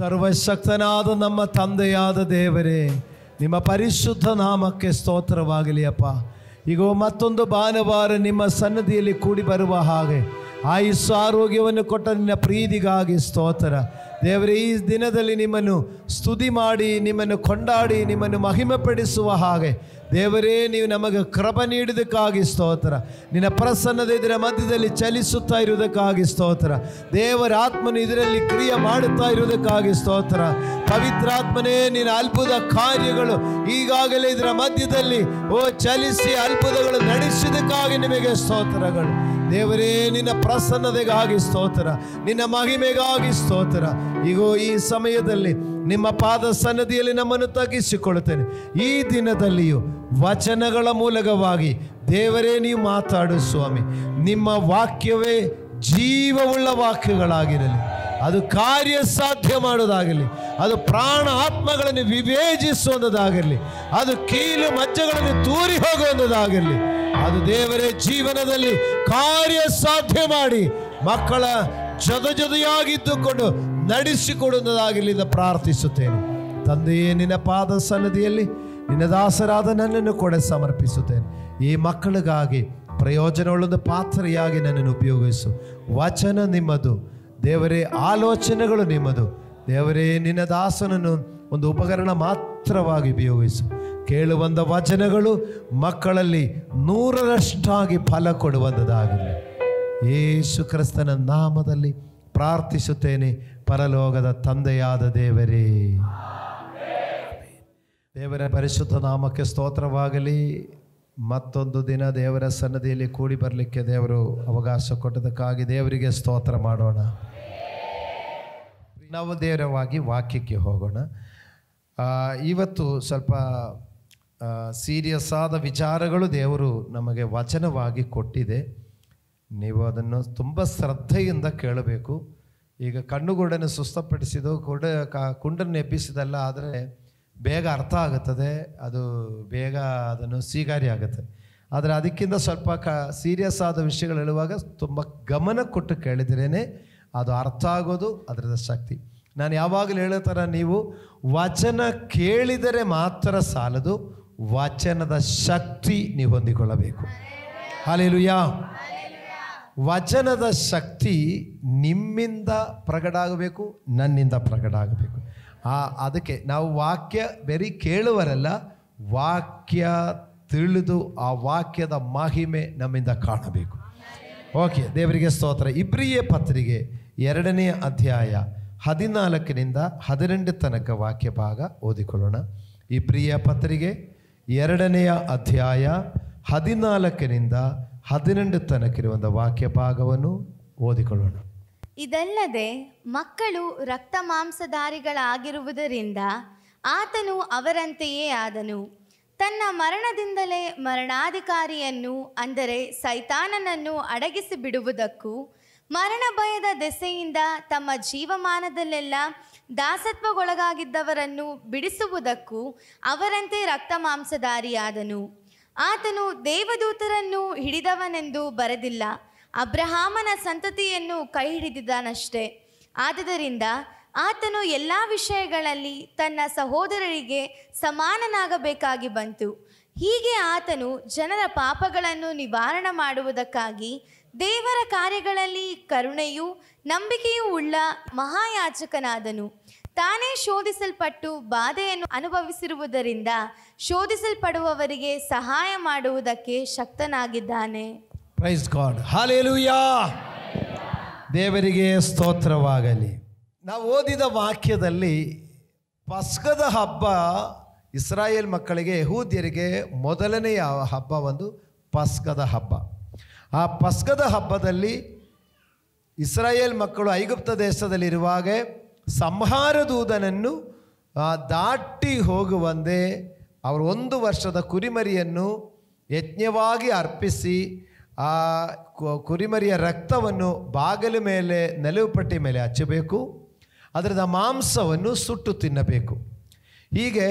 ಸರ್ವಶಕ್ತನಾದ ನಮ್ಮ ತಂದೆಯಾದ ದೇವರೇ, ನಿಮ್ಮ ಪರಿಶುದ್ಧ ನಾಮಕ್ಕೆ ಸ್ತೋತ್ರವಾಗಲಿ ಅಪ್ಪ. ಈಗ ಮತ್ತೊಂದು ಭಾನುವಾರ ನಿಮ್ಮ ಸನ್ನದಿಯಲ್ಲಿ ಕೂಡಿ ಬರುವ ಹಾಗೆ ಆಯುಸ್ಸು ಆರೋಗ್ಯವನ್ನು ಕೊಟ್ಟ ನಿನ್ನ ಪ್ರೀತಿಗಾಗಿ ಸ್ತೋತ್ರ ದೇವರೇ. ಈ ದಿನದಲ್ಲಿ ನಿಮ್ಮನ್ನು ಸ್ತುತಿ ಮಾಡಿ, ನಿಮ್ಮನ್ನು ಕೊಂಡಾಡಿ, ನಿಮ್ಮನ್ನು ಮಹಿಮೆಪಡಿಸುವ ಹಾಗೆ ದೇವರೇ ನೀವು ನಮಗೆ ಕೃಪೆ ನೀಡಿದ್ದಕ್ಕಾಗಿ ಸ್ತೋತ್ರ. ನಿನ್ನ ಪ್ರಸನ್ನತೆ ಇದರ ಮಧ್ಯದಲ್ಲಿ ಚಲಿಸುತ್ತಾ ಇರುವುದಕ್ಕಾಗಿ ಸ್ತೋತ್ರ. ದೇವರ ಆತ್ಮನು ಇದರಲ್ಲಿ ಕ್ರಿಯೆ ಮಾಡುತ್ತಾ ಇರುವುದಕ್ಕಾಗಿ ಸ್ತೋತ್ರ. ಪವಿತ್ರಾತ್ಮನೇ, ನಿನ್ನ ಅದ್ಭುತ ಕಾರ್ಯಗಳು ಈಗಾಗಲೇ ಇದರ ಮಧ್ಯದಲ್ಲಿ ಚಲಿಸಿ ಅದ್ಭುತಗಳು ನಡೆಸಿದ್ದಕ್ಕಾಗಿ ನಿಮಗೆ ಸ್ತೋತ್ರಗಳು ದೇವರೇ. ನಿನ್ನ ಪ್ರಸನ್ನತೆಗಾಗಿ ಸ್ತೋತ್ರ, ನಿನ್ನ ಮಹಿಮೆಗಾಗಿ ಸ್ತೋತ್ರ. ಈಗೋ ಈ ಸಮಯದಲ್ಲಿ ನಿಮ್ಮ ಪಾದ ಸನ್ನದಿಯಲ್ಲಿ ನಮ್ಮನ್ನು ತಗ್ಗಿಸಿಕೊಳ್ಳುತ್ತೇನೆ. ಈ ದಿನದಲ್ಲಿಯೂ ವಚನಗಳ ಮೂಲಕವಾಗಿ ದೇವರೇ ನೀವು ಮಾತಾಡು ಸ್ವಾಮಿ. ನಿಮ್ಮ ವಾಕ್ಯವೇ ಜೀವವುಳ್ಳ ವಾಕ್ಯಗಳಾಗಿರಲಿ, ಅದು ಕಾರ್ಯ ಸಾಧ್ಯ ಮಾಡೋದಾಗಲಿ, ಅದು ಪ್ರಾಣ ಆತ್ಮಗಳನ್ನು ವಿವೇಚಿಸುವುದಾಗಲಿ, ಅದು ಕೀಲು ಮಜ್ಜೆಗಳನ್ನು ತೂರಿ ಹೋಗುವುದಾಗಲಿ, ಅದು ದೇವರೇ ಜೀವನದಲ್ಲಿ ಕಾರ್ಯ ಸಾಧ್ಯ ಮಾಡಿ ಮಕ್ಕಳ ಜೊತೆಯಾಗಿದ್ದುಕೊಂಡು ನಡೆಸಿಕೊಡುವುದಾಗಲಿ ಎಂದು ಪ್ರಾರ್ಥಿಸುತ್ತೇನೆ. ತಂದೆಯೇ, ನಿನ್ನ ಪಾದ ಸನ್ನದಿಯಲ್ಲಿ ನಿನ್ನ ದಾಸರಾದ ನನ್ನನ್ನು ಕೂಡ ಸಮರ್ಪಿಸುತ್ತೇನೆ. ಈ ಮಕ್ಕಳಿಗಾಗಿ ಪ್ರಯೋಜನವುಳ್ಳೊಂದು ಪಾತ್ರೆಯಾಗಿ ನನ್ನನ್ನು ಉಪಯೋಗಿಸು. ವಚನ ನಿಮ್ಮದು ದೇವರೇ, ಆಲೋಚನೆಗಳು ನಿಮ್ಮದು ದೇವರೇ. ನಿನ್ನ ದಾಸನನ್ನು ಒಂದು ಉಪಕರಣ ಮಾತ್ರವಾಗಿ ಉಪಯೋಗಿಸು. ಕೇಳುವಂಥ ವಚನಗಳು ಮಕ್ಕಳಲ್ಲಿ 100ರಷ್ಟಾಗಿ ಫಲ ಕೊಡುವಂಥದ್ದಾಗಲಿ. ಯೇಸು ಕ್ರಿಸ್ತನ ನಾಮದಲ್ಲಿ ಪ್ರಾರ್ಥಿಸುತ್ತೇನೆ, ಪರಲೋಕದ ತಂದೆಯಾದ ದೇವರೇ. ದೇವರ ಪರಿಶುದ್ಧ ನಾಮಕ್ಕೆ ಸ್ತೋತ್ರವಾಗಲಿ. ಮತ್ತೊಂದು ದಿನ ದೇವರ ಸನ್ನದಿಯಲ್ಲಿ ಕೂಡಿ ಬರಲಿಕ್ಕೆ ದೇವರು ಅವಕಾಶ ಕೊಟ್ಟದಕ್ಕಾಗಿ ದೇವರಿಗೆ ಸ್ತೋತ್ರ ಮಾಡೋಣ. ನಾವು ನೇರವಾಗಿ ವಾಕ್ಯಕ್ಕೆ ಹೋಗೋಣ. ಇವತ್ತು ಸ್ವಲ್ಪ ಸೀರಿಯಸ್ ಆದ ವಿಚಾರಗಳು ದೇವರು ನಮಗೆ ವಚನವಾಗಿ ಕೊಟ್ಟಿದೆ. ನೀವು ಅದನ್ನು ತುಂಬ ಶ್ರದ್ಧೆಯಿಂದ ಕೇಳಬೇಕು. ಈಗ ಕಣ್ಣುಗೂಡನ್ನು ಸುಸ್ತಪಡಿಸಿದ್ದು ಕುಂಡನ್ನು ಎಬ್ಬಿಸಿದಲ್ಲ, ಆದರೆ ಬೇಗ ಅರ್ಥ ಆಗುತ್ತದೆ, ಅದು ಬೇಗ ಅದನ್ನು ಸ್ವೀಕಾರ್ಯ ಆಗುತ್ತೆ. ಆದರೆ ಅದಕ್ಕಿಂತ ಸ್ವಲ್ಪ ಸೀರಿಯಸ್ ಆದ ವಿಷಯಗಳು ಹೇಳುವಾಗ ತುಂಬ ಗಮನ ಕೊಟ್ಟು ಕೇಳಿದ್ರೇ ಅದು ಅರ್ಥ ಆಗೋದು, ಅದರದ ಶಕ್ತಿ. ನಾನು ಯಾವಾಗಲೂ ಹೇಳೋ ಥರ ನೀವು ವಚನ ಕೇಳಿದರೆ ಮಾತ್ರ ಸಾಲದು, ವಚನದ ಶಕ್ತಿ ನೀವು ಹೊಂದಿಕೊಳ್ಳಬೇಕು. ಹಲ್ಲೆಲೂಯಾ. ವಚನದ ಶಕ್ತಿ ನಿಮ್ಮಿಂದ ಪ್ರಕಟ ಆಗಬೇಕು, ನನ್ನಿಂದ ಪ್ರಕಟ ಆಗಬೇಕು. ಅದಕ್ಕೆ ನಾವು ವಾಕ್ಯ ಬರೀ ಕೇಳುವರಲ್ಲ, ವಾಕ್ಯ ತಿಳಿದು ಆ ವಾಕ್ಯದ ಮಹಿಮೆ ನಮ್ಮಿಂದ ಕಾಣಬೇಕು. ಓಕೆ, ದೇವರಿಗೆ ಸ್ತೋತ್ರ. ಇಬ್ರಿಯ ಪತ್ರಿಕೆ 2ನೇ ಅಧ್ಯಾಯ 14 18 ತನಕ ವಾಕ್ಯ ಭಾಗ ಓದಿಕೊಳ್ಳೋಣ. ಇಬ್ರಿಯ ಪತ್ರಿಕೆ 2ನೇ ಅಧ್ಯಾಯ 14 18 ತನಕ ಇರುವಂಥ ವಾಕ್ಯ ಭಾಗವನ್ನು ಓದಿಕೊಳ್ಳೋಣ. ಇದಲ್ಲದೆ ಮಕ್ಕಳು ರಕ್ತ ಮಾಂಸಧಾರಿಗಳಾಗಿರುವುದರಿಂದ ಆತನು ಅವರಂತೆಯೇ ಆದನು. ತನ್ನ ಮರಣದಿಂದಲೇ ಮರಣಾಧಿಕಾರಿಯನ್ನು, ಅಂದರೆ ಸೈತಾನನನ್ನು ಅಡಗಿಸಿ ಬಿಡುವುದಕ್ಕೂ, ಮರಣ ಭಯದ ದೆಸೆಯಿಂದ ತಮ್ಮ ಜೀವಮಾನದಲ್ಲೆಲ್ಲ ದಾಸತ್ವಗೊಳಗಾಗಿದ್ದವರನ್ನು ಬಿಡಿಸುವುದಕ್ಕೂ ಅವರಂತೆ ರಕ್ತ ಮಾಂಸಧಾರಿಯಾದನು. ಆತನು ದೇವದೂತರನ್ನು ಹಿಡಿದವನೆಂದು ಬರೆದಿಲ್ಲ, ಅಬ್ರಹಾಮನ ಸಂತತಿಯನ್ನು ಕೈ ಹಿಡಿದಿದ್ದಾನಷ್ಟೇ. ಆದುದರಿಂದ ಆತನು ಎಲ್ಲ ವಿಷಯಗಳಲ್ಲಿ ತನ್ನ ಸಹೋದರರಿಗೆ ಸಮಾನನಾಗಬೇಕಾಗಿ ಬಂತು. ಹೀಗೆ ಆತನು ಜನರ ಪಾಪಗಳನ್ನು ನಿವಾರಣೆ ಮಾಡುವುದಕ್ಕಾಗಿ ದೇವರ ಕಾರ್ಯಗಳಲ್ಲಿ ಕರುಣೆಯೂ ನಂಬಿಕೆಯೂ ಉಳ್ಳ ಮಹಾಯಾಜಕನಾದನು. ತಾನೇ ಶೋಧಿಸಲ್ಪಟ್ಟು ಬಾಧೆಯನ್ನು ಅನುಭವಿಸಿರುವುದರಿಂದ ಶೋಧಿಸಲ್ಪಡುವವರಿಗೆ ಸಹಾಯ ಮಾಡುವುದಕ್ಕೆ ಶಕ್ತನಾಗಿದ್ದಾನೆ. Praise God. ಹಲ್ಲೆಲೂಯಾ. ದೇವರಿಗೆ ಸ್ತೋತ್ರವಾಗಲಿ. ನಾವು ಓದಿದ ವಾಕ್ಯದಲ್ಲಿ ಪಸ್ಕದ ಹಬ್ಬ ಇಸ್ರಾಯೇಲ್ ಮಕ್ಕಳಿಗೆ, ಯಹೂದ್ಯರಿಗೆ ಮೊದಲನೆಯ ಹಬ್ಬ ಒಂದು ಪಸ್ಕದ ಹಬ್ಬ. ಆ ಪಸ್ಕದ ಹಬ್ಬದಲ್ಲಿ ಇಸ್ರಾಯೇಲ್ ಮಕ್ಕಳು ಐಗುಪ್ತ ದೇಶದಲ್ಲಿರುವಾಗ ಸಂಹಾರ ದೂತನನ್ನು ದಾಟಿ ಹೋಗುವಂತೆ ಅವರು 1 ವರ್ಷದ ಕುರಿಮರಿಯನ್ನು ಯಜ್ಞವಾಗಿ ಅರ್ಪಿಸಿ ಆ ಕುರಿಮರಿಯ ರಕ್ತವನ್ನು ಬಾಗಿಲ ಮೇಲೆ, ನೆಲುಪಟ್ಟಿ ಮೇಲೆ ಹಚ್ಚಬೇಕು. ಅದರದ ಮಾಂಸವನ್ನು ಸುಟ್ಟು ತಿನ್ನಬೇಕು. ಹೀಗೆ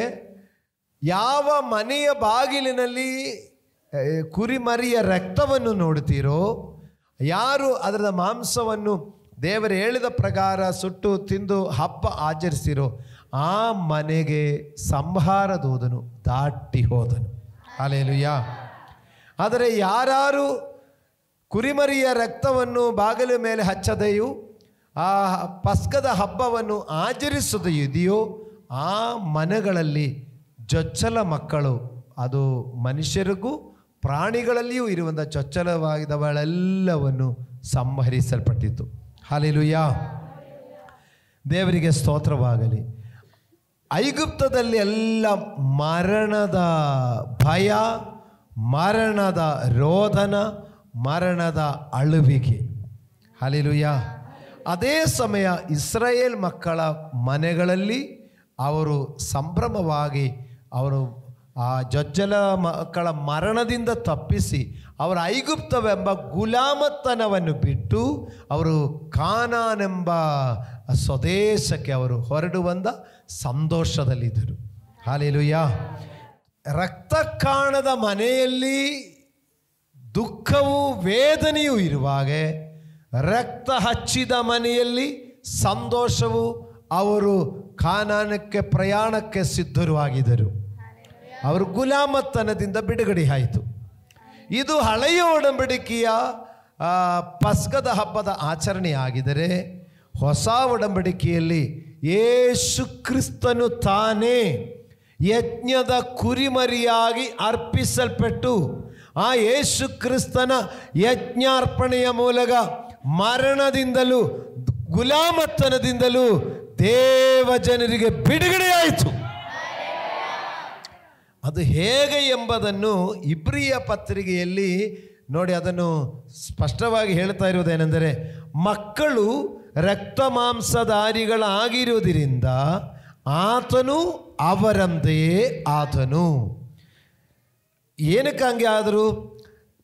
ಯಾವ ಮನೆಯ ಬಾಗಿಲಿನಲ್ಲಿ ಕುರಿಮರಿಯ ರಕ್ತವನ್ನು ನೋಡ್ತೀರೋ, ಯಾರು ಅದರ ಮಾಂಸವನ್ನು ದೇವರು ಹೇಳಿದ ಪ್ರಕಾರ ಸುಟ್ಟು ತಿಂದು ಹಬ್ಬ ಆಚರಿಸಿರೋ ಆ ಮನೆಗೆ ಸಂಹಾರ ದೂತನು ದಾಟಿ ಹೋದನು. ಹಲ್ಲೆಲೂಯಾ. ಆದರೆ ಯಾರು ಕುರಿಮರಿಯ ರಕ್ತವನ್ನು ಬಾಗಿಲ ಮೇಲೆ ಹಚ್ಚದೆಯೂ ಆ ಪಸ್ಕದ ಹಬ್ಬವನ್ನು ಆಚರಿಸದೆಯೋ ಆ ಮನೆಗಳಲ್ಲಿ ಚೊಚ್ಚಲ ಮಕ್ಕಳು, ಅದು ಮನುಷ್ಯರಿಗೂ ಪ್ರಾಣಿಗಳಲ್ಲಿಯೂ ಇರುವಂಥ ಚೊಚ್ಚಲವಾಗಿದ್ದವಳೆಲ್ಲವನ್ನು ಸಂಹರಿಸಲ್ಪಟ್ಟಿತು. ಹಲ್ಲೆಲೂಯಾ. ದೇವರಿಗೆ ಸ್ತೋತ್ರವಾಗಲಿ. ಐಗುಪ್ತದಲ್ಲಿ ಎಲ್ಲ ಮರಣದ ಭಯ, ಮರಣದ ರೋದನ, ಮರಣದ ಅಳುವಿಕೆ. ಹಲ್ಲೆಲೂಯಾ. ಅದೇ ಸಮಯ ಇಸ್ರಾಯೇಲ್ ಮಕ್ಕಳ ಮನೆಗಳಲ್ಲಿ ಅವರು ಸಂಭ್ರಮವಾಗಿ ಅವರು ಆ ಜೊಜ್ಜಲ ಮಕ್ಕಳ ಮರಣದಿಂದ ತಪ್ಪಿಸಿ ಅವರ ಐಗುಪ್ತವೆಂಬ ಗುಲಾಮತನವನ್ನು ಬಿಟ್ಟು ಅವರು ಕಾನಾನೆಂಬ ಸ್ವದೇಶಕ್ಕೆ ಅವರು ಹೊರಡು ಬಂದ ಸಂತೋಷದಲ್ಲಿದ್ದರು. ಹಲ್ಲೆಲೂಯಾ. ರಕ್ತ ಕಾಣದ ಮನೆಯಲ್ಲಿ ದುಃಖವೂ ವೇದನೆಯೂ ಇರುವಾಗ ರಕ್ತ ಹಚ್ಚಿದ ಮನೆಯಲ್ಲಿ ಸಂತೋಷವು, ಅವರು ಕಾನಾನಕ್ಕೆ ಪ್ರಯಾಣಕ್ಕೆ ಸಿದ್ಧರು ಆಗಿದ್ದರು. ಅವರು ಗುಲಾಮತನದಿಂದ ಬಿಡುಗಡೆ ಆಯಿತು. ಇದು ಹಳೆಯ ಒಡಂಬಡಿಕೆಯ ಪಸ್ಕದ ಹಬ್ಬದ ಆಚರಣೆ ಆಗಿದ್ದರೆ, ಹೊಸ ಒಡಂಬಡಿಕೆಯಲ್ಲಿ ಯೇಸು ಕ್ರಿಸ್ತನು ತಾನೇ ಯಜ್ಞದ ಕುರಿಮರಿಯಾಗಿ ಅರ್ಪಿಸಲ್ಪಟ್ಟು ಆ ಯೇಸು ಕ್ರಿಸ್ತನ ಯಜ್ಞಾರ್ಪಣೆಯ ಮೂಲಕ ಮರಣದಿಂದಲೂ ಗುಲಾಮತನದಿಂದಲೂ ದೇವ ಜನರಿಗೆ ಬಿಡುಗಡೆಯಾಯಿತು. ಅದು ಹೇಗೆ ಎಂಬುದನ್ನು ಇಬ್ರಿಯ ಪತ್ರಿಕೆಯಲ್ಲಿ ನೋಡಿ, ಅದನ್ನು ಸ್ಪಷ್ಟವಾಗಿ ಹೇಳ್ತಾ ಇರುವುದೇನೆಂದರೆ, ಮಕ್ಕಳು ರಕ್ತ ಮಾಂಸಧಾರಿಗಳಾಗಿರುವುದರಿಂದ ಆತನು ಅವರಂತೆಯೇ ಆತನು. ಏನಕ್ಕೆ ಹಂಗೆ ಆದರೂ?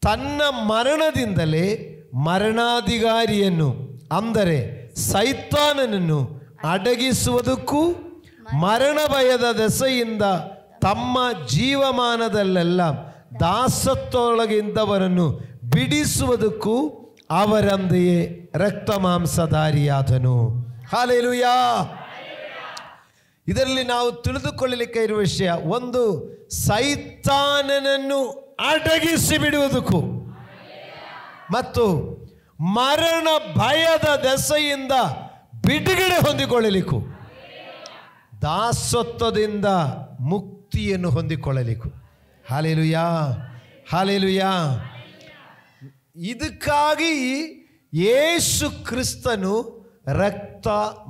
ತನ್ನ ಮರಣದಿಂದಲೇ ಮರಣಾಧಿಕಾರಿಯನ್ನು, ಅಂದರೆ ಸೈತಾನನನ್ನು ಅಡಗಿಸುವುದಕ್ಕೂ ಮರಣ ಭಯದ ದೆಸೆಯಿಂದ ತಮ್ಮ ಜೀವಮಾನದಲ್ಲೆಲ್ಲ ದಾಸತ್ವದೊಳಗಿದ್ದವರನ್ನು ಬಿಡಿಸುವುದಕ್ಕೂ ಅವರಂತೆಯೇ ರಕ್ತ ಮಾಂಸಧಾರಿಯಾದನು. ಹಲ್ಲೆಲೂಯಾ. ಇದರಲ್ಲಿ ನಾವು ತಿಳಿದುಕೊಳ್ಳಲಿಕ್ಕೆ ಇರುವ ವಿಷಯ ಒಂದು, ಸೈತಾನನನ್ನು ಅಡಗಿಸಿ ಬಿಡುವುದಕ್ಕೂ ಮತ್ತು ಮರಣ ಭಯದ ದೆಸೆಯಿಂದ ಬಿಡುಗಡೆ ಹೊಂದಿಕೊಳ್ಳಲಿಕ್ಕೂ, ದಾಸತ್ವದಿಂದ ಮುಕ್ತಿಯನ್ನು ಹೊಂದಿಕೊಳ್ಳಲಿಕ್ಕೂ. ಹಲ್ಲೆಲೂಯಾ. ಹಲ್ಲೆಲೂಯಾ. ಇದಕ್ಕಾಗಿ ಯೇಸು ಕ್ರಿಸ್ತನು ರಕ್ತ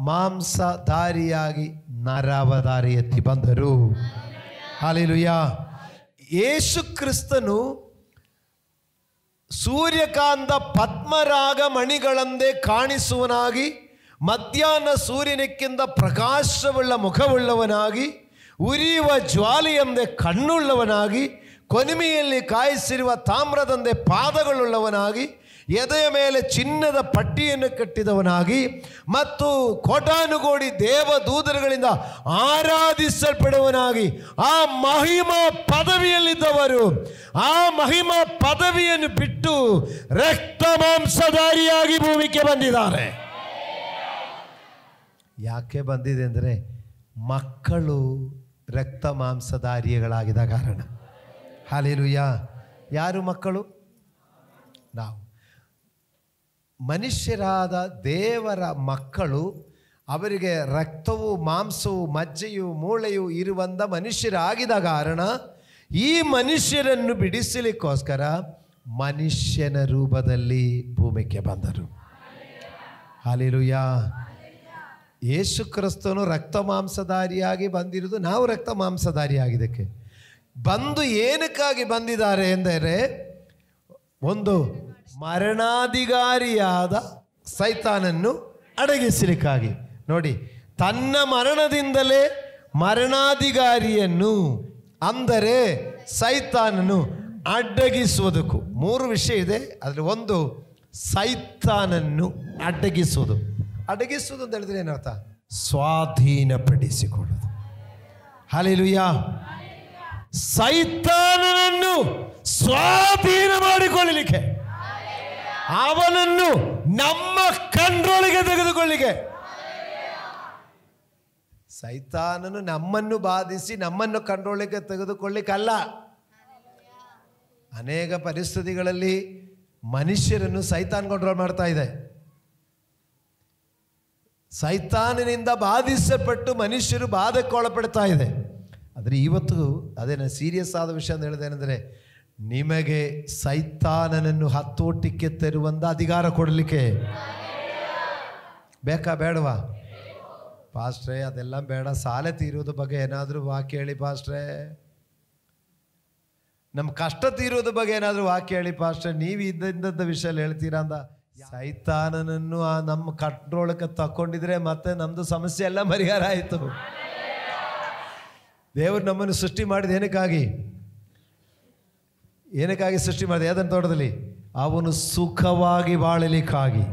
ಮಾಂಸಧಾರಿಯಾಗಿ ನರಾವತಾರಿ ಎತ್ತಿ ಬಂದರು. ಹಲ್ಲೆಲೂಯಾ. ಯೇಸು ಕ್ರಿಸ್ತನು ಸೂರ್ಯಕಾಂತ ಪದ್ಮರಾಗ ಮಣಿಗಳಂದೇ ಕಾಣಿಸುವನಾಗಿ, ಮಧ್ಯಾಹ್ನ ಸೂರ್ಯನಕ್ಕಿಂತ ಪ್ರಕಾಶವುಳ್ಳ ಮುಖವುಳ್ಳವನಾಗಿ, ಉರಿಯುವ ಜ್ವಾಲೆಯಂದೇ ಕಣ್ಣುಳ್ಳವನಾಗಿ, ಕೊನಿಮೆಯಲ್ಲಿ ಕಾಯಿಸಿರುವ ತಾಮ್ರದಂದೇ ಪಾದಗಳುಳ್ಳವನಾಗಿ, ಎದೆಯ ಮೇಲೆ ಚಿನ್ನದ ಪಟ್ಟಿಯನ್ನು ಕಟ್ಟಿದವನಾಗಿ ಮತ್ತು ಕೋಟಾನುಕೋಟಿ ದೇವದೂತರುಗಳಿಂದ ಆರಾಧಿಸಲ್ಪಡುವನಾಗಿ ಆ ಮಹಿಮಾ ಪದವಿಯಲ್ಲಿದ್ದವರು ಆ ಮಹಿಮಾ ಪದವಿಯನ್ನು ಬಿಟ್ಟು ರಕ್ತ ಮಾಂಸಧಾರಿಯಾಗಿ ಭೂಮಿಗೆ ಬಂದಿದ್ದಾರೆ. ಯಾಕೆ ಬಂದಿದೆ ಅಂದರೆ, ಮಕ್ಕಳು ರಕ್ತ ಮಾಂಸಧಾರಿಗಳಾಗಿದ್ದ ಕಾರಣ. ಹಲ್ಲೆಲೂಯಾ. ಯಾರು ಮಕ್ಕಳು? ನಾವು. ಮನುಷ್ಯರಾದ ದೇವರ ಮಕ್ಕಳು, ಅವರಿಗೆ ರಕ್ತವು ಮಾಂಸವು ಮಜ್ಜೆಯು ಮೂಳೆಯು ಇರುವಂಥ ಮನುಷ್ಯರಾಗಿದ್ದ ಕಾರಣ ಈ ಮನುಷ್ಯರನ್ನು ಬಿಡಿಸಲಿಕ್ಕೋಸ್ಕರ ಮನುಷ್ಯನ ರೂಪದಲ್ಲಿ ಭೂಮಿಗೆ ಬಂದರು. ಹಲ್ಲೆಲೂಯಾ. ಯೇಸು ಕ್ರಿಸ್ತನು ರಕ್ತ ಮಾಂಸಧಾರಿಯಾಗಿ ಬಂದಿರುವುದು, ನಾವು ರಕ್ತ ಮಾಂಸಧಾರಿಯಾಗಿದ್ದಕ್ಕೆ ಬಂದು ಏನಕ್ಕಾಗಿ ಬಂದಿದ್ದಾರೆ ಎಂದರೆ, ಒಂದು ಮರಣಾಧಿಕಾರಿಯಾದ ಸೈತಾನನ್ನು ಅಡಗಿಸಲಿಕ್ಕಾಗಿ. ನೋಡಿ, ತನ್ನ ಮರಣದಿಂದಲೇ ಮರಣಾಧಿಕಾರಿಯನ್ನು, ಅಂದರೆ ಸೈತಾನನ್ನು ಅಡ್ಡಗಿಸುವುದಕ್ಕೂ. ಮೂರು ವಿಷಯ ಇದೆ ಅದರಲ್ಲಿ. ಒಂದು, ಸೈತಾನನ್ನು ಅಡ್ಡಗಿಸುವುದು. ಅಡಗಿಸುವುದು ಅಂತ ಹೇಳಿದ್ರೆ ಏನರ್ಥ? ಸ್ವಾಧೀನಪಡಿಸಿಕೊಳ್ಳುವುದು. ಹಲ್ಲೆಲೂಯಾ. ಸೈತಾನನನ್ನು ಸ್ವಾಧೀನ ಮಾಡಿಕೊಳ್ಳಲಿಕ್ಕೆ ಅವನನ್ನು ನಮ್ಮ ಕಂಟ್ರೋಲಿಗೆ ತೆಗೆದುಕೊಳ್ಳಿಕ್ಕೆ. ಸೈತಾನನು ನಮ್ಮನ್ನು ಬಾಧಿಸಿ ನಮ್ಮನ್ನು ಕಂಟ್ರೋಲಿಗೆ ತೆಗೆದುಕೊಳ್ಳಿಕ್ಕಲ್ಲ. ಅನೇಕ ಪರಿಸ್ಥಿತಿಗಳಲ್ಲಿ ಮನುಷ್ಯರನ್ನು ಸೈತಾನ್ ಕಂಟ್ರೋಲ್ ಮಾಡ್ತಾ ಇದೆ. ಸೈತಾನಿನಿಂದ ಬಾಧಿಸಲ್ಪಟ್ಟು ಮನುಷ್ಯರು ಬಾಧಕ್ಕೆ ಒಳಪಡ್ತಾ ಇದೆ. ಆದರೆ ಇವತ್ತು ಅದೇನ ಸೀರಿಯಸ್ ಆದ ವಿಷಯ ಅಂತ ಹೇಳಿದೇನೆಂದರೆ, ನಿಮಗೆ ಸೈತಾನನನ್ನು ಹತೋಟಿಗೆ ತರುವಂಥ ಅಧಿಕಾರ ಕೊಡಲಿಕ್ಕೆ ಬೇಕಾ ಬೇಡವಾ? ಪಾಸ್ಟ್ರೇ ಅದೆಲ್ಲ ಬೇಡ, ಸಾಲ ತೀರೋದ್ರ ಬಗ್ಗೆ ಏನಾದರೂ ವಾಕ್ಯ ಹೇಳಿ ಪಾಸ್ಟ್ರೇ. ನಮ್ಮ ಕಷ್ಟ ತೀರೋದ್ರ ಬಗ್ಗೆ ಏನಾದರೂ ವಾಕ್ಯ ಹೇಳಿ ಪಾಸ್ಟ್ರೇ. ನೀವು ಇದ್ದಂಥ ವಿಷಯ ಹೇಳ್ತೀರಾ ಅಂದ. ಸೈತಾನನನ್ನು ನಮ್ಮ ಕಂಟ್ರೋಳಕ್ಕೆ ತಕ್ಕೊಂಡಿದ್ರೆ ಮತ್ತೆ ನಮ್ಮದು ಸಮಸ್ಯೆ ಎಲ್ಲ ಪರಿಹಾರ ಆಯಿತು. ದೇವರು ನಮ್ಮನ್ನು ಸೃಷ್ಟಿ ಮಾಡಿದ ಏನಕ್ಕಾಗಿ ಸೃಷ್ಟಿ ಮಾಡಿದೆ? ಯಾವ್ದನ್ನ ತೋಟದಲ್ಲಿ ಅವನು ಸುಖವಾಗಿ ಬಾಳಲಿಕ್ಕಾಗಿ,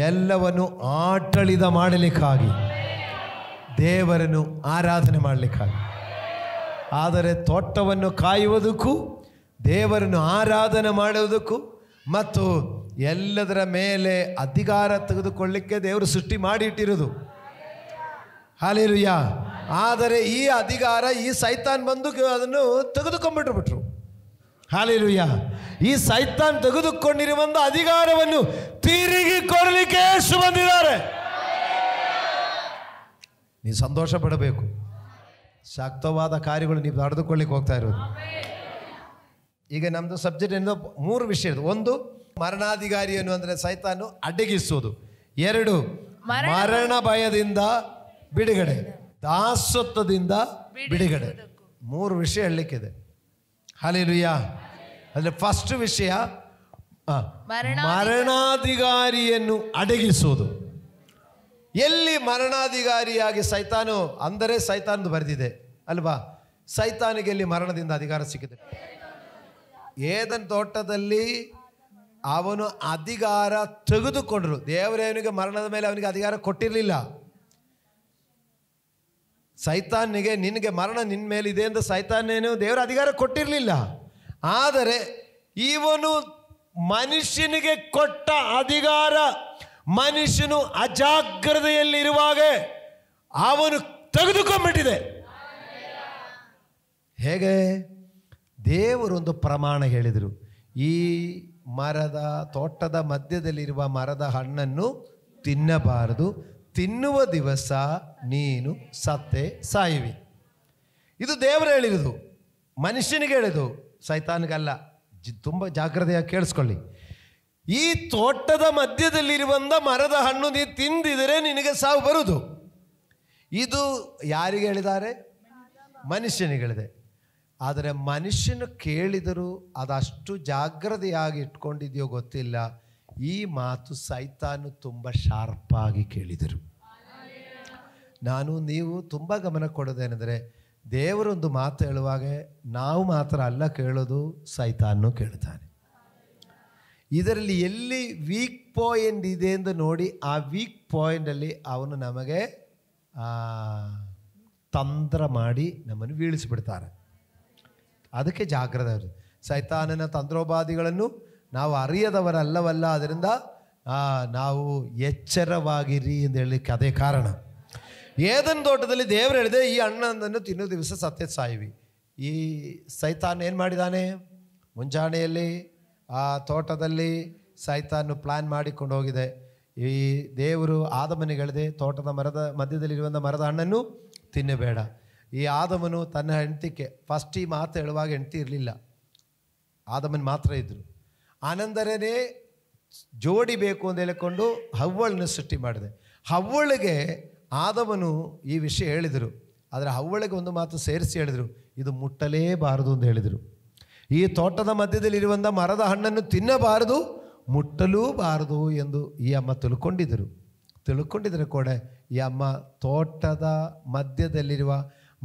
ಎಲ್ಲವನ್ನು ಆಡಳಿತ ಮಾಡಲಿಕ್ಕಾಗಿ, ದೇವರನ್ನು ಆರಾಧನೆ ಮಾಡಲಿಕ್ಕಾಗಿ. ಆದರೆ ತೋಟವನ್ನು ಕಾಯುವುದಕ್ಕೂ ದೇವರನ್ನು ಆರಾಧನೆ ಮಾಡುವುದಕ್ಕೂ ಮತ್ತು ಎಲ್ಲದರ ಮೇಲೆ ಅಧಿಕಾರ ತೆಗೆದುಕೊಳ್ಳಿಕ್ಕೆ ದೇವರು ಸೃಷ್ಟಿ ಮಾಡಿ ಇಟ್ಟಿರೋದು. ಹಲ್ಲೆಲೂಯಾ. ಆದರೆ ಈ ಅಧಿಕಾರ ಈ ಸೈತಾನ್ ಬಂದು ಅದನ್ನು ತೆಗೆದುಕೊಂಡ್ಬಿಟ್ರು. ಹಲ್ಲೆಲೂಯಾ. ಈ ಸೈತಾನ್ ತೆಗೆದುಕೊಂಡಿರುವಂಥ ಅಧಿಕಾರವನ್ನು ತಿರುಗಿ ಕೊಡಲಿಕ್ಕೆ ಯೇಸು ಬಂದಿದ್ದಾರೆ. ನೀವು ಸಂತೋಷ ಪಡಬೇಕು. ಶಕ್ತವಾದ ಕಾರ್ಯಗಳು ನೀವು ನಡೆದುಕೊಳ್ಳಿಕ್ಕೆ ಹೋಗ್ತಾ ಇರೋದು. ಈಗ ನಮ್ಮದು ಸಬ್ಜೆಕ್ಟ್ ಏನೋ 3 ವಿಷಯ ಇದೆ. 1 ಮರಣಾಧಿಕಾರಿಯನ್ನು ಅಂದರೆ ಸೈತಾನು ಅಡ್ಡಗಿಸುವುದು. 2 ಮರಣ ಭಯದಿಂದ ಬಿಡುಗಡೆ, ದಾಸತ್ವದಿಂದ ಬಿಡುಗಡೆ. 3 ವಿಷಯ ಹೇಳಲಿಕ್ಕಿದೆ. ಹಲ್ಲೆಲೂಯಾ. ಅಂದರೆ ಫಸ್ಟ್ ವಿಷಯ ಮರಣಾಧಿಕಾರಿಯನ್ನು ಅಡಗಿಸುವುದು. ಎಲ್ಲಿ ಮರಣಾಧಿಕಾರಿಯಾಗಿ ಸೈತಾನು ಅಂದರೆ ಸೈತಾನದು ಬರೆದಿದೆ ಅಲ್ವಾ? ಸೈತಾನಿಗೆ ಎಲ್ಲಿ ಮರಣದಿಂದ ಅಧಿಕಾರ ಸಿಕ್ಕಿದೆ? ಏದನ್ ತೋಟದಲ್ಲಿ ಅವನು ಅಧಿಕಾರ ತೆಗೆದುಕೊಂಡ್ರು. ದೇವರೇವನಿಗೆ ಮರಣದ ಮೇಲೆ ಅವನಿಗೆ ಅಧಿಕಾರ ಕೊಟ್ಟಿರಲಿಲ್ಲ. ಸೈತಾನಿಗೆ ನಿನಗೆ ಮರಣ ನಿನ್ನ ಮೇಲಿದೆ ಅಂತ ಸೈತಾನೇನು ದೇವರ ಅಧಿಕಾರ ಕೊಟ್ಟಿರಲಿಲ್ಲ. ಆದರೆ ಇವನು ಮನುಷ್ಯನಿಗೆ ಕೊಟ್ಟ ಅಧಿಕಾರ, ಮನುಷ್ಯನು ಅಜಾಗ್ರತೆಯಲ್ಲಿರುವಾಗ ಅವನು ತೆಗೆದುಕೊಂಡ್ಬಿಟ್ಟಿದೆ. ಹೇಗೆ? ದೇವರೊಂದು ಪ್ರಮಾಣ ಹೇಳಿದರು, ಈ ತೋಟದ ಮಧ್ಯದಲ್ಲಿರುವ ಮರದ ಹಣ್ಣನ್ನು ತಿನ್ನಬಾರದು, ತಿನ್ನುವ ದಿವಸ ನೀನು ಸತ್ತೇ ಸಾಯುವಿ. ಇದು ದೇವರು ಹೇಳಿರೋದು, ಮನುಷ್ಯನಿಗೆ ಹೇಳಿದು, ಸೈತಾನಿಗಲ್ಲ. ತುಂಬ ಜಾಗ್ರತೆಯಾಗಿ ಕೇಳಿಸ್ಕೊಳ್ಳಿ. ಈ ತೋಟದ ಮಧ್ಯದಲ್ಲಿರುವಂಥ ಮರದ ಹಣ್ಣು ನೀನು ತಿಂದಿದರೆ ನಿನಗೆ ಸಾವು ಬರುವುದು. ಇದು ಯಾರಿಗೆ ಹೇಳಿದ್ದಾರೆ? ಮನುಷ್ಯನಿಗೆ ಹೇಳಿದೆ. ಆದರೆ ಮನುಷ್ಯನು ಕೇಳಿದರೂ ಅದಷ್ಟು ಜಾಗ್ರತೆಯಾಗಿ ಇಟ್ಕೊಂಡಿದೆಯೋ ಗೊತ್ತಿಲ್ಲ. ಈ ಮಾತು ಸೈತಾನು ತುಂಬ ಶಾರ್ಪಾಗಿ ಕೇಳಿದರು. ನೀವು ತುಂಬ ಗಮನ ಕೊಡೋದೇನೆಂದರೆ, ದೇವರೊಂದು ಮಾತು ಹೇಳುವಾಗ ನಾವು ಮಾತ್ರ ಅಲ್ಲ ಕೇಳೋದು, ಸೈತಾನು ಕೇಳ್ತಾನೆ. ಇದರಲ್ಲಿ ಎಲ್ಲಿ ವೀಕ್ ಪಾಯಿಂಟ್ ಇದೆ ಎಂದು ನೋಡಿ ಆ ವೀಕ್ ಪಾಯಿಂಟಲ್ಲಿ ಅವನು ನಮಗೆ ತಂತ್ರ ಮಾಡಿ ನಮ್ಮನ್ನು ಬೀಳಿಸಿಬಿಡ್ತಾರೆ. ಅದಕ್ಕೆ ಜಾಗ್ರತೆ ಇರೋದು. ಸೈತಾನನ ತಂತ್ರೋಪಾದಿಗಳನ್ನು ನಾವು ಅರಿಯದವರಲ್ಲವಲ್ಲ. ಅದರಿಂದ ನಾವು ಎಚ್ಚರವಾಗಿರಿ ಎಂದು ಹೇಳಲಿಕ್ಕೆ ಅದೇ ಕಾರಣ. ಏದನ್ ತೋಟದಲ್ಲಿ ದೇವರು ಹೇಳಿದೆ, ಈ ಹಣ್ಣನ್ನು ತಿನ್ನೋ ದಿವಸ ಸತ್ಯ ಸಾಯುವಿ. ಈ ಸೈತಾನ್ ಏನು ಮಾಡಿದ್ದಾನೆ? ಮುಂಜಾನೆಯಲ್ಲಿ ಆ ತೋಟದಲ್ಲಿ ಸೈತಾನು ಪ್ಲ್ಯಾನ್ ಮಾಡಿಕೊಂಡು ಹೋಗಿದೆ. ಈ ದೇವರು ಆದಮನಿಗೆ ಹೇಳಿದೆ, ತೋಟದ ಮಧ್ಯದಲ್ಲಿರುವಂಥ ಮರದ ಹಣ್ಣನ್ನು ತಿನ್ನಬೇಡ. ಈ ಆದಮನು ತನ್ನ ಹೆಂಡತಿಗೆ ಫಸ್ಟ್ ಈ ಮಾತು ಹೇಳುವಾಗ ಹೆಂಡತಿ ಇರಲಿಲ್ಲ, ಆದಮನ್ ಮಾತ್ರ ಇದ್ದರು. ಆನಂದರನೇ ಜೋಡಿ ಬೇಕು ಅಂತ ಹೇಳಿಕೊಂಡು ಹವ್ವಳನ್ನು ಸೃಷ್ಟಿ ಮಾಡಿದೆ. ಹವ್ವಳಿಗೆ ಆದಮನು ಈ ವಿಷಯ ಹೇಳಿದರು. ಆದರೆ ಹವ್ವಳಿಗೆ ಒಂದು ಮಾತು ಸೇರಿಸಿ ಹೇಳಿದರು, ಇದು ಮುಟ್ಟಲೇಬಾರದು ಅಂತ ಹೇಳಿದರು. ಈ ತೋಟದ ಮಧ್ಯದಲ್ಲಿರುವಂಥ ಮರದ ಹಣ್ಣನ್ನು ತಿನ್ನಬಾರದು, ಮುಟ್ಟಲೂಬಾರದು ಎಂದು ಈ ಅಮ್ಮ ತಿಳ್ಕೊಂಡಿದ್ದರೆ ಕೂಡ ಈ ಅಮ್ಮ ತೋಟದ ಮಧ್ಯದಲ್ಲಿರುವ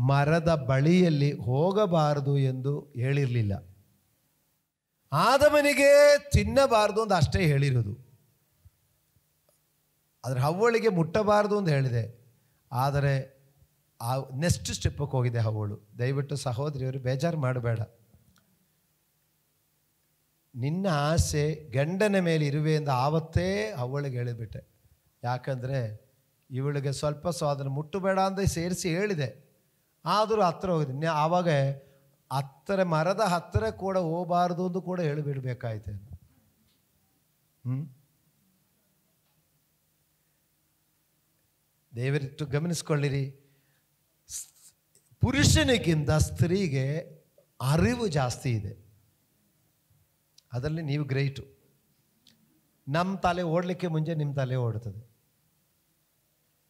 ಮರದ ಬಳಿಯಲ್ಲಿ ಹೋಗಬಾರದು ಎಂದು ಹೇಳಿರಲಿಲ್ಲ. ಆದಮನಿಗೆ ತಿನ್ನಬಾರದು ಅಂತ ಅಷ್ಟೇ ಹೇಳಿರೋದು. ಆದರೆ ಹವ್ವಳಿಗೆ ಮುಟ್ಟಬಾರದು ಅಂತ ಹೇಳಿದೆ. ಆದರೆ ಆ ನೆಕ್ಸ್ಟ್ ಸ್ಟೆಪ್ಪಕ್ಕೆ ಹೋಗಿದೆ ಹವ್ವಳು. ದಯವಿಟ್ಟು ಸಹೋದರಿಯವರು ಬೇಜಾರು ಮಾಡಬೇಡ. ನಿನ್ನ ಆಸೆ ಗಂಡನ ಮೇಲೆ ಇರುವೆ ಎಂದು ಆವತ್ತೇ ಅವಳಿಗೆ ಹೇಳಿಬಿಟ್ಟೆ. ಯಾಕಂದರೆ ಇವಳಿಗೆ ಸ್ವಲ್ಪ ಅದನ್ನು ಮುಟ್ಟಬೇಡ ಅಂತ ಸೇರಿಸಿ ಹೇಳಿದೆ. ಆದರೂ ಹತ್ತಿರ ಹೋಗಿದ್ದೀನಿ. ಆವಾಗ ಮರದ ಹತ್ತಿರ ಕೂಡ ಹೋಗಬಾರ್ದು ಅಂತ ಕೂಡ ಹೇಳಿಬಿಡ್ಬೇಕಾಯ್ತು. ದಯವಿಟ್ಟು ಗಮನಿಸ್ಕೊಳ್ಳಿರಿ, ಪುರುಷನಿಗಿಂತ ಸ್ತ್ರೀಗೆ ಅರಿವು ಜಾಸ್ತಿ ಇದೆ. ಅದರಲ್ಲಿ ನೀವು ಗ್ರೇಟು. ನಮ್ಮ ತಲೆ ಓಡಲಿಕ್ಕೆ ಮುಂಚೆ ನಿಮ್ಮ ತಲೆ ಓಡುತ್ತದೆ.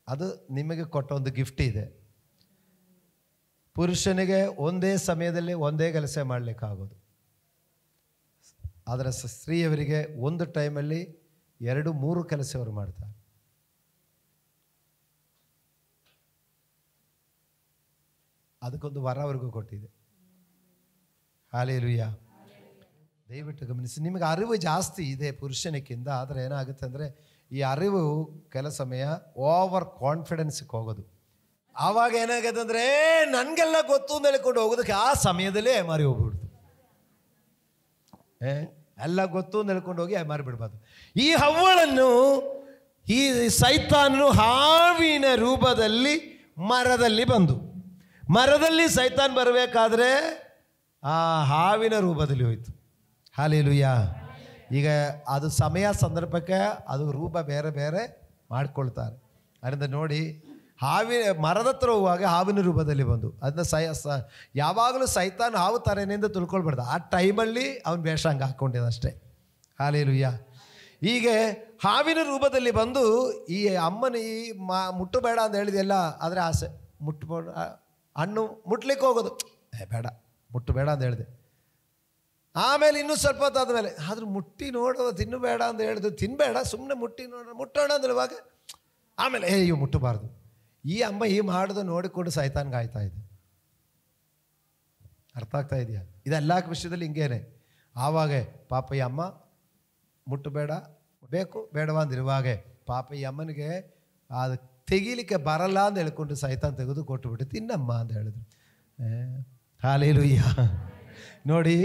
ಅದು ನಿಮಗೆ ಕೊಟ್ಟ ಒಂದು ಗಿಫ್ಟ್ ಇದೆ. ಪುರುಷನಿಗೆ ಒಂದೇ ಸಮಯದಲ್ಲಿ ಒಂದೇ ಕೆಲಸ ಮಾಡಲಿಕ್ಕಾಗೋದು, ಆದರೆ ಸ್ತ್ರೀಯವರಿಗೆ ಒಂದು ಟೈಮಲ್ಲಿ 2-3 ಕೆಲಸ ಅವರು ಮಾಡ್ತಾರೆ. ಅದಕ್ಕೊಂದು ವರ ಅವ್ರಿಗೂ ಕೊಟ್ಟಿದೆ. ಹಾಲೆಲೂಯಾ. ದಯವಿಟ್ಟು ಗಮನಿಸಿ, ನಿಮಗೆ ಅರಿವು ಜಾಸ್ತಿ ಇದೆ ಪುರುಷನಿಗಿಂತ. ಆದರೆ ಏನಾಗುತ್ತೆ ಅಂದರೆ ಈ ಅರಿವು ಕೆಲ ಸಮಯ ಓವರ್ ಕಾನ್ಫಿಡೆನ್ಸ್ಗೆ ಹೋಗೋದು. ಆವಾಗ ಏನಾಗುತ್ತೆ ಅಂದರೆ ನನಗೆಲ್ಲ ಗೊತ್ತು ಅಂತ ಹೇಳ್ಕೊಂಡು ಹೋಗೋದಕ್ಕೆ ಆ ಸಮಯದಲ್ಲೇ ಮಾರಿ ಹೋಗ್ಬಿಡ್ತು. ಎಲ್ಲ ಗೊತ್ತು ಅಂತ ಹೇಳ್ಕೊಂಡು ಹೋಗಿ ಮಾರಿಬಿಡ್ಬಾರ್ದು. ಈ ಹವ್ವಳನ್ನು ಈ ಸೈತಾನನು ಹಾವಿನ ರೂಪದಲ್ಲಿ ಮರದಲ್ಲಿ ಸೈತಾನ್ ಬರಬೇಕಾದ್ರೆ ಆ ಹಾವಿನ ರೂಪದಲ್ಲಿ ಹೋಯಿತು. ಹಾಲೆಲೂಯಾ. ಈಗ ಅದು ಸಮಯ ಸಂದರ್ಭಕ್ಕೆ ಅದು ರೂಪ ಬೇರೆ ಬೇರೆ ಮಾಡಿಕೊಳ್ತಾರೆ. ಅದರಿಂದ ನೋಡಿ, ಮರದ ಹತ್ರ ಹೋಗುವಾಗ ಹಾವಿನ ರೂಪದಲ್ಲಿ ಬಂದು ಅದನ್ನ ಯಾವಾಗಲೂ ಸೈತಾನ್ ಹಾವು ತರೇನೆಂದು ತಿಳ್ಕೊಳ್ಬಾರ್ದು. ಆ ಟೈಮಲ್ಲಿ ಅವನು ವೇಷ ಹಂಗೆ ಹಾಕ್ಕೊಂಡಿದ್ದ ಅಷ್ಟೇ. ಹಾಲೆಲೂಯಾ. ಹೀಗೆ ಹಾವಿನ ರೂಪದಲ್ಲಿ ಬಂದು ಈ ಅಮ್ಮನ ಮುಟ್ಟಬೇಡ ಅಂತ ಹೇಳಿದೆಲ್ಲ. ಆದರೆ ಆಸೆ ಹಣ್ಣು ಮುಟ್ಲಿಕ್ಕೆ ಹೋಗೋದು, ಬೇಡ ಮುಟ್ಟಬೇಡ ಅಂತ ಹೇಳಿದೆ. ಆಮೇಲೆ ಇನ್ನೂ ಸ್ವಲ್ಪ ಹೊತ್ತಾದ್ಮೇಲೆ ಆದರೂ ಮುಟ್ಟಿ ನೋಡೋದು, ತಿನ್ನಬೇಡ ಅಂತ ಹೇಳಿದ್ರು, ತಿನ್ನಬೇಡ ಸುಮ್ಮನೆ ಮುಟ್ಟೋಣ ಅಂತ ಹೇಳುವಾಗ ಆಮೇಲೆ ಇವು ಮುಟ್ಟಬಾರ್ದು. ಈ ಅಮ್ಮ ಮಾಡೋದು ನೋಡಿಕೊಂಡು ಸೈತಾನ್ಗೆ ಆಯ್ತಾ ಇದೆ. ಅರ್ಥ ಆಗ್ತಾ ಇದೆಯಾ? ಇದೆಲ್ಲ ವಿಷಯದಲ್ಲಿ ಹಿಂಗೇನೆ. ಆವಾಗ ಪಾಪ ಈ ಅಮ್ಮ ಮುಟ್ಟಬೇಡ, ಬೇಕು ಬೇಡವಾ ಅಂದಿರುವಾಗ ಪಾಪ ಈ ಅಮ್ಮನಿಗೆ ಅದು ತೆಗೀಲಿಕ್ಕೆ ಬರಲ್ಲ ಅಂತ ಹೇಳ್ಕೊಂಡು ಸೈತಾನ್ ತೆಗೆದು ಕೊಟ್ಟುಬಿಟ್ಟು ತಿನ್ನಮ್ಮ ಅಂತ ಹೇಳಿದ್ರು. ಹಾಲೆಲೂಯಾ. ನೋಡಿ,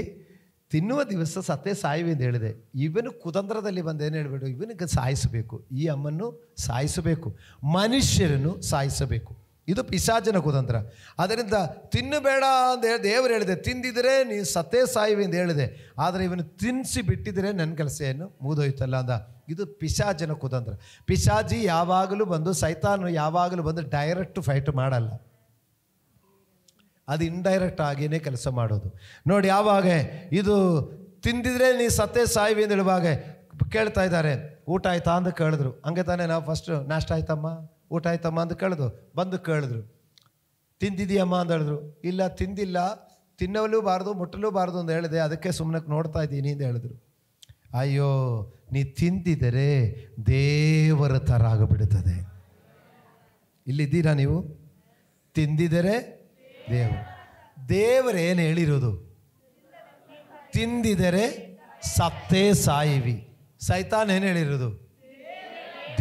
ತಿನ್ನುವ ದಿವಸ ಸತ್ತೇ ಸಾಯುವೆ ಅಂತ ಹೇಳಿದೆ. ಇವನು ಕುತಂತ್ರದಲ್ಲಿ ಬಂದು ಏನು ಹೇಳ್ಬೇಡು, ಇವನಿಗೆ ಸಾಯಿಸಬೇಕು, ಈ ಅಮ್ಮನ್ನು ಸಾಯಿಸಬೇಕು, ಮನುಷ್ಯರನ್ನು ಸಾಯಿಸಬೇಕು. ಇದು ಪಿಶಾಚನ ಕುತಂತ್ರ. ಅದರಿಂದ ತಿನ್ನಬೇಡ ಅಂತ ಹೇಳಿ ದೇವರು ಹೇಳಿದೆ. ತಿಂದಿದ್ರೆ ನೀವು ಸತ್ತೇ ಸಾಯುವೆ ಅಂತ ಹೇಳಿದೆ. ಆದರೆ ಇವನು ತಿನ್ನಿಸಿ ಬಿಟ್ಟಿದ್ರೆ ನನ್ನ ಕೆಲಸ ಏನು ಮುಗಿದೋಯ್ತಲ್ಲ ಅಂದ. ಇದು ಪಿಶಾಚನ ಕುತಂತ್ರ. ಪಿಶಾಚಿ ಯಾವಾಗಲೂ ಬಂದು, ಸೈತಾನು ಯಾವಾಗಲೂ ಬಂದು ಡೈರೆಕ್ಟ್ ಫೈಟ್ ಮಾಡಲ್ಲ, ಅದು ಇಂಡೈರೆಕ್ಟ್ ಆಗಿಯೇ ಕೆಲಸ ಮಾಡೋದು. ನೋಡಿ, ಆವಾಗ ಇದು ತಿಂದಿದ್ರೆ ನೀ ಸತ್ತೇ ಸಾಯಿವಿ ಅಂತ ಹೇಳುವಾಗ ಕೇಳ್ತಾ ಇದ್ದಾರೆ, ಊಟ ಆಯ್ತಾ ಅಂತ ಕೇಳಿದ್ರು. ಹಂಗೆ ತಾನೇ ನಾವು ಫಸ್ಟ್ ನಾಷ್ಟ ಆಯ್ತಮ್ಮ, ಊಟ ಆಯ್ತಮ್ಮ ಅಂತ ಕೇಳಿದ್ರು. ಬಂದು ಕೇಳಿದ್ರು, ತಿಂದಿದೀಯಮ್ಮ ಅಂತ ಹೇಳಿದ್ರು. ಇಲ್ಲ ತಿಂದಿಲ್ಲ, ತಿನ್ನಲೂ ಬಾರ್ದು ಮುಟ್ಟಲೂ ಬಾರ್ದು ಅಂತ ಹೇಳಿದೆ, ಅದಕ್ಕೆ ಸುಮ್ಮನೆ ನೋಡ್ತಾ ಇದ್ದೀನಿ ಅಂತ ಹೇಳಿದ್ರು. ಅಯ್ಯೋ, ನೀ ತಿಂದಿದರೆ ದೇವರ ಥರ ಆಗಿಬಿಡುತ್ತದೆ. ಇಲ್ಲಿದ್ದೀರಾ ನೀವು? ತಿಂದಿದರೆ ದೇವರೇನು ಹೇಳಿರೋದು? ತಿಂದಿದರೆ ಸತ್ತೇ ಸಾಯಿವಿ. ಸೈತಾನ್ ಏನು ಹೇಳಿರೋದು?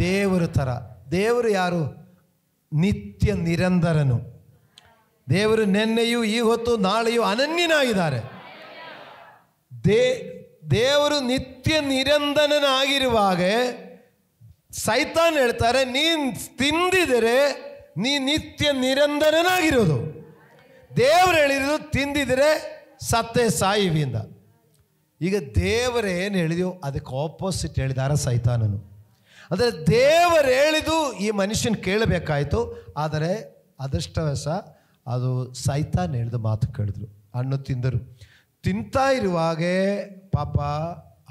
ದೇವರ ಥರ. ದೇವರು ಯಾರು? ನಿತ್ಯ ನಿರಂತರನು. ದೇವರು ನೆನ್ನೆಯೂ ಈ ಹೊತ್ತು ನಾಳೆಯೂ ಅನನ್ಯನಾಗಿದ್ದಾರೆ. ದೇವರು ನಿತ್ಯ ನಿರಂತರನಾಗಿರುವಾಗ ಸೈತಾನ್ ಹೇಳ್ತಾರೆ, ನೀನು ತಿಂದಿದರೆ ನೀ ನಿತ್ಯ ನಿರಂತರನಾಗಿರೋದು. ದೇವರು ಹೇಳಿರೋದು ತಿಂದಿದ್ರೆ ಸತ್ತೇ ಸಾಯಿವಿಂದ. ಈಗ ದೇವರು ಏನು ಹೇಳಿದೆಯೋ ಅದಕ್ಕೆ ಆಪೋಸಿಟ್ ಹೇಳಿದಾರ ಸೈತಾನನು. ಅಂದರೆ ದೇವರು ಹೇಳಿದು ಈ ಮನುಷ್ಯನ ಕೇಳಬೇಕಾಯಿತು, ಆದರೆ ಅದೃಷ್ಟವಶ ಅದು ಸೈತಾನ್ ಹೇಳಿದ ಮಾತು ಕೇಳಿದ್ರು. ಹಣ್ಣು ತಿಂದರು. ತಿಂತಾ ಇರುವಾಗೇ ಪಾಪ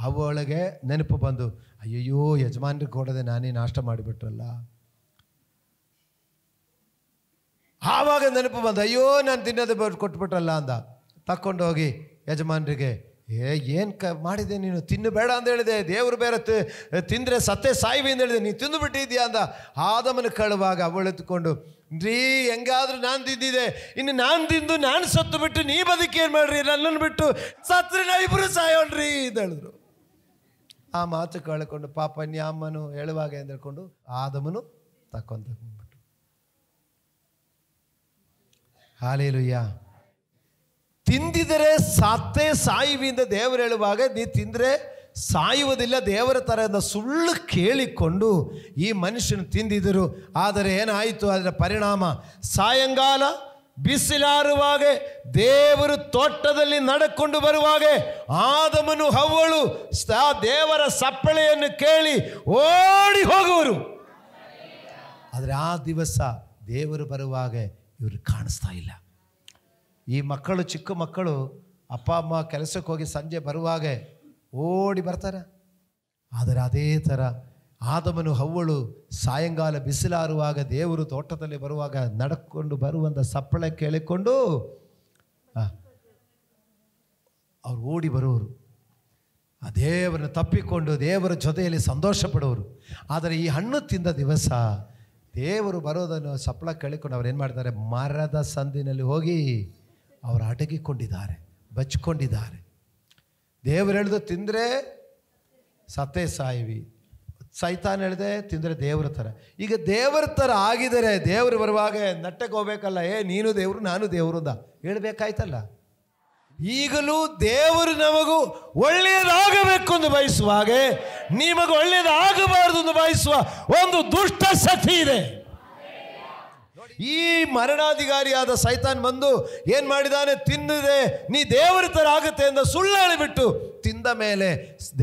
ಅವಳಿಗೆ ನೆನಪು ಬಂದು, ಅಯ್ಯಯ್ಯೋ ಯಜಮಾನ್ರಿಗೆ ಕೊಡದೆ ನಾನೇ ನಾಷ್ಟ ಮಾಡಿಬಿಟ್ರಲ್ಲ. ಆವಾಗ ನೆನಪು ಬಂದು, ಅಯ್ಯೋ ನಾನು ತಿನ್ನೋದು ಕೊಟ್ಬಿಟ್ರಲ್ಲ ಅಂದ. ತಕ್ಕೊಂಡು ಹೋಗಿ ಯಜಮಾನ್ರಿಗೆ, ಏನು ಮಾಡಿದೆ ನೀನು? ತಿನ್ನಬೇಡ ಅಂತ ಹೇಳಿದೆ, ದೇವರು ಬೇರೆ ತಿಂದರೆ ಸತ್ತೇ ಸಾಯಿವಿ ಅಂತ ಹೇಳಿದೆ, ನೀನು ತಿಂದು ಬಿಟ್ಟಿದ್ಯಾ ಅಂದ. ಆದಮನ ಕಳುವಾಗ ಅವಳು ಎತ್ಕೊಂಡು, ರೀ ಹೆಂಗಾದ್ರೂ ನಾನು ತಿಂದಿದೆ, ಇನ್ನು ನಾನು ತಿಂದು ನಾನು ಸತ್ತು ಬಿಟ್ಟು ನೀ ಬದುಕೇನು ಮಾಡ್ರಿ, ನನ್ನನ್ನು ಬಿಟ್ಟು ಸತ್ರಿ ನಾ ಇಬ್ಬರು ಸಾಯೋಣ್ರಿ ಅಂತ ಹೇಳಿದ್ರು. ಆ ಮಾತು ಕಳ್ಕೊಂಡು ಪಾಪ ಅಮ್ಮನು ಹೇಳುವಾಗ ಅಂತ ಹೇಳ್ಕೊಂಡು ಆದಮನು ತಕ್ಕೊಂತ ಹಾಲೆಲೂಯಾ. ತಿಂದಿದರೆ ಸತ್ತೇ ಸಾಯುವಿಂದ ದೇವರು ಹೇಳುವಾಗ ನೀ ತಿಂದರೆ ಸಾಯುವುದಿಲ್ಲ ದೇವರ ಥರ ಎಂದ ಸುಳ್ಳು ಕೇಳಿಕೊಂಡು ಈ ಮನುಷ್ಯನು ತಿಂದಿದ್ದರು. ಆದರೆ ಏನಾಯಿತು? ಅದರ ಪರಿಣಾಮ ಸಾಯಂಕಾಲ ಬಿಸಿಲಾರುವಾಗ ದೇವರು ತೋಟದಲ್ಲಿ ನಡ್ಕೊಂಡು ಬರುವಾಗ ಆದಮನು ಹವ್ವಳು ದೇವರ ಸಪ್ಪಳೆಯನ್ನು ಕೇಳಿ ಓಡಿ ಹೋಗುವರು. ಆದರೆ ಆ ದಿವಸ ದೇವರು ಬರುವಾಗ ಇವರು ಕಾಣಿಸ್ತಾ ಇಲ್ಲ. ಈ ಮಕ್ಕಳು, ಚಿಕ್ಕ ಮಕ್ಕಳು ಅಪ್ಪ ಅಮ್ಮ ಕೆಲಸಕ್ಕೆ ಹೋಗಿ ಸಂಜೆ ಬರುವಾಗ ಓಡಿ ಬರ್ತಾರೆ. ಆದರೆ ಅದೇ ಥರ ಆದಮನು ಹವ್ವಳು ಸಾಯಂಕಾಲ ಬಿಸಿಲಾರುವಾಗ ದೇವರು ತೋಟದಲ್ಲಿ ಬರುವಾಗ ನಡ್ಕೊಂಡು ಬರುವಂಥ ಸಪ್ಪಳೆ ಕೇಳಿಕೊಂಡು ಅವ್ರು ಓಡಿ ಬರುವರು. ಆ ದೇವರನ್ನು ತಪ್ಪಿಕೊಂಡು ದೇವರ ಜೊತೆಯಲ್ಲಿ ಸಂತೋಷ ಪಡುವರು. ಆದರೆ ಈ ಹಣ್ಣು ತಿಂದ ದಿವಸ ದೇವರು ಬರೋದನ್ನು ಸಪ್ಪಳ ಕೇಳಿಕೊಂಡು ಅವ್ರು ಏನು ಮಾಡ್ತಾರೆ? ಮರದ ಸಂದಿನಲ್ಲಿ ಹೋಗಿ ಅವರು ಅಡಗಿಕೊಂಡಿದ್ದಾರೆ, ಬಚ್ಕೊಂಡಿದ್ದಾರೆ. ದೇವರು ಹೇಳಿದು ತಿಂದರೆ ಸತ್ತೇ ಸಾಯಿವಿ, ಸೈತಾನ್ ಹೇಳಿದೆ ತಿಂದರೆ ದೇವ್ರ ಥರ. ಈಗ ದೇವರ ಥರ ಆಗಿದರೆ ದೇವರು ಬರುವಾಗ ನಟ್ಟಕ್ಕೆ ಹೋಗ್ಬೇಕಲ್ಲ, ನೀನು ದೇವರು ನಾನು ದೇವರು ಅಂತ ಹೇಳ್ಬೇಕಾಯ್ತಲ್ಲ. ಈಗಲೂ ದೇವರು ನಮಗೂ ಒಳ್ಳೆಯದಾಗಬೇಕು ಎಂದು ಬಯಸುವಾಗ ನಿಮಗೆ ಒಳ್ಳೆಯದಾಗಬಾರ್ದು ಎಂದು ಬಯಸುವ ಒಂದು ದುಷ್ಟ ಶಕ್ತಿ ಇದೆ. ಈ ಮರಣಾಧಿಕಾರಿಯಾದ ಸೈತಾನ್ ಬಂದು ಏನು ಮಾಡಿದಾನೆ? ತಿಂದಿದೆ ನೀ ದೇವರ ಥರ ಆಗುತ್ತೆ ಎಂದು ಸುಳ್ಳು ಹೇಳಿಬಿಟ್ಟು ತಿಂದ ಮೇಲೆ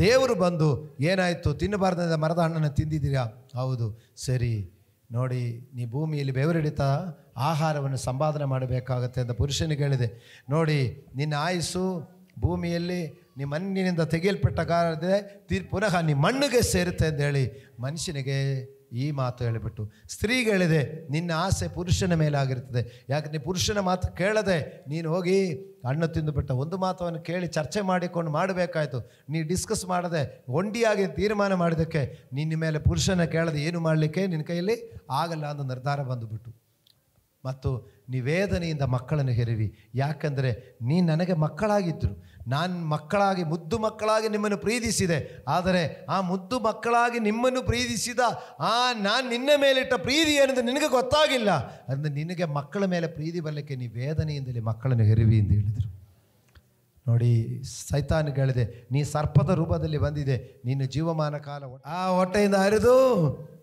ದೇವರು ಬಂದು ಏನಾಯಿತು? ತಿನ್ನಬಾರ್ದ ಮರದ ಹಣ್ಣನ್ನು ತಿಂದಿದ್ದೀರಾ? ಹೌದು, ಸರಿ ನೋಡಿ, ನೀ ಭೂಮಿಯಲ್ಲಿ ಬೆವರಿಡಿತಾ ಆಹಾರವನ್ನು ಸಂಪಾದನೆ ಮಾಡಬೇಕಾಗತ್ತೆ ಅಂತ ಪುರುಷನಿಗೆ ಹೇಳಿದೆ. ನೋಡಿ, ನಿನ್ನ ಆಯುಸ್ಸು ಭೂಮಿಯಲ್ಲಿ ನಿಮ್ಮ ಮಣ್ಣಿನಿಂದ ತೆಗೆಯಲ್ಪಟ್ಟ ಕಾರಣ ಪುನಃ ನಿಮ್ಮ ಮಣ್ಣಿಗೆ ಸೇರುತ್ತೆ ಅಂತ ಹೇಳಿ ಮನುಷ್ಯನಿಗೆ ಈ ಮಾತು ಹೇಳಿಬಿಟ್ಟು ಸ್ತ್ರೀಗೆ ಹೇಳಿದೆ, ನಿನ್ನ ಆಸೆ ಪುರುಷನ ಮೇಲಾಗಿರ್ತದೆ. ಯಾಕೆ ನೀ ಪುರುಷನ ಮಾತು ಕೇಳದೆ ನೀನು ಹೋಗಿ ಹಣ್ಣು ತಿಂದುಬಿಟ್ಟ. ಒಂದು ಮಾತವನ್ನು ಕೇಳಿ ಚರ್ಚೆ ಮಾಡಿಕೊಂಡು ಮಾಡಬೇಕಾಯ್ತು. ನೀ ಡಿಸ್ಕಸ್ ಮಾಡದೆ ಒಂಟಿಯಾಗಿ ತೀರ್ಮಾನ ಮಾಡಿದ್ದಕ್ಕೆ ನಿನ್ನ ಮೇಲೆ ಪುರುಷನ ಕೇಳದೆ ಏನು ಮಾಡಲಿಕ್ಕೆ ನಿನ್ನ ಕೈಯಲ್ಲಿ ಆಗಲ್ಲ ಅಂತ ನಿರ್ಧಾರ ಬಂದುಬಿಟ್ಟು ಮತ್ತು ನೀ ವೇದನೆಯಿಂದ ಮಕ್ಕಳನ್ನು ಹೆರಿವಿ. ಯಾಕಂದರೆ ನೀ ನನಗೆ ಮಕ್ಕಳಾಗಿದ್ದರು, ನಾನು ಮಕ್ಕಳಾಗಿ ಮುದ್ದು ಮಕ್ಕಳಾಗಿ ನಿಮ್ಮನ್ನು ಪ್ರೀತಿಸಿದೆ. ಆದರೆ ಆ ಮುದ್ದು ಮಕ್ಕಳಾಗಿ ನಿಮ್ಮನ್ನು ಪ್ರೀತಿಸಿದ ನಾನು ನಿನ್ನ ಮೇಲಿಟ್ಟ ಪ್ರೀತಿ ಏನಂದ್ರೆ ನಿನಗೆ ಗೊತ್ತಾಗಿಲ್ಲ. ಅಂದರೆ ನಿನಗೆ ಮಕ್ಕಳ ಮೇಲೆ ಪ್ರೀತಿ ಬರಲಿಕ್ಕೆ ನೀ ವೇದನೆಯಿಂದಲೇ ಮಕ್ಕಳನ್ನು ಹೆರಿವಿ ಎಂದು ಹೇಳಿದರು. ನೋಡಿ, ಸೈತಾನಿಗೆ ಹೇಳಿದೆ, ನೀ ಸರ್ಪದ ರೂಪದಲ್ಲಿ ಬಂದಿದೆ, ನೀನು ಜೀವಮಾನ ಕಾಲ ಆ ಹೊಟ್ಟೆಯಿಂದ ಹರಿದು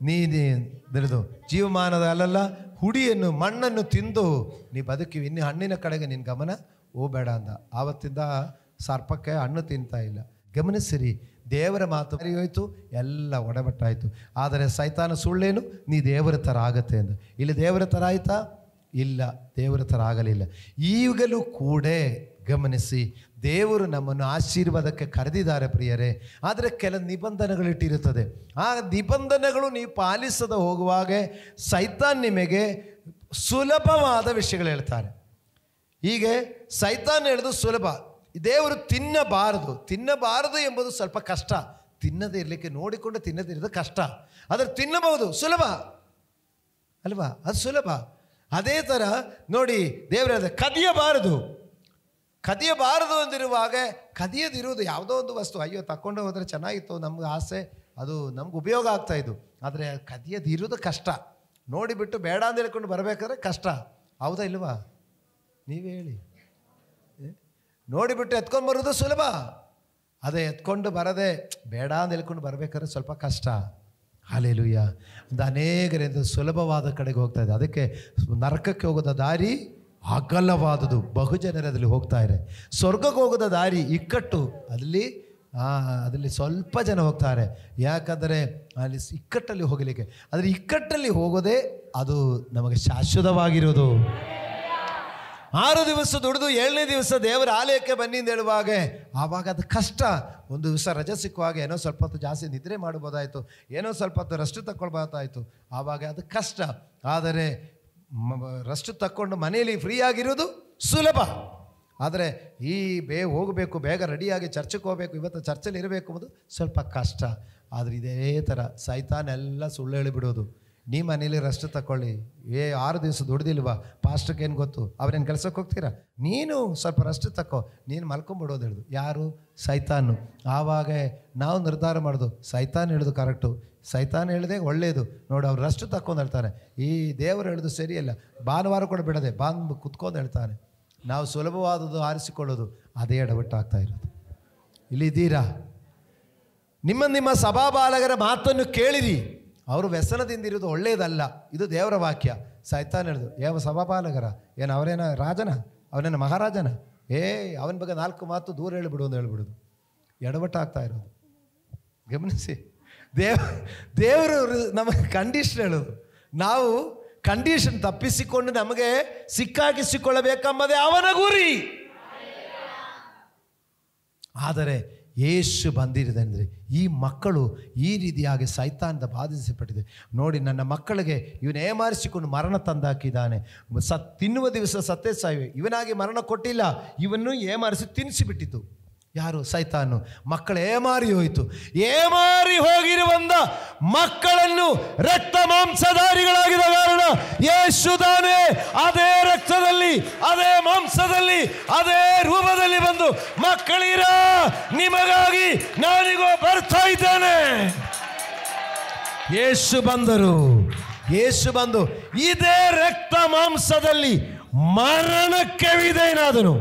ನೀನು ಜೀವಮಾನದ ಅಲ್ಲಲ್ಲ ಹುಡಿಯನ್ನು ಮಣ್ಣನ್ನು ತಿಂದು ನೀ ಬದುಕಿವಿ, ಇನ್ನು ಹಣ್ಣಿನ ಕಡೆಗೆ ನಿನ್ನ ಗಮನ ಹೋಗಬೇಡ ಅಂದ. ಆವತ್ತಿಂದ ಸರ್ಪಕ್ಕೆ ಹಣ್ಣು ತಿಂತಾ ಇಲ್ಲ. ಗಮನಿಸಿರಿ, ದೇವರ ಮಾತು ಹೋಯಿತು, ಎಲ್ಲ ಒಡಬಟ್ಟಾಯಿತು. ಆದರೆ ಸೈತಾನ ಸುಳ್ಳೇನು? ನೀ ದೇವರ ಥರ ಆಗತ್ತೆ ಎಂದು. ಇಲ್ಲಿ ದೇವರ ಥರ ಆಯಿತಾ? ಇಲ್ಲ, ದೇವರ ಥರ ಆಗಲಿಲ್ಲ. ಈಗಲೂ ಕೂಡ ಗಮನಿಸಿ, ದೇವರು ನಮ್ಮನ್ನು ಆಶೀರ್ವಾದಕ್ಕೆ ಕರೆದಿದ್ದಾರೆ ಪ್ರಿಯರೇ. ಆದರೆ ಕೆಲ ನಿಬಂಧನೆಗಳಿಟ್ಟಿರುತ್ತದೆ. ಆ ನಿಬಂಧನೆಗಳು ನೀವು ಪಾಲಿಸದೆ ಹೋಗುವಾಗ ಸೈತಾನ್ ನಿಮಗೆ ಸುಲಭವಾದ ವಿಷಯಗಳು ಹೇಳ್ತಾರೆ. ಹೀಗೆ ಸೈತಾನ್ ಹೇಳಿದು ಸುಲಭ, ದೇವರು ತಿನ್ನಬಾರದು ಎಂಬುದು ಸ್ವಲ್ಪ ಕಷ್ಟ. ತಿನ್ನದೇ ಇರಲಿಕ್ಕೆ ನೋಡಿಕೊಂಡು ತಿನ್ನದೇ ಇರೋದು ಕಷ್ಟ. ಆದರೆ ತಿನ್ನಬಹುದು, ಸುಲಭ ಅಲ್ವಾ? ಅದು ಸುಲಭ. ಅದೇ ಥರ ನೋಡಿ, ದೇವರ ಕದಿಯಬಾರದು ಅಂದಿರುವಾಗ ಕದಿಯದಿರುವುದು ಯಾವುದೋ ಒಂದು ವಸ್ತು, ಅಯ್ಯೋ ತಗೊಂಡು ಹೋದರೆ ಚೆನ್ನಾಗಿತ್ತು, ನಮ್ಗೆ ಆಸೆ, ಅದು ನಮ್ಗೆ ಉಪಯೋಗ ಆಗ್ತಾಯಿದ್ದು. ಆದರೆ ಕದಿಯದಿರೋದು ಕಷ್ಟ. ನೋಡಿಬಿಟ್ಟು ಬೇಡ ಅಂತ ಹೇಳ್ಕೊಂಡು ಬರಬೇಕಾದ್ರೆ ಕಷ್ಟ. ಹೌದಾ ಇಲ್ವಾ? ನೀವೇ ಹೇಳಿ. ನೋಡಿಬಿಟ್ಟು ಎತ್ಕೊಂಡು ಬರೋದು ಸುಲಭ, ಅದೇ ಎತ್ಕೊಂಡು ಬರದೆ ಬೇಡ ಅಂತ ಹೇಳ್ಕೊಂಡು ಬರಬೇಕಾದ್ರೆ ಸ್ವಲ್ಪ ಕಷ್ಟ. ಹಲ್ಲೆಲೂಯಾ. ಒಂದು ಅನೇಕರಿಂದ ಸುಲಭವಾದ ಕಡೆಗೆ ಹೋಗ್ತಾ ಇದೆ. ಅದಕ್ಕೆ ನರಕಕ್ಕೆ ಹೋಗೋದ ದಾರಿ ಅಗಲವಾದುದು, ಬಹುಜನರು ಅದರಲ್ಲಿ ಹೋಗ್ತಾ ಇದ್ದಾರೆ. ಸ್ವರ್ಗಕ್ಕೆ ಹೋಗೋದ ದಾರಿ ಇಕ್ಕಟ್ಟು, ಅದರಲ್ಲಿ ಸ್ವಲ್ಪ ಜನ ಹೋಗ್ತಾರೆ. ಯಾಕಂದರೆ ಅಲ್ಲಿ ಇಕ್ಕಟ್ಟಲ್ಲಿ ಹೋಗಲಿಕ್ಕೆ, ಆದರೆ ಇಕ್ಕಟ್ಟಲ್ಲಿ ಹೋಗೋದೇ ಅದು ನಮಗೆ ಶಾಶ್ವತವಾಗಿರೋದು. 6 ದಿವಸ ದುಡಿದು 7ನೇ ದಿವಸ ದೇವರ ಆಲಯಕ್ಕೆ ಬನ್ನಿ ಅಂತ ಹೇಳುವಾಗ ಆವಾಗ ಅದು ಕಷ್ಟ. ಒಂದು ದಿವಸ ರಜೆ ಸಿಕ್ಕುವಾಗ ಏನೋ ಸ್ವಲ್ಪ ಹೊತ್ತು ಜಾಸ್ತಿ ನಿದ್ರೆ ಮಾಡ್ಬೋದಾಯಿತು, ಏನೋ ಸ್ವಲ್ಪ ಹೊತ್ತು ರೆಸ್ಟ್ ತಗೊಳ್ಬೋದಾಯಿತು, ಆವಾಗ ಅದು ಕಷ್ಟ. ಆದರೆ ರೆಸ್ಟ್ ತಕ್ಕೊಂಡು ಮನೆಯಲ್ಲಿ ಫ್ರೀ ಆಗಿರೋದು ಸುಲಭ. ಆದರೆ ಹೋಗಬೇಕು, ಬೇಗ ರೆಡಿಯಾಗಿ ಚರ್ಚೆಗೆ ಹೋಗಬೇಕು, ಇವತ್ತು ಚರ್ಚೆಲಿ ಇರಬೇಕು ಅನ್ನೋದು ಸ್ವಲ್ಪ ಕಷ್ಟ. ಆದರೆ ಇದೇ ಥರ ಸೈತಾನೆಲ್ಲ ಸುಳ್ಳು ಹೇಳಿಬಿಡೋದು. ನೀ ಮನೇಲಿ ರೆಸ್ಟ್ ತಗೊಳ್ಳಿ, 6 ದಿವಸ ದುಡ್ದಿಲ್ವಾ, ಪಾಸ್ಟರ್ಗೆ ಏನು ಗೊತ್ತು, ಅವ್ರೇನು ಕೆಲಸಕ್ಕೆ ಹೋಗ್ತೀರಾ, ನೀನು ಸ್ವಲ್ಪ ರೆಸ್ಟ್ ತಕ್ಕೋ, ನೀನು ಮಲ್ಕೊಂಬಿಡೋದು ಹೇಳಿದು. ಯಾರು? ಸೈತಾನು. ಆವಾಗ ನಾವು ನಿರ್ಧಾರ ಮಾಡೋದು, ಸೈತಾನ್ ಹೇಳಿದು ಕರೆಕ್ಟು, ಸೈತಾನ್ ಹೇಳಿದೆ ಒಳ್ಳೆಯದು, ನೋಡಿ ಅವ್ರು ರೆಸ್ಟ್ ತಕ್ಕೊಂಡು ಹೇಳ್ತಾನೆ. ಈ ದೇವರು ಹೇಳಿದು ಸರಿಯಲ್ಲ, ಭಾನುವಾರ ಕೂಡ ಬಿಡದೆ ಕುತ್ಕೊಂಡು ಹೇಳ್ತಾನೆ. ನಾವು ಸುಲಭವಾದದ್ದು ಆರಿಸಿಕೊಳ್ಳೋದು, ಅದೇ ಎಡವಟ್ಟಾಗ್ತಾ ಇರೋದು. ಇಲ್ಲಿದ್ದೀರಾ? ನಿಮ್ಮ ಸಭಾಬಾಲಕರ ಮಾತನ್ನು ಕೇಳಿರಿ. ಅವರು ವ್ಯಸನದಿಂದಿರೋದು ಒಳ್ಳೆಯದಲ್ಲ, ಇದು ದೇವರ ವಾಕ್ಯ. ಸೈತಾನ್ ಹೇಳಿದು, ಯಾವ ಸಭಾಪಾಲಕರ ಏನು ಅವರೇನ ರಾಜನ, ಅವನೇನ ಮಹಾರಾಜನ, ಅವನ ಬಗ್ಗೆ 4 ಮಾತು ದೂರ ಹೇಳಿಬಿಡು ಅಂತ ಹೇಳ್ಬಿಡೋದು, ಎಡವಟ್ಟಾಗ್ತಾ ಇರೋದು. ಗಮನಿಸಿ, ದೇವರು ನಮಗೆ ಕಂಡೀಷನ್ ಹೇಳೋದು. ನಾವು ಕಂಡೀಷನ್ ತಪ್ಪಿಸಿಕೊಂಡು ನಮಗೆ ಸಿಕ್ಕಾಕಿಸಿಕೊಳ್ಳಬೇಕೆಂಬುದೇ ಅವನ ಗುರಿ. ಆದರೆ ಯೇಸು ಬಂದಿರದಂದರೆ ಈ ಮಕ್ಕಳು ಈ ರೀತಿಯಾಗಿ ಸೈತಾನದ ಬಾಧಿಸಲ್ಪಟ್ಟಿದೆ. ನೋಡಿ, ನನ್ನ ಮಕ್ಕಳಿಗೆ ಇವನು ಏಮಾರಿಸಿಕೊಂಡು ಮರಣ ತಂದಾಕಿದ್ದಾನೆ. ತಿನ್ನುವ ದಿವಸ ಸತ್ತೇ ಸಾಯಿವೆ. ಇವನಾಗಿ ಮರಣ ಕೊಟ್ಟಿಲ್ಲ, ಇವನ್ನು ಏಮಾರಿಸಿ ತಿನ್ನಿಸಿಬಿಟ್ಟಿತು. ಯಾರು? ಸೈತಾನು. ಮಕ್ಕಳು ಏಮಾರಿ ಹೋಯಿತು. ಏಮಾರಿ ಹೋಗಿರುವಂಥ ಮಕ್ಕಳನ್ನು ರಕ್ತ ಮಾಂಸಧಾರಿಗಳಾಗಿದ ಕಾರಣ ಯೇಸುದಾನೆ ಅದೇ ರಕ್ತದಲ್ಲಿ, ಅದೇ ಮಾಂಸದಲ್ಲಿ, ಅದೇ ರೂಪದಲ್ಲಿ ಬಂದು, ಮಕ್ಕಳಿರ ನಿಮಗಾಗಿ ನಾನಿಗೋ ಬರ್ತಾ ಇದ್ದೇನೆ. ಯೇಸು ಬಂದರು. ಯೇಸು ಬಂದು ಇದೇ ರಕ್ತ ಮಾಂಸದಲ್ಲಿ ಮರಣಕ್ಕೆ ವಿಧೇಯನಾದನು.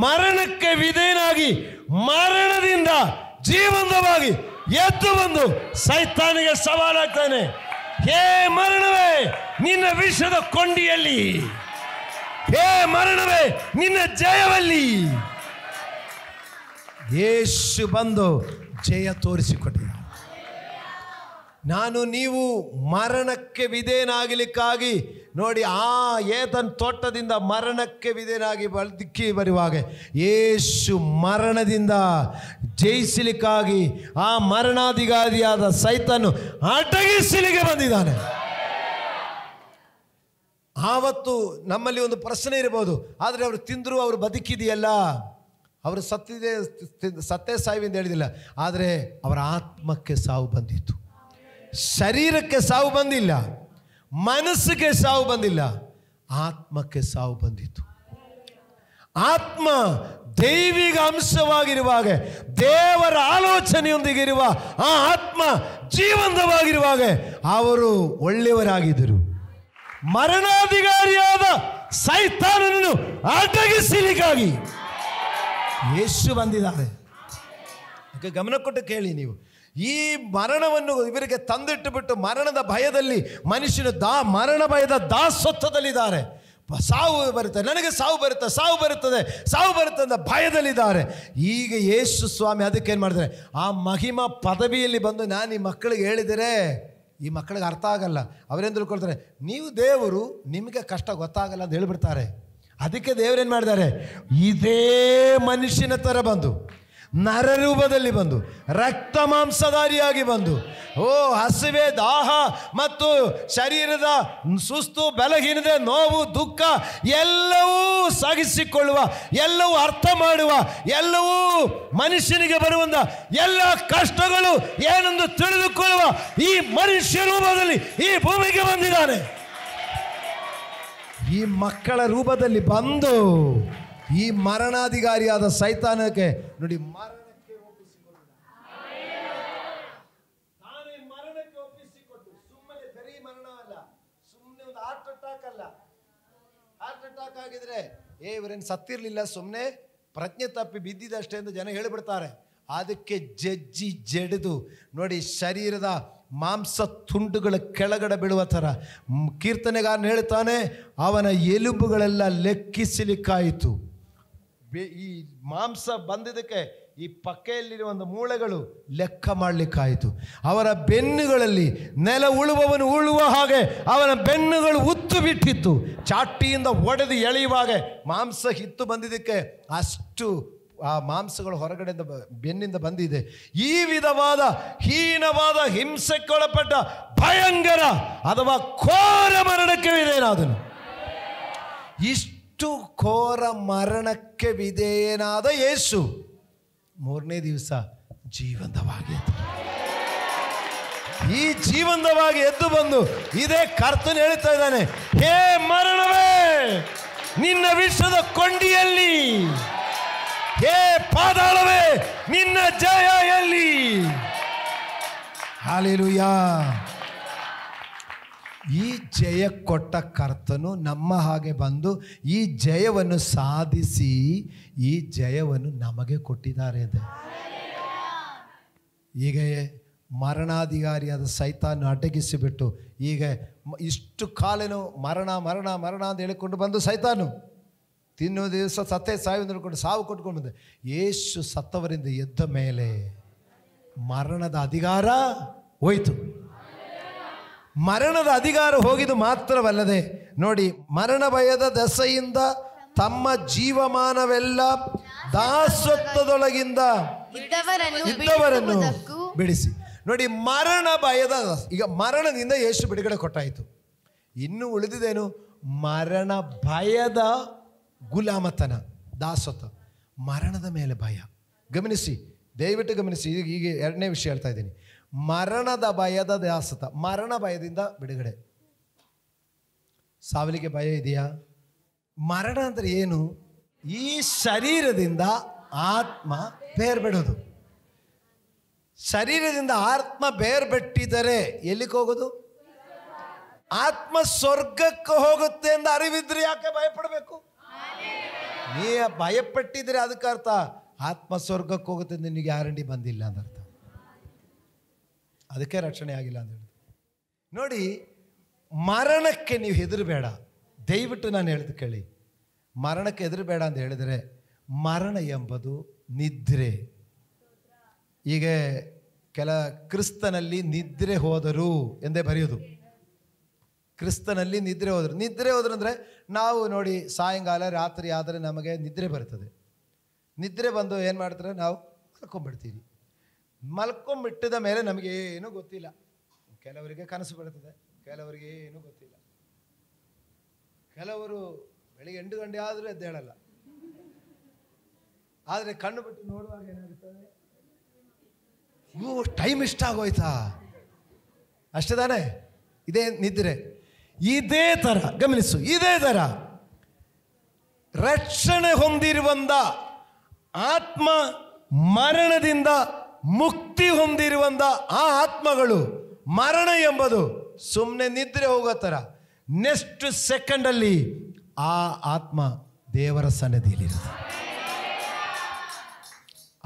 ಮರಣಕ್ಕೆ ವಿಧೇಯನಾಗಿ ಮರಣದಿಂದ ಜೀವಂತವಾಗಿ ಎದ್ದು ಬಂದು ಸೈತಾನಿಗೆ ಸವಾಲಾಗ್ತಾನೆ. ಹೇ ಮರಣವೇ, ನಿನ್ನ ವಿಷದ ಕೊಂಡಿಯಲ್ಲಿ, ಹೇ ಮರಣವೇ, ನಿನ್ನ ಜಯವಲ್ಲಿ. ಯೇಸು ಬಂದು ಜಯ ತೋರಿಸಿಕೊಟ್ಟಿದ್ದ. ನಾನು ನೀವು ಮರಣಕ್ಕೆ ವಿಧೇಯನಾಗಲಿಕ್ಕಾಗಿ ನೋಡಿ, ಏತನ್ ತೋಟದಿಂದ ಮರಣಕ್ಕೆ ವಿಧೇಯನಾಗಿ ದಿಕ್ಕಿ ಬರುವಾಗ ಯೇಸು ಮರಣದಿಂದ ಜಯಿಸಲಿಕ್ಕಾಗಿ ಆ ಮರಣಾಧಿಕಾರಿಯಾದ ಸೈತಾನನು ಅಡಗಿಸಲಿಕ್ಕೆ ಬಂದಿದ್ದಾನೆ. ಆವತ್ತು ನಮ್ಮಲ್ಲಿ ಒಂದು ಪ್ರಶ್ನೆ ಇರಬಹುದು, ಆದರೆ ಅವರು ತಿಂದರು, ಅವರು ಬದುಕಿದೆಯಲ್ಲ, ಅವರು ಸತ್ತೇ ಸಾಯಿವೆ ಅಂತ ಹೇಳಿದಿಲ್ಲ. ಆದರೆ ಅವರ ಆತ್ಮಕ್ಕೆ ಸಾವು ಬಂದಿತ್ತು. ಶರೀರಕ್ಕೆ ಸಾವು ಬಂದಿಲ್ಲ, ಮನಸ್ಸಿಗೆ ಸಾವು ಬಂದಿಲ್ಲ, ಆತ್ಮಕ್ಕೆ ಸಾವು ಬಂದಿತ್ತು. ಆತ್ಮ ದೈವಿಕ ಅಂಶವಾಗಿರುವಾಗ, ದೇವರ ಆಲೋಚನೆಯೊಂದಿಗಿರುವ ಆ ಆತ್ಮ ಜೀವಂತವಾಗಿರುವಾಗ ಅವರು ಒಳ್ಳೆಯವರಾಗಿದ್ದರು. ಮರಣಾಧಿಕಾರಿಯಾದ ಸೈತಾನನನ್ನು ಅಡಗಿಸಲಿಕ್ಕಾಗಿ ಯೇಸು ಬಂದಿದ್ದಾರೆ. ಗಮನ ಕೊಟ್ಟು ಕೇಳಿ ನೀವು. ಈ ಮರಣವನ್ನು ಇವರಿಗೆ ತಂದಿಟ್ಟು ಬಿಟ್ಟು ಮರಣದ ಭಯದಲ್ಲಿ ಮನುಷ್ಯನು ಮರಣ ಭಯದ ದಾಸತ್ವದಲ್ಲಿದ್ದಾರೆ. ಸಾವು ಬರುತ್ತೆ, ನನಗೆ ಸಾವು ಬರುತ್ತೆ, ಸಾವು ಬರುತ್ತದೆ, ಸಾವು ಬರುತ್ತೆ ಅಂತ ಭಯದಲ್ಲಿದ್ದಾರೆ. ಈಗ ಯೇಸು ಸ್ವಾಮಿ ಅದಕ್ಕೇನು ಮಾಡಿದರೆ, ಆ ಮಹಿಮಾ ಪದವಿಯಲ್ಲಿ ಬಂದು ನಾನು ಈ ಮಕ್ಕಳಿಗೆ ಹೇಳಿದರೆ ಈ ಮಕ್ಕಳಿಗೆ ಅರ್ಥ ಆಗಲ್ಲ. ಅವರೇನು ತಿಳ್ಕೊಳ್ತಾರೆ, ನೀವು ದೇವರು, ನಿಮಗೆ ಕಷ್ಟ ಗೊತ್ತಾಗಲ್ಲ ಅಂತ ಹೇಳಿಬಿಡ್ತಾರೆ. ಅದಕ್ಕೆ ದೇವರೇನು ಮಾಡಿದ್ದಾರೆ, ಇದೇ ಮನುಷ್ಯನ ಥರ ಬಂದು, ನರರೂಪದಲ್ಲಿ ಬಂದು, ರಕ್ತ ಮಾಂಸಧಾರಿಯಾಗಿ ಬಂದು, ಹಸಿವೆ, ದಾಹ ಮತ್ತು ಶರೀರದ ಸುಸ್ತು, ಬಲಹೀನತೆ, ನೋವು, ದುಃಖ ಎಲ್ಲವೂ ಸಹಿಸಿಕೊಳ್ಳುವ, ಎಲ್ಲವೂ ಅರ್ಥ ಮಾಡುವ, ಎಲ್ಲವೂ ಮನುಷ್ಯನಿಗೆ ಬರುವಂಥ ಎಲ್ಲ ಕಷ್ಟಗಳು ಏನೆಂದು ತಿಳಿದುಕೊಳ್ಳುವ ಈ ಮನುಷ್ಯ ರೂಪದಲ್ಲಿ ಈ ಭೂಮಿಗೆ ಬಂದಿದ್ದಾನೆ. ಈ ಮಕ್ಕಳ ರೂಪದಲ್ಲಿ ಬಂದು ಈ ಮರಣಾಧಿಕಾರಿಯಾದ ಸೈತಾನಕ್ಕೆ ನೋಡಿ, ಮರಣಕ್ಕೆ ಒಪ್ಪಿಸಿಕೊಟ್ಟು ಸುಮ್ಮನೆ ಬರೀ ಮರಣ ಅಲ್ಲ, ಸುಮ್ಮನೆ ಒಂದು ಹಾರ್ಟ್ ಅಟ್ಯಾಕ್ ಅಲ್ಲ. ಹಾರ್ಟ್ ಅಟ್ಯಾಕ್ ಆಗಿದ್ರೆ ಇವರೇನು ಸತ್ತಿರ್ಲಿಲ್ಲ, ಸುಮ್ಮನೆ ಪ್ರಜ್ಞೆ ತಪ್ಪಿ ಬಿದ್ದಿದ್ದಷ್ಟೇ ಎಂದು ಜನ ಹೇಳಿಬಿಡ್ತಾರೆ. ಅದಕ್ಕೆ ಜಜ್ಜಿ ಜಡಿದು ನೋಡಿ, ಶರೀರದ ಮಾಂಸ ತುಂಡುಗಳ ಕೆಳಗಡೆ ಬೀಳುವ ಥರ ಕೀರ್ತನೆಗಾರನು ಹೇಳ್ತಾನೆ, ಅವನ ಎಲುಬುಗಳೆಲ್ಲ ಲೆಕ್ಕಿಸಲಿಕ್ಕಾಯಿತು. ಈ ಮಾಂಸ ಬಂದಿದ್ದಕ್ಕೆ ಈ ಪಕ್ಕೆಯಲ್ಲಿರುವ ಒಂದು ಮೂಳೆಗಳು ಲೆಕ್ಕ ಮಾಡಲಿಕ್ಕಾಯಿತು. ಅವರ ಬೆನ್ನುಗಳಲ್ಲಿ ನೆಲ ಉಳುವವನು ಉಳುವ ಹಾಗೆ ಅವನ ಬೆನ್ನುಗಳು ಉತ್ತು ಬಿಟ್ಟಿತ್ತು. ಚಾಟಿಯಿಂದ ಒಡೆದು ಎಳೆಯುವಾಗ ಮಾಂಸ ಹಿತ್ತು ಬಂದಿದ್ದಕ್ಕೆ ಅಷ್ಟು ಆ ಮಾಂಸಗಳು ಹೊರಗಡೆಯಿಂದ ಬೆನ್ನಿಂದ ಬಂದಿದೆ. ಈ ವಿಧವಾದ ಹೀನವಾದ ಹಿಂಸೆಗೊಳಪಟ್ಟ ಭಯಂಕರ ಅಥವಾ ಘೋರ ಮರಣಕ್ಕೆ ವಿಧೇಯನಾದನು. ಇಷ್ಟು ಘೋರ ಮರಣಕ್ಕೆ ವಿಧೇಯನಾದ ಯೇಸು 3ನೇ ದಿವಸ ಜೀವಂತವಾಗಿ ಎದ್ದು, ಈ ಜೀವಂತವಾಗಿ ಎದ್ದು ಬಂದು ಇದೇ ಕರ್ತನು ಹೇಳ್ತಾ ಇದ್ದಾನೆ, ಹೇ ಮರಣವೇ, ನಿನ್ನ ವಿಷದ ಕೊಂಡಿಯಲ್ಲಿ, ಹೇ ಪಾತಾಳವೇ, ನಿನ್ನ ಜಯ ಎಲ್ಲಿ? ಹಲ್ಲೆಲೂಯಾ. ಈ ಜಯ ಕೊಟ್ಟ ಕರ್ತನು ನಮ್ಮ ಹಾಗೆ ಬಂದು ಈ ಜಯವನ್ನು ಸಾಧಿಸಿ ಈ ಜಯವನ್ನು ನಮಗೆ ಕೊಟ್ಟಿದ್ದಾರೆ ಅಂತ. ಈಗ ಮರಣಾಧಿಕಾರಿಯಾದ ಸೈತಾನ್ ಅಡಗಿಸಿಬಿಟ್ಟು ಈಗ ಇಷ್ಟು ಕಾಲೇನು ಮರಣ ಮರಣ ಮರಣ ಅಂತ ಹೇಳಿಕೊಂಡು ಬಂದು ಸೈತಾನು ತಿನ್ನೋ ದಿವಸ ಸತ್ತೇ ಸಾವು ನೋಡ್ಕೊಂಡು ಸಾವು ಕೊಟ್ಕೊಂಡು ಬಂದೆ. ಯೇಸು ಸತ್ತವರಿಂದ ಎದ್ದ ಮೇಲೆ ಮರಣದ ಅಧಿಕಾರ ಹೋಯಿತು. ಮರಣದ ಅಧಿಕಾರ ಹೋಗಿದ್ದು ಮಾತ್ರವಲ್ಲದೆ ನೋಡಿ, ಮರಣ ಭಯದ ದೆಸೆಯಿಂದ ತಮ್ಮ ಜೀವಮಾನವೆಲ್ಲ ದಾಸತ್ವದೊಳಗಿಂದ ಇದ್ದವರನ್ನು ಬಿಡಿಸಿ. ನೋಡಿ, ಮರಣ ಭಯದ, ಈಗ ಮರಣದಿಂದ ಯೇಸು ಬಿಡುಗಡೆ ಕೊಟ್ಟಾಯಿತು. ಇನ್ನು ಉಳಿದಿದ್ದೇನು? ಮರಣ ಭಯದ ಗುಲಾಮತನ, ದಾಸತ್ವ, ಮರಣದ ಮೇಲೆ ಭಯ. ಗಮನಿಸಿ, ದಯವಿಟ್ಟು ಗಮನಿಸಿ. ಈಗ ಎರಡನೇ ವಿಷಯ ಹೇಳ್ತಾ ಇದ್ದೀನಿ. ಮರಣದ ಭಯದ ದಾಸತ್ವ, ಮರಣ ಭಯದಿಂದ ಬಿಡುಗಡೆ. ಸಾವಿಗೆ ಭಯ ಇದೆಯಾ? ಮರಣ ಅಂದರೆ ಏನು? ಈ ಶರೀರದಿಂದ ಆತ್ಮ ಬೇರ್ಬಿಡೋದು. ಶರೀರದಿಂದ ಆತ್ಮ ಬೇರ್ಬಿಟ್ಟಿದರೆ ಎಲ್ಲಿಗೆ ಹೋಗೋದು? ಆತ್ಮ ಸ್ವರ್ಗಕ್ಕೆ ಹೋಗುತ್ತೆ ಎಂದು ಅರಿವಿದ್ರೆ ಯಾಕೆ ಭಯಪಡಬೇಕು? ನೀ ಭಯಪಟ್ಟಿದ್ರೆ ಅದಕ್ಕೆ ಅರ್ಥ ಆತ್ಮ ಸ್ವರ್ಗಕ್ಕೆ ಹೋಗುತ್ತೆ, ನಿನಗೆ ಗ್ಯಾರಂಟಿ ಬಂದಿಲ್ಲ ಅಂತ ಅರ್ಥ. ಅದಕ್ಕೆ ರಕ್ಷಣೆ ಆಗಿಲ್ಲ ಅಂತ ಹೇಳಿ. ನೋಡಿ, ಮರಣಕ್ಕೆ ನೀವು ಹೆದರಬೇಡ. ದಯವಿಟ್ಟು ನಾನು ಹೇಳಿದ ಕೇಳಿ, ಮರಣಕ್ಕೆ ಹೆದರಬೇಡ ಅಂತ ಹೇಳಿದರೆ, ಮರಣ ಎಂಬುದು ನಿದ್ರೆ. ಈಗ ಕ್ರಿಸ್ತನಲ್ಲಿ ನಿದ್ರೆ ಹೋದರು ಎಂದೇ ಬರೆಯೋದು. ಕ್ರಿಸ್ತನಲ್ಲಿ ನಿದ್ರೆ ಹೋದರು ಅಂದರೆ ನಾವು ನೋಡಿ, ಸಾಯಂಕಾಲ ರಾತ್ರಿ ಆದರೆ ನಮಗೆ ನಿದ್ರೆ ಬರ್ತದೆ. ನಿದ್ರೆ ಬಂದು ಏನು ಮಾಡ್ತಾರೆ? ನಾವು ಮಲ್ಕೊಂಡ್ಬಿಡ್ತೀವಿ. ಮಲ್ಕೊಂಡ್ಬಿಟ್ಟಿದ ಮೇಲೆ ನಮಗೆ ಏನೂ ಗೊತ್ತಿಲ್ಲ. ಕೆಲವರಿಗೆ ಕನಸು ಬರ್ತದೆ, ಕೆಲವರಿಗೆ ಏನೂ ಗೊತ್ತಿಲ್ಲ. ಕೆಲವರು ಬೆಳಿಗ್ಗೆ 8 ಗಂಟೆ ಆದರೂ ಎದ್ದೇಳಲ್ಲ. ಆದರೆ ಕಣ್ಣು ಬಿಟ್ಟು ನೋಡುವಾಗ ಏನಾಗುತ್ತದೆ? ಟೈಮ್ ಇಷ್ಟ ಆಗೋಯ್ತಾ? ಅಷ್ಟೇ ತಾನೇ? ಇದೇ ನಿದ್ರೆ. ಇದೇ ಥರ ಗಮನಿಸು, ಇದೇ ಥರ ರಕ್ಷಣೆ ಹೊಂದಿರುವಂಥ ಆತ್ಮ, ಮರಣದಿಂದ ಮುಕ್ತಿ ಹೊಂದಿರುವಂಥ ಆ ಆತ್ಮಗಳು, ಮರಣ ಎಂಬುದು ಸುಮ್ಮನೆ ನಿದ್ರೆ ಹೋಗೋ ಥರ ನೆಕ್ಸ್ಟ್ ಸೆಕೆಂಡಲ್ಲಿ ಆ ಆತ್ಮ ದೇವರ ಸನ್ನಿಧಿಯಲ್ಲಿರುತ್ತೆ.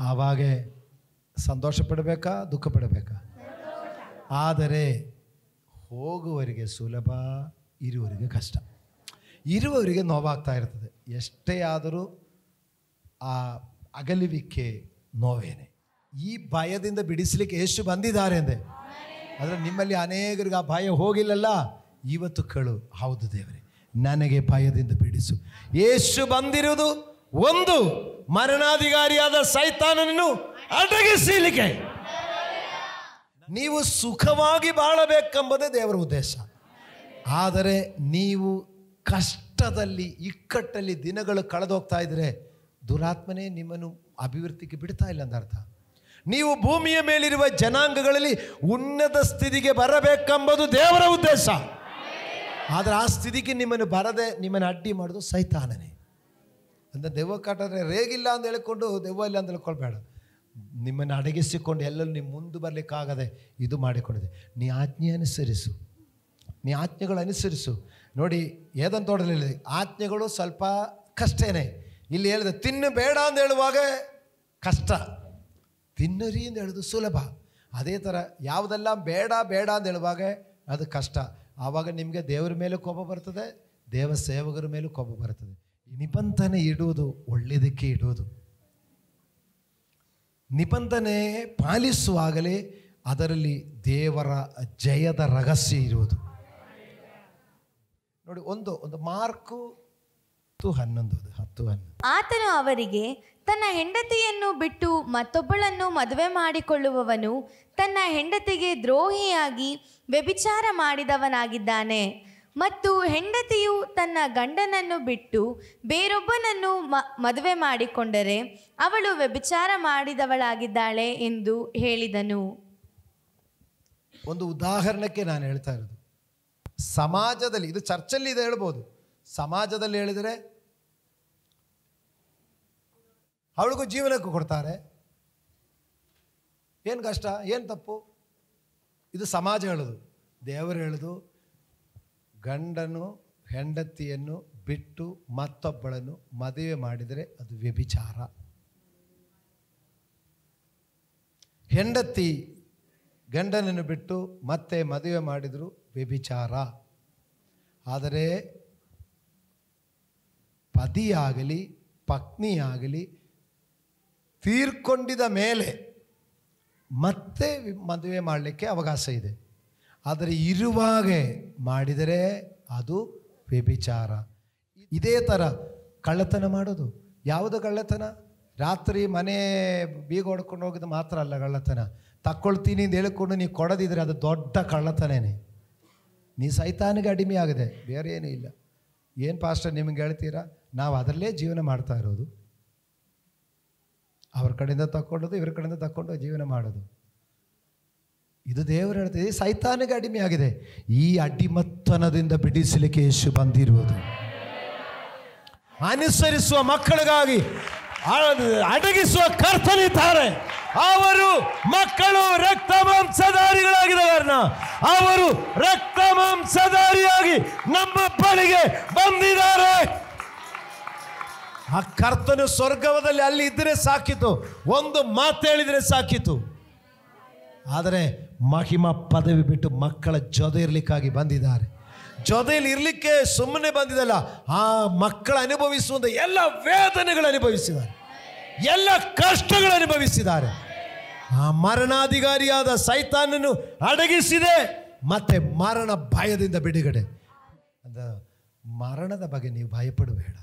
ಆವಾಗ ಸಂತೋಷ ಪಡಬೇಕಾ, ದುಃಖ ಪಡಬೇಕಾ? ಆದರೆ ಹೋಗುವವರಿಗೆ ಸುಲಭ, ಇರುವವರಿಗೆ ಕಷ್ಟ. ಇರುವವರಿಗೆ ನೋವಾಗ್ತಾ ಇರ್ತದೆ. ಎಷ್ಟೇ ಆದರೂ ಆ ಅಗಲುವಿಕೆ ನೋವೇನೆ. ಈ ಭಯದಿಂದ ಬಿಡಿಸಲಿಕ್ಕೆ ಯೇಸು ಬಂದಿದ್ದಾರೆ ಅಂದೆ. ಆದರೆ ನಿಮ್ಮಲ್ಲಿ ಅನೇಕರಿಗೆ ಆ ಭಯ ಹೋಗಿಲ್ಲಲ್ಲ. ಇವತ್ತು ಕೇಳು, ಹೌದು ದೇವರೇ, ನನಗೆ ಭಯದಿಂದ ಬಿಡಿಸು. ಯೇಸು ಬಂದಿರುವುದು ಒಂದು, ಮರಣಾಧಿಕಾರಿಯಾದ ಸೈತಾನನನ್ನು ಅಡಗಿಸಲಿಕ್ಕೆ. ನೀವು ಸುಖವಾಗಿ ಬಾಳಬೇಕೆಂಬುದೇ ದೇವರ ಉದ್ದೇಶ. ಆದರೆ ನೀವು ಕಷ್ಟದಲ್ಲಿ, ಇಕ್ಕಟ್ಟಲ್ಲಿ ದಿನಗಳು ಕಳೆದೋಗ್ತಾ ಇದ್ರೆ ದುರಾತ್ಮನೇ ನಿಮ್ಮನ್ನು ಅಭಿವೃದ್ಧಿಗೆ ಬಿಡ್ತಾ ಇಲ್ಲ ಅಂತ ಅರ್ಥ. ನೀವು ಭೂಮಿಯ ಮೇಲಿರುವ ಜನಾಂಗಗಳಲ್ಲಿ ಉನ್ನತ ಸ್ಥಿತಿಗೆ ಬರಬೇಕೆಂಬುದು ದೇವರ ಉದ್ದೇಶ. ಆದರೆ ಆ ಸ್ಥಿತಿಗೆ ನಿಮ್ಮನ್ನು ಬರದೆ ನಿಮ್ಮನ್ನು ಅಡ್ಡಿ ಮಾಡೋದು ಸೈತಾನನೇ. ಅಂದರೆ ದೆವ್ವ ಕಾಟರೆ ರೇಗಿಲ್ಲ ಅಂತ ಹೇಳಿಕೊಂಡು ದೆವ್ವ ಇಲ್ಲ ಅಂತ ಹೇಳ್ಕೊಳ್ಬೇಡ. ನಿಮ್ಮನ್ನು ಅಡಗಿಸಿಕೊಂಡು ಎಲ್ಲರೂ ನಿಮ್ಮ ಮುಂದೆ ಬರಲಿಕ್ಕಾಗದೆ ಇದು ಮಾಡಿಕೊಂಡಿದೆ. ನೀ ಆಜ್ಞೆ ಅನುಸರಿಸು, ನೀ ಆಜ್ಞೆಗಳು ಅನುಸರಿಸು. ನೋಡಿ, ಏದಂತ ತೋಟದಲ್ಲಿ ಆಜ್ಞೆಗಳು ಸ್ವಲ್ಪ ಕಷ್ಟೇನೆ. ಇಲ್ಲಿ ಹೇಳಿದೆ ತಿನ್ನಬೇಡ ಅಂತ ಹೇಳುವಾಗ ಕಷ್ಟ, ತಿನ್ನರಿ ಅಂತ ಹೇಳೋದು ಸುಲಭ. ಅದೇ ಥರ ಯಾವುದೆಲ್ಲ ಬೇಡ ಬೇಡ ಅಂತ ಹೇಳುವಾಗ ಅದು ಕಷ್ಟ. ಆವಾಗ ನಿಮಗೆ ದೇವರ ಮೇಲೆ ಕೋಪ ಬರ್ತದೆ, ದೇವ ಸೇವಕರ ಮೇಲೂ ಕೋಪ ಬರ್ತದೆ. ನಿಬಂಧನೆ ಇಡುವುದು ಒಳ್ಳೆಯದಕ್ಕೆ ಇಡುವುದು. ನಿಬಂಧನೆ ಪಾಲಿಸುವಾಗಲೇ ಅದರಲ್ಲಿ ದೇವರ ಜಯದ ರಹಸ್ಯ ಇರುವುದು. ನೋಡಿ, ಒಂದು ಮಾರ್ಕು 10:11. ಆತನು ಅವರಿಗೆ, ತನ್ನ ಹೆಂಡತಿಯನ್ನು ಬಿಟ್ಟು ಮತ್ತೊಬ್ಬಳನ್ನು ಮದುವೆ ಮಾಡಿಕೊಳ್ಳುವವನು ತನ್ನ ಹೆಂಡತಿಗೆ ದ್ರೋಹಿಯಾಗಿ ವ್ಯಭಿಚಾರ ಮಾಡಿದವನಾಗಿದ್ದಾನೆ. ಮತ್ತು ಹೆಂಡತಿಯು ತನ್ನ ಗಂಡನನ್ನು ಬಿಟ್ಟು ಬೇರೊಬ್ಬನನ್ನು ಮದುವೆ ಮಾಡಿಕೊಂಡರೆ ಅವಳು ವ್ಯಭಿಚಾರ ಮಾಡಿದವಳಾಗಿದ್ದಾಳೆ ಎಂದು ಹೇಳಿದನು. ಒಂದು ಉದಾಹರಣೆಗೆ ನಾನು ಹೇಳ್ತಾ ಇರೋದು, ಸಮಾಜದಲ್ಲಿ, ಇದು ಚರ್ಚಲ್ಲಿ ಇದೆ ಹೇಳ್ಬೋದು, ಸಮಾಜದಲ್ಲಿ ಹೇಳಿದರೆ ಅವಳಿಗೂ ಜೀವನಕ್ಕೂ ಕೊಡ್ತಾರೆ. ಏನು ಕಷ್ಟ, ಏನು ತಪ್ಪು? ಇದು ಸಮಾಜ ಹೇಳೋದು. ದೇವರು ಹೇಳೋದು, ಗಂಡನು ಹೆಂಡತಿಯನ್ನು ಬಿಟ್ಟು ಮತ್ತೊಬ್ಬಳನ್ನು ಮದುವೆ ಮಾಡಿದರೆ ಅದು ವ್ಯಭಿಚಾರ. ಹೆಂಡತಿ ಗಂಡನನ್ನು ಬಿಟ್ಟು ಮತ್ತೆ ಮದುವೆ ಮಾಡಿದರೂ ವ್ಯಭಿಚಾರ. ಆದರೆ ಪತಿಯಾಗಲಿ ಪತ್ನಿಯಾಗಲಿ ತೀರ್ಕೊಂಡಿದ ಮೇಲೆ ಮತ್ತೆ ಮದುವೆ ಮಾಡಲಿಕ್ಕೆ ಅವಕಾಶ ಇದೆ. ಆದರೆ ಇರುವಾಗ ಮಾಡಿದರೆ ಅದು ವ್ಯಭಿಚಾರ. ಇದೇ ಥರ ಕಳ್ಳತನ ಮಾಡೋದು. ಯಾವುದು ಕಳ್ಳತನ? ರಾತ್ರಿ ಮನೆ ಬೀಗ ಹೊಡ್ಕೊಂಡು ಹೋಗಿದ್ದು ಮಾತ್ರ ಅಲ್ಲ ಕಳ್ಳತನ. ತಕ್ಕೊಳ್ತೀನಿ ಅಂತ ಹೇಳ್ಕೊಂಡು ನೀವು ಕೊಡದಿದ್ರೆ ಅದು ದೊಡ್ಡ ಕಳ್ಳತನೇನೆ. ನೀ ಸೈತಾನಿಗೆ ಅಡಿಮೆ ಆಗಿದೆ, ಬೇರೆ ಏನೂ ಇಲ್ಲ. ಏನು ಪಾಸ್ಟರ್ ನಿಮಗೆ ಹೇಳ್ತೀರಾ? ನಾವು ಅದರಲ್ಲೇ ಜೀವನ ಮಾಡ್ತಾ ಇರೋದು. ಅವ್ರ ಕಡೆಯಿಂದ ತಕ್ಕೊಳ್ಳೋದು, ಇವ್ರ ಕಡೆಯಿಂದ ತಕ್ಕೊಂಡು ಜೀವನ ಮಾಡೋದು. ಇದು ದೇವರು ಹೇಳ್ತೀವಿ, ಸೈತಾನಿಗೆ ಅಡಿಮೆ ಆಗಿದೆ. ಈ ಅಡಿಮತ್ತನದಿಂದ ಬಿಡಿಸಲಿಕ್ಕೆ ಯೇಸು ಬಂದಿರುವುದು. ಅನುಸರಿಸುವ ಮಕ್ಕಳಿಗಾಗಿ ಅಡಗಿಸುವ ಕರ್ತನಿದ್ದಾರೆ. ಅವರು ಮಕ್ಕಳು ರಕ್ತ ಮಾಂಸಧಾರಿಗಳಾಗಿದ್ದ ಕಾರಣ ಅವರು ರಕ್ತ ಮಾಂಸಧಾರಿಯಾಗಿ ನಮ್ಮ ಬಳಿಗೆ ಬಂದಿದ್ದಾರೆ. ಆ ಕರ್ತನು ಸ್ವರ್ಗದಲ್ಲಿ ಅಲ್ಲಿ ಇದ್ದರೆ ಸಾಕಿತು, ಒಂದು ಮಾತು ಹೇಳಿದರೆ ಸಾಕಿತು. ಆದರೆ ಮಹಿಮಾ ಪದವಿ ಬಿಟ್ಟು ಮಕ್ಕಳ ಜೊತೆ ಇರಲಿಕ್ಕಾಗಿ ಬಂದಿದ್ದಾರೆ. ಜೊತೆಯಲ್ಲಿ ಇರಲಿಕ್ಕೆ ಸುಮ್ಮನೆ ಬಂದಿದ್ದಲ್ಲ, ಆ ಮಕ್ಕಳು ಅನುಭವಿಸುವಂಥ ಎಲ್ಲ ವೇದನೆಗಳು ಅನುಭವಿಸಿದ್ದಾರೆ, ಎಲ್ಲ ಕಷ್ಟಗಳು ಅನುಭವಿಸಿದ್ದಾರೆ. ಆ ಮರಣಾಧಿಕಾರಿಯಾದ ಸೈತಾನನ್ನು ಅಡಗಿಸಿದೆ, ಮತ್ತೆ ಮರಣ ಭಯದಿಂದ ಬಿಡುಗಡೆ. ಅಂದ ಮರಣದ ಬಗ್ಗೆ ನೀವು ಭಯಪಡಬೇಡ.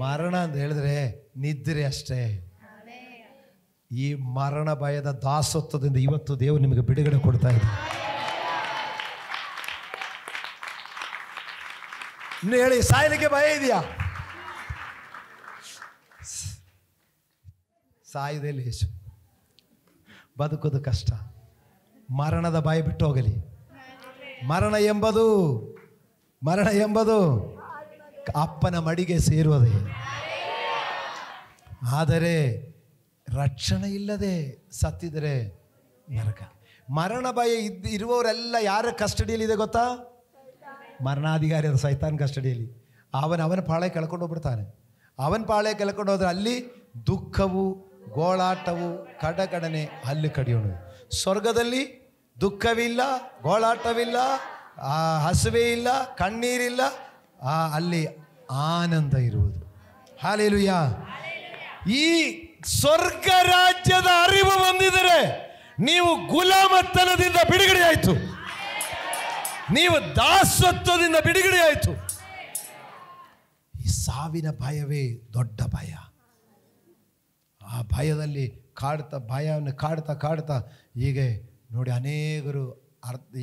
ಮರಣ ಅಂತ ಹೇಳಿದ್ರೆ ನಿದ್ರೆ ಅಷ್ಟೇ. ಈ ಮರಣ ಭಯದ ದಾಸತ್ವದಿಂದ ಇವತ್ತು ದೇವರು ನಿಮಗೆ ಬಿಡುಗಡೆ ಕೊಡ್ತಾ ಇದ್ದಾರೆ. ಇನ್ನು ಹೇಳಿ, ಸಾಯಲಿಕ್ಕೆ ಭಯ ಇದೆಯಾ? ಸಾಯುವುದೇ ಲೇಸು, ಬದುಕೋದು ಕಷ್ಟ. ಮರಣದ ಭಯ ಬಿಟ್ಟು ಹೋಗಲಿ. ಮರಣ ಎಂಬುದು ಅಪ್ಪನ ಮಡಿಗೆ ಸೇರುವುದೇ. ಆದರೆ ರಕ್ಷಣೆ ಇಲ್ಲದೆ ಸತ್ತಿದರೆ ನರಕ. ಮರಣ ಭಯ ಇರುವವರೆಲ್ಲ ಯಾರ ಕಸ್ಟಡಿಯಲ್ಲಿದೆ ಗೊತ್ತಾ? ಮರಣಾಧಿಕಾರಿ ಅದು ಸೈತಾನ್ ಕಸ್ಟಡಿಯಲ್ಲಿ. ಅವನ ಪಾಳೆ ಕೆಳ್ಕೊಂಡು ಹೋಗ್ಬಿಡ್ತಾನೆ. ಅವನ ಪಾಳೆ ಕೆಳ್ಕೊಂಡು ಹೋದ್ರೆ ಅಲ್ಲಿ ದುಃಖವು, ಗೋಳಾಟವು, ಕಡಕಡನೆ ಅಲ್ಲಿ ಕಡಿಯೋಣ. ಸ್ವರ್ಗದಲ್ಲಿ ದುಃಖವಿಲ್ಲ, ಗೋಳಾಟವಿಲ್ಲ, ಹಸುವೆ ಇಲ್ಲ, ಕಣ್ಣೀರಿಲ್ಲ, ಅಲ್ಲಿ ಆನಂದ ಇರುವುದು. ಹಲ್ಲೆಲೂಯಾ. ಈ ಸ್ವರ್ಗ ರಾಜ್ಯದ ಅರಿವು ಬಂದಿದರೆ ನೀವು ಗುಲಾಮತನದಿಂದ ಬಿಡುಗಡೆ ಆಯಿತು, ನೀವು ದಾಸತ್ವದಿಂದ ಬಿಡುಗಡೆ ಆಯಿತು. ಈ ಸಾವಿನ ಭಯವೇ ದೊಡ್ಡ ಭಯ. ಆ ಭಯದಲ್ಲಿ ಭಯವನ್ನು ಕಾಡ್ತಾ ಹೀಗೆ ನೋಡಿ ಅನೇಕರು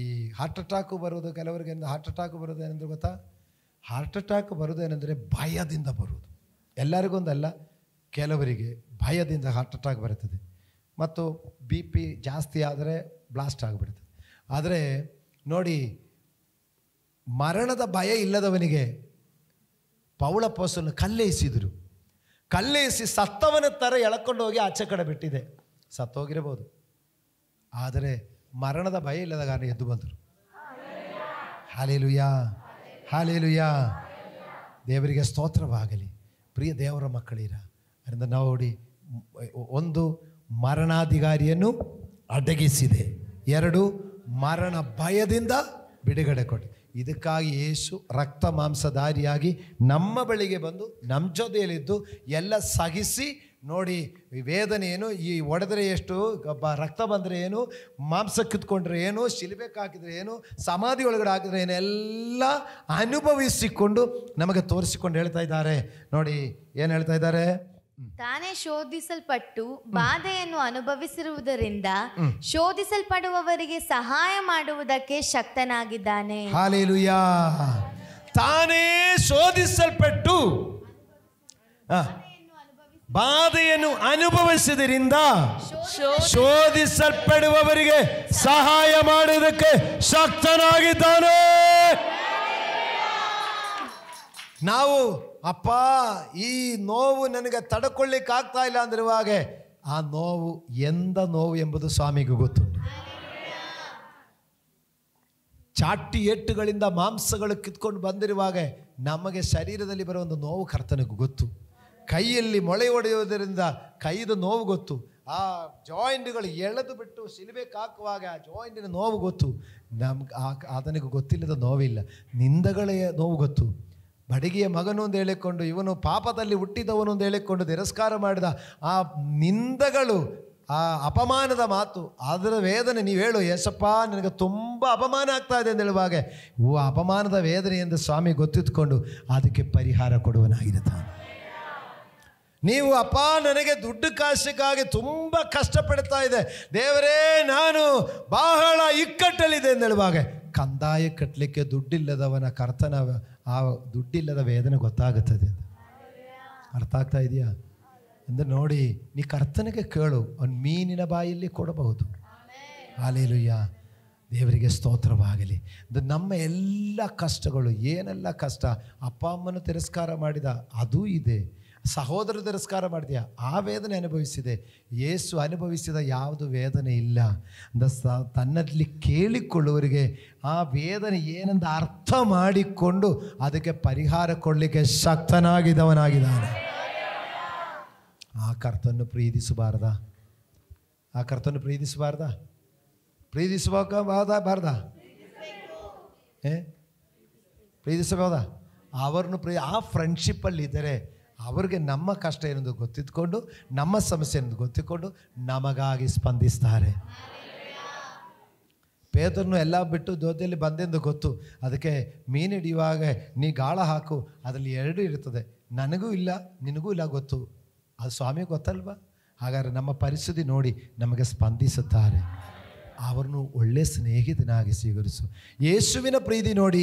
ಈ ಹಾರ್ಟ್ ಅಟ್ಯಾಕು ಬರುವುದು. ಕೆಲವರಿಗೆ ಹಾರ್ಟ್ ಅಟ್ಯಾಕ್ ಬರೋದು ಏನಂದ್ರೆ ಗೊತ್ತಾ? ಹಾರ್ಟ್ ಅಟ್ಯಾಕ್ ಬರೋದೇನೆಂದರೆ ಭಯದಿಂದ ಬರುವುದು. ಎಲ್ಲರಿಗೊಂದಲ್ಲ, ಕೆಲವರಿಗೆ ಭಯದಿಂದ ಹಾರ್ಟ್ ಅಟ್ಯಾಕ್ ಬರುತ್ತದೆ. ಮತ್ತು BP ಜಾಸ್ತಿ ಆದರೆ ಬ್ಲಾಸ್ಟ್ ಆಗಿಬಿಡ್ತದೆ. ಆದರೆ ನೋಡಿ, ಮರಣದ ಭಯ ಇಲ್ಲದವನಿಗೆ ಪೌಳ ಅಪೊಸ್ತಲನು ಕಲ್ಲೇಸಿದರು. ಕಲ್ಲೇಸಿ ಸತ್ತವನ ಥರ ಎಳ್ಕೊಂಡು ಹೋಗಿ ಆಚೆ ಕಡೆ ಬಿಟ್ಟಿದೆ. ಸತ್ತೋಗಿರಬಹುದು, ಆದರೆ ಮರಣದ ಭಯ ಇಲ್ಲದ ಕಾರಣ ಎದ್ದು ಬಂದರು. Hallelujah, hallelujah. ದೇವರಿಗೆ ಸ್ತೋತ್ರವಾಗಲಿ. ಪ್ರಿಯ ದೇವರ ಮಕ್ಕಳಿರ, ಅದರಿಂದ ನೋಡಿ, ಒಂದು ಮರಣಾಧಿಕಾರಿಯನ್ನು ಅಡಗಿಸಿದೆ, ಎರಡು ಮರಣ ಭಯದಿಂದ ಬಿಡುಗಡೆ ಕೊಟ್ಟು. ಇದಕ್ಕಾಗಿ ಯೇಸು ರಕ್ತ ಮಾಂಸಧಾರಿಯಾಗಿ ನಮ್ಮ ಬಳಿಗೆ ಬಂದು ನಮ್ಮ ಜೊತೆಯಲ್ಲಿದ್ದು ಎಲ್ಲ ಸಹಿಸಿ ನೋಡಿ, ವೇದನೆ ಏನು, ಈ ಒಡೆದರೆ ಎಷ್ಟು, ರಕ್ತ ಬಂದರೆ ಏನು, ಮಾಂಸ ಕಿತ್ಕೊಂಡ್ರೆ ಏನು, ಶಿಲುಬೆಗೆ ಹಾಕಿದರೆ ಏನು, ಸಮಾಧಿ ಒಳಗಡೆ ಹಾಕಿದ್ರೆ ಏನು, ಎಲ್ಲ ಅನುಭವಿಸಿಕೊಂಡು ನಮಗೆ ತೋರಿಸಿಕೊಂಡು ಹೇಳ್ತಾ ಇದ್ದಾರೆ. ನೋಡಿ ಏನು ಹೇಳ್ತಾ ಇದ್ದಾರೆ? ತಾನೇ ಶೋಧಿಸಲ್ಪಟ್ಟು ಬಾಧೆಯನ್ನು ಅನುಭವಿಸಿರುವುದರಿಂದ ಶೋಧಿಸಲ್ಪಡುವವರಿಗೆ ಸಹಾಯ ಮಾಡುವುದಕ್ಕೆ ಶಕ್ತನಾಗಿದ್ದಾನೆ. ಹಲ್ಲೆಲೂಯಾ. ತಾನೇ ಶೋಧಿಸಲ್ಪಟ್ಟು ಬಾಧೆಯನ್ನು ಅನುಭವಿಸಿದ್ದರಿಂದ ಶೋಧಿಸಲ್ಪಡುವವರಿಗೆ ಸಹಾಯ ಮಾಡುವುದಕ್ಕೆ ಶಕ್ತನಾಗಿದ್ದಾನೆ. ನಾವು ಅಪ್ಪ ಈ ನೋವು ನನಗೆ ತಡ್ಕೊಳ್ಳಿಕ್ಕೆ ಆಗ್ತಾ ಇಲ್ಲ ಅಂದಿರುವಾಗ ಆ ನೋವು ಎಂದ ನೋವು ಎಂಬುದು ಸ್ವಾಮಿಗೂ ಗೊತ್ತುಂಟು. ಚಾಟಿ ಏಟುಗಳಿಂದ ಮಾಂಸಗಳು ಕಿತ್ಕೊಂಡು ಬಂದಿರುವಾಗ ನಮಗೆ ಶರೀರದಲ್ಲಿ ಬರೋ ಒಂದು ನೋವು ಕರ್ತನಿಗೆ ಗೊತ್ತು. ಕೈಯಲ್ಲಿ ಮೊಳೆ ಹೊಡೆಯುವುದರಿಂದ ಕೈದು ನೋವು ಗೊತ್ತು. ಆ ಜಾಯಿಂಟ್ಗಳು ಎಳೆದು ಬಿಟ್ಟು ಶಿಲುಬೆಗೆ ಹಾಕುವಾಗ ಆ ಜಾಯಿಂಟಿನ ನೋವು ಗೊತ್ತು. ನಮ್ಗೆ ಆತನಿಗೆ ಗೊತ್ತಿಲ್ಲದ ನೋವಿಲ್ಲ. ನಿಂದಗಳೇ ನೋವು ಗೊತ್ತು. ಬಡಗಿಯ ಮಗನು ಅಂತ ಹೇಳಿಕೊಂಡು, ಇವನು ಪಾಪದಲ್ಲಿ ಹುಟ್ಟಿದವನು ಅಂತ ಹೇಳಿಕೊಂಡು ತಿರಸ್ಕಾರ ಮಾಡಿದ ಆ ನಿಂದಗಳು, ಆ ಅಪಮಾನದ ಮಾತು, ಅದರ ವೇದನೆ. ನೀವು ಹೇಳು, ಯೇಸಪ್ಪ ನನಗೆ ತುಂಬ ಅಪಮಾನ ಆಗ್ತಾ ಇದೆ ಅಂತ ಹೇಳುವಾಗ ಅಪಮಾನದ ವೇದನೆಯಿಂದ ಸ್ವಾಮಿ ಗೊತ್ತಿದ್ದುಕೊಂಡು ಅದಕ್ಕೆ ಪರಿಹಾರ ಕೊಡುವನಾಗಿರುತ್ತಾನೆ. ನೀವು ಅಪ್ಪ ನನಗೆ ದುಡ್ಡು ಕಾಸಿಗಾಗಿ ತುಂಬ ಕಷ್ಟಪಡ್ತಾ ಇದೆ ದೇವರೇ, ನಾನು ಬಹಳ ಇಕ್ಕಟ್ಟಲ್ಲಿದೆ ಅಂತ ಹೇಳುವಾಗ ಕಂದಾಯ ಕಟ್ಟಲಿಕ್ಕೆ ದುಡ್ಡಿಲ್ಲದವನ ಕರ್ತನ ಆ ದುಡ್ಡಿಲ್ಲದ ವೇದನೆ ಗೊತ್ತಾಗುತ್ತದೆ. ಅರ್ಥ ಆಗ್ತಾ ಇದೆಯಾ? ಅಂದರೆ ನೋಡಿ, ನೀ ಕರ್ತನಿಗೆ ಕೇಳು, ಅವನು ಮೀನಿನ ಬಾಯಲ್ಲಿ ಕೊಡಬಹುದು. ಹಾಲೆಲೂಯಾ, ದೇವರಿಗೆ ಸ್ತೋತ್ರವಾಗಲಿ. ನಮ್ಮ ಎಲ್ಲ ಕಷ್ಟಗಳು, ಏನೆಲ್ಲ ಕಷ್ಟ, ಅಪ್ಪ ಅಮ್ಮನ ತಿರಸ್ಕಾರ ಮಾಡಿದ ಅದೂ ಇದೆ, ಸಹೋದರ ತಿರಸ್ಕಾರ ಮಾಡಿದೆಯಾ ಆ ವೇದನೆ ಅನುಭವಿಸಿದೆ. ಯೇಸು ಅನುಭವಿಸಿದ ಯಾವುದು ವೇದನೆ ಇಲ್ಲ. ತನ್ನಲ್ಲಿ ಕೇಳಿಕೊಳ್ಳುವವರಿಗೆ ಆ ವೇದನೆ ಏನೆಂದು ಅರ್ಥ ಮಾಡಿಕೊಂಡು ಅದಕ್ಕೆ ಪರಿಹಾರ ಕೊಡಲಿಕ್ಕೆ ಶಕ್ತನಾಗಿದ್ದವನಾಗಿದ್ದಾನೆ. ಆ ಕರ್ತನ್ನು ಪ್ರೀತಿಸಬಾರ್ದ? ಆ ಕರ್ತನ್ನು ಪ್ರೀತಿಸಬಾರ್ದ? ಪ್ರೀತಿಸಬೇಕಾದ ಪ್ರೀತಿಸಬಹುದಾ? ಅವ್ರನ್ನು ಆ ಫ್ರೆಂಡ್ಶಿಪ್ಪಲ್ಲಿ ಇದ್ದರೆ ಅವ್ರಿಗೆ ನಮ್ಮ ಕಷ್ಟ ಏನೆಂದು ಗೊತ್ತಿದ್ಕೊಂಡು, ನಮ್ಮ ಸಮಸ್ಯೆ ಏನೆಂದು ಗೊತ್ತಿಕೊಂಡು ನಮಗಾಗಿ ಸ್ಪಂದಿಸ್ತಾರೆ. ಪೇತ್ರನು ಎಲ್ಲ ಬಿಟ್ಟು ಜೊತೆಯಲ್ಲಿ ಬಂದೆಂದು ಗೊತ್ತು. ಅದಕ್ಕೆ ಮೀನು ಹಿಡಿಯುವಾಗ ನೀ ಗಾಳ ಹಾಕು, ಅದರಲ್ಲಿ 2 ಇರ್ತದೆ, ನನಗೂ ಇಲ್ಲ ನಿನಗೂ ಇಲ್ಲ ಗೊತ್ತು, ಅದು ಸ್ವಾಮಿ ಗೊತ್ತಲ್ವಾ? ಹಾಗಾದರೆ ನಮ್ಮ ಪರಿಸ್ಥಿತಿ ನೋಡಿ ನಮಗೆ ಸ್ಪಂದಿಸುತ್ತಾರೆ. ಅವರನ್ನು ಒಳ್ಳೆಯ ಸ್ನೇಹಿತನಾಗಿ ಸ್ವೀಕರಿಸು. ಯೇಸುವಿನ ಪ್ರೀತಿ ನೋಡಿ,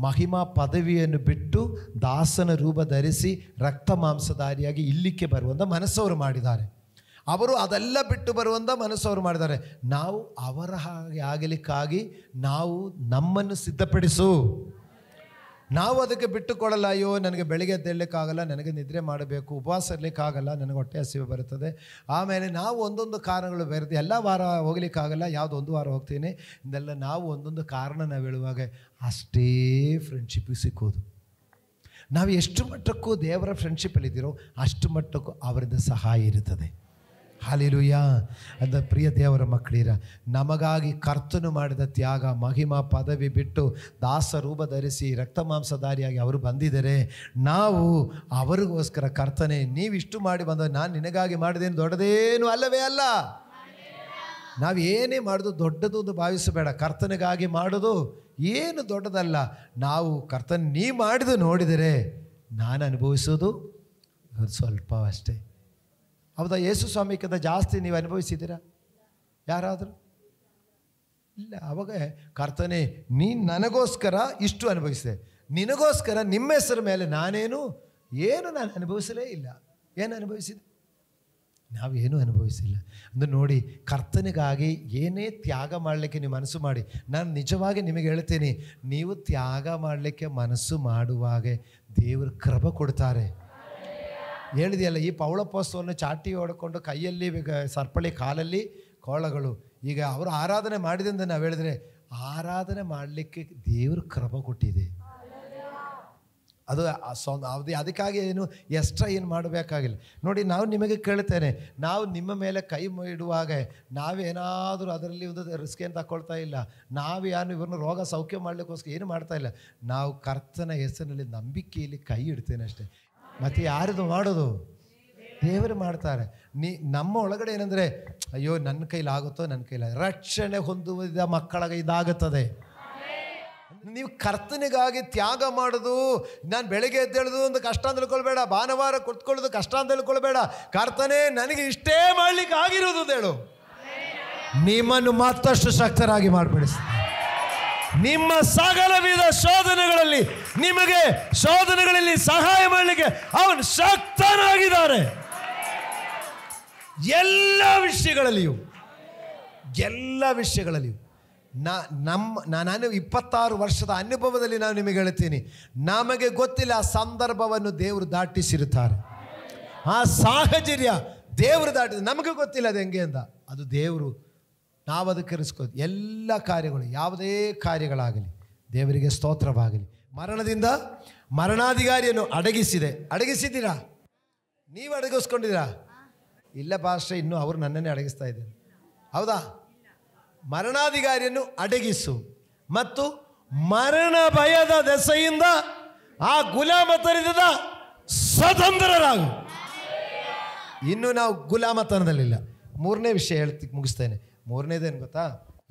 ಮಹಿಮಾ ಪದವಿಯನ್ನು ಬಿಟ್ಟು ದಾಸನ ರೂಪ ಧರಿಸಿ ರಕ್ತ ಮಾಂಸಧಾರಿಯಾಗಿ ಇಲ್ಲಿಕ್ಕೆ ಬರುವಂಥ ಮನಸ್ಸವರು ಮಾಡಿದ್ದಾರೆ. ಅವರು ಅದೆಲ್ಲ ಬಿಟ್ಟು ಬರುವಂಥ ಮನಸ್ಸವರು ಮಾಡಿದ್ದಾರೆ. ನಾವು ಅವರ ಹಾಗೆ ಆಗಲಿಕ್ಕಾಗಿ ನಾವು ನಮ್ಮನ್ನು ಸಿದ್ಧಪಡಿಸು. ನಾವು ಅದಕ್ಕೆ ಬಿಟ್ಟುಕೊಡಲ್ಲ. ಅಯ್ಯೋ ನನಗೆ ಬೆಳಿಗ್ಗೆ ಎದ್ದೇಳಲಿಕ್ಕಾಗಲ್ಲ, ನನಗೆ ನಿದ್ರೆ ಮಾಡಬೇಕು, ಉಪವಾಸ ಇರಲಿಕ್ಕಾಗಲ್ಲ, ನನಗೆ ಹೊಟ್ಟೆ ಹಸಿವು ಬರುತ್ತದೆ. ಆಮೇಲೆ ನಾವು ಒಂದೊಂದು ಕಾರಣಗಳು ಬರುತ್ತೆ. ಎಲ್ಲ ವಾರ ಹೋಗ್ಲಿಕ್ಕಾಗಲ್ಲ, ಯಾವುದೋ ಒಂದು ವಾರ ಹೋಗ್ತೀನಿ, ಇದೆಲ್ಲ ನಾವು ಒಂದೊಂದು ಕಾರಣ ನಾವು ಹೇಳುವಾಗ ಅಷ್ಟೇ ಫ್ರೆಂಡ್ಶಿಪ್ಪಿಗೆ ಸಿಕ್ಕೋದು. ನಾವು ಎಷ್ಟು ಮಟ್ಟಕ್ಕೂ ದೇವರ ಫ್ರೆಂಡ್ಶಿಪ್ಪಲ್ಲಿದ್ದೀರೋ ಅಷ್ಟು ಮಟ್ಟಕ್ಕೂ ಅವರಿಂದ ಸಹಾಯ ಇರುತ್ತದೆ. ಹಾಲೆಲೂಯಾ. ಅಂದ ಪ್ರಿಯ ದೇವರ ಮಕ್ಕಳಿರ, ನಮಗಾಗಿ ಕರ್ತನು ಮಾಡಿದ ತ್ಯಾಗ, ಮಹಿಮಾ ಪದವಿ ಬಿಟ್ಟು ದಾಸ ರೂಪ ಧರಿಸಿ ರಕ್ತ ಮಾಂಸಧಾರಿಯಾಗಿ ಅವರು ಬಂದಿದ್ದಾರೆ. ನಾವು ಅವರಿಗೋಸ್ಕರ ಕರ್ತನೆ ನೀವಿಷ್ಟು ಮಾಡಿ ಬಂದ, ನಾನು ನಿನಗಾಗಿ ಮಾಡಿದೇನು ದೊಡ್ಡದೇನು ಅಲ್ಲವೇ ಅಲ್ಲ. ನಾವು ಏನೇ ಮಾಡೋದು ದೊಡ್ಡದು ಎಂದು ಭಾವಿಸಬೇಡ. ಕರ್ತನಿಗಾಗಿ ಮಾಡೋದು ಏನು ದೊಡ್ಡದಲ್ಲ. ನಾವು ಕರ್ತನ ನೀ ಮಾಡಿದು ನೋಡಿದರೆ ನಾನು ಅನುಭವಿಸೋದು ಸ್ವಲ್ಪ ಅಷ್ಟೇ. ಹೌದಾ? ಯೇಸು ಸ್ವಾಮಿಗಿಂತ ಜಾಸ್ತಿ ನೀವು ಅನುಭವಿಸಿದ್ದೀರಾ ಯಾರಾದರೂ? ಇಲ್ಲ. ಅವಾಗ ಕರ್ತನೆ ನೀನು ನನಗೋಸ್ಕರ ಇಷ್ಟು ಅನುಭವಿಸಿದೆ, ನಿನಗೋಸ್ಕರ ನಿಮ್ಮ ಹೆಸರ ಮೇಲೆ ನಾನು ಅನುಭವಿಸಲೇ ಇಲ್ಲ. ಏನು ಅನುಭವಿಸಿದೆ? ನಾವೇನೂ ಅನುಭವಿಸಿಲ್ಲ. ಅಂದರೆ ನೋಡಿ, ಕರ್ತನಿಗಾಗಿ ಏನೇ ತ್ಯಾಗ ಮಾಡಲಿಕ್ಕೆ ನೀವು ಮನಸ್ಸು ಮಾಡಿ, ನಾನು ನಿಜವಾಗಿ ನಿಮಗೆ ಹೇಳ್ತೀನಿ, ನೀವು ತ್ಯಾಗ ಮಾಡಲಿಕ್ಕೆ ಮನಸ್ಸು ಮಾಡುವಾಗ ದೇವರು ಕೃಪೆ ಕೊಡ್ತಾರೆ. ಹೇಳಿದೆಯಲ್ಲ, ಈ ಪೌಳಪೋಸ್ತವನ್ನು ಚಾಟಿ ಹೊಡ್ಕೊಂಡು ಕೈಯಲ್ಲಿ ಸರ್ಪಳಿ, ಕಾಲಲ್ಲಿ ಕೋಳಗಳು. ಈಗ ಅವರು ಆರಾಧನೆ ಮಾಡಿದಂತ ನಾವು ಹೇಳಿದ್ರೆ, ಆರಾಧನೆ ಮಾಡಲಿಕ್ಕೆ ದೇವರು ಕೃಪೆ ಕೊಟ್ಟಿದೆ. ಅದು ಅದಕ್ಕಾಗಿ ಏನು ಎಕ್ಸ್ಟ್ರಾ ಏನು ಮಾಡಬೇಕಾಗಿಲ್ಲ. ನೋಡಿ, ನಾವು ನಿಮಗೆ ಕೇಳ್ತೇನೆ, ನಾವು ನಿಮ್ಮ ಮೇಲೆ ಕೈ ಇಡುವಾಗ ನಾವೇನಾದರೂ ಅದರಲ್ಲಿ ಒಂದು ರಿಸ್ಕ್ ಏನು ತಗೊಳ್ತಾ ಇಲ್ಲ. ನಾವು ಇವ್ರನ್ನ ರೋಗ ಸೌಖ್ಯ ಮಾಡಲಿಕ್ಕೋಸ್ಕರ ಏನು ಮಾಡ್ತಾ ಇಲ್ಲ. ನಾವು ಕರ್ತನ ಹೆಸರಿನಲ್ಲಿ ನಂಬಿಕೆಯಲ್ಲಿ ಕೈ ಇಡ್ತೇನೆ ಅಷ್ಟೇ. ಮತ್ತು ಯಾರಿದು ಮಾಡೋದು? ದೇವರು ಮಾಡ್ತಾರೆ. ನಮ್ಮ ಒಳಗಡೆ ಏನಂದರೆ, ಅಯ್ಯೋ ನನ್ನ ಕೈಲಾಗುತ್ತೋ, ನನ್ನ ಕೈಲ ರಕ್ಷಣೆ ಹೊಂದುವ ಮಕ್ಕಳ ಇದಾಗುತ್ತದೆ. ನೀವು ಕರ್ತನಿಗಾಗಿ ತ್ಯಾಗ ಮಾಡೋದು, ನಾನು ಬೆಳಗ್ಗೆ ಎದ್ದೇಳೋದು ಒಂದು ಕಷ್ಟ ಅಂತ ತಿಳ್ಕೊಳ್ಬೇಡ, ಭಾನುವಾರ ಕುತ್ಕೊಳ್ಳೋದು ಕಷ್ಟ ಅಂತ ತಿಳ್ಕೊಳ್ಬೇಡ. ಕರ್ತನೇ ನನಗೆ ಇಷ್ಟೇ ಮಾಡ್ಲಿಕ್ಕೆ ಆಗಿರೋದು ಹೇಳು. ನಿಮ್ಮನ್ನು ಮತ್ತಷ್ಟು ಶಕ್ತರಾಗಿ ಮಾಡಿಬಿಡಿಸ್ತಾನೆ. ನಿಮ್ಮ ಸಕಲ ವಿಧ ಶೋಧನೆಗಳಲ್ಲಿ ನಿಮಗೆ ಶೋಧನೆಗಳಲ್ಲಿ ಸಹಾಯ ಮಾಡಲಿಕ್ಕೆ ಅವನು ಶಕ್ತನಾಗಿದ್ದಾನೆ. ಎಲ್ಲ ವಿಷಯಗಳಲ್ಲಿಯೂ ನಾನು 26 ವರ್ಷದ ಅನುಭವದಲ್ಲಿ ನಾನು ನಿಮಗೆ ಹೇಳ್ತೀನಿ, ನಮಗೆ ಗೊತ್ತಿಲ್ಲ ಆ ಸಂದರ್ಭವನ್ನು ದೇವರು ದಾಟಿಸಿರುತ್ತಾರೆ. ಆ ಸಾಹಚರ್ಯ ದೇವರು ದಾಟಿದ, ನಮಗೆ ಗೊತ್ತಿಲ್ಲ ಅದು ಹೆಂಗೆ ಅಂತ. ಅದು ದೇವರು, ನಾವು ಅದಕ್ಕೆ ರಿಸ್ಕೋದು. ಎಲ್ಲ ಕಾರ್ಯಗಳು, ಯಾವುದೇ ಕಾರ್ಯಗಳಾಗಲಿ ದೇವರಿಗೆ ಸ್ತೋತ್ರವಾಗಲಿ. ಮರಣದಿಂದ ಮರಣಾಧಿಕಾರಿಯನ್ನು ಅಡಗಿಸಿದ್ದೀರಾ? ನೀವು ಅಡಗಿಸ್ಕೊಂಡಿದ್ದೀರಾ? ಇಲ್ಲ ಪಾಸ್ಟರ್, ಇನ್ನೂ ಅವರು ನನ್ನನ್ನೇ ಅಡಗಿಸ್ತಾ ಇದ್ದಾರೆ. ಹೌದಾ? ಮರಣಾಧಿಕಾರಿಯನ್ನು ಅಡಗಿಸು ಮತ್ತು ಮರಣ ಭಯದ ದೆಸೆಯಿಂದ ಆ ಗುಲಾಮತನದಿಂದ ಸ್ವತಂತ್ರರಾಗು. ಇನ್ನು ನಾವು ಗುಲಾಮತನದಲ್ಲಿಲ್ಲ. ಮೂರನೇ ವಿಷಯ ಮುಗಿಸ್ತೇನೆ. ಮೂರನೇದೇನು ಗೊತ್ತಾ?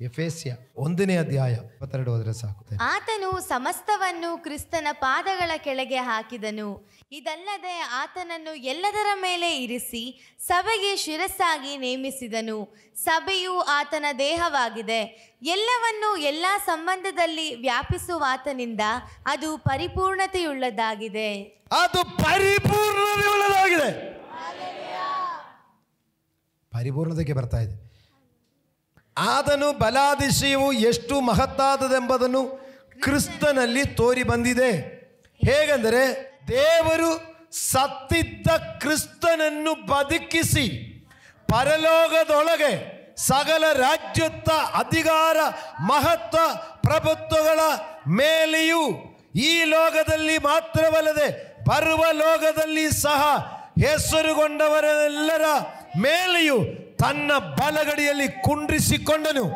ಎಫೆಸ್ಯ 1ನೇ ಅಧ್ಯಾಯ 22 ಹೋದರೆ ಸಾಕು. ಆತನು ಸಮಸ್ತವನ್ನು ಕ್ರಿಸ್ತನ ಪಾದಗಳ ಕೆಳಗೆ ಹಾಕಿದನು. ಇದಲ್ಲದೆ ಆತನನ್ನು ಎಲ್ಲದರ ಮೇಲೆ ಇರಿಸಿ ಸಭೆಗೆ ಶಿರಸ್ಸಾಗಿ ನೇಮಿಸಿದನು. ಸಭೆಯು ಆತನ ದೇಹವಾಗಿದೆ. ಎಲ್ಲವನ್ನು ಎಲ್ಲ ಸಂಬಂಧದಲ್ಲಿ ವ್ಯಾಪಿಸುವಾತನಿಂದ ಅದು ಪರಿಪೂರ್ಣತೆಯುಳ್ಳದಾಗಿದೆ. ಪರಿಪೂರ್ಣತೆಗೆ ಬರ್ತಾ ಇದೆ. ಆತನು ಬಲಾದಿಶಯವು ಎಷ್ಟು ಮಹತ್ತಾದದೆಂಬುದನ್ನು ಕ್ರಿಸ್ತನಲ್ಲಿ ತೋರಿ ಬಂದಿದೆ. ಹೇಗೆಂದರೆ ದೇವರು ಸತ್ತಿದ್ದ ಕ್ರಿಸ್ತನನ್ನು ಬದುಕಿಸಿ ಪರಲೋಕದೊಳಗೆ ಸಕಲ ರಾಜ್ಯತ್ವ, ಅಧಿಕಾರ, ಮಹತ್ವ, ಪ್ರಭುತ್ವಗಳ ಮೇಲೆಯೂ ಈ ಲೋಕದಲ್ಲಿ ಮಾತ್ರವಲ್ಲದೆ ಬರುವ ಲೋಕದಲ್ಲಿ ಸಹ ಹೆಸರುಗೊಂಡವರೆಲ್ಲರ ಮೇಲೆಯೂ ತನ್ನ ಬಲಗಡೆಯಲ್ಲಿ ಕುಂಡ್ರಿಸಿಕೊಂಡನು.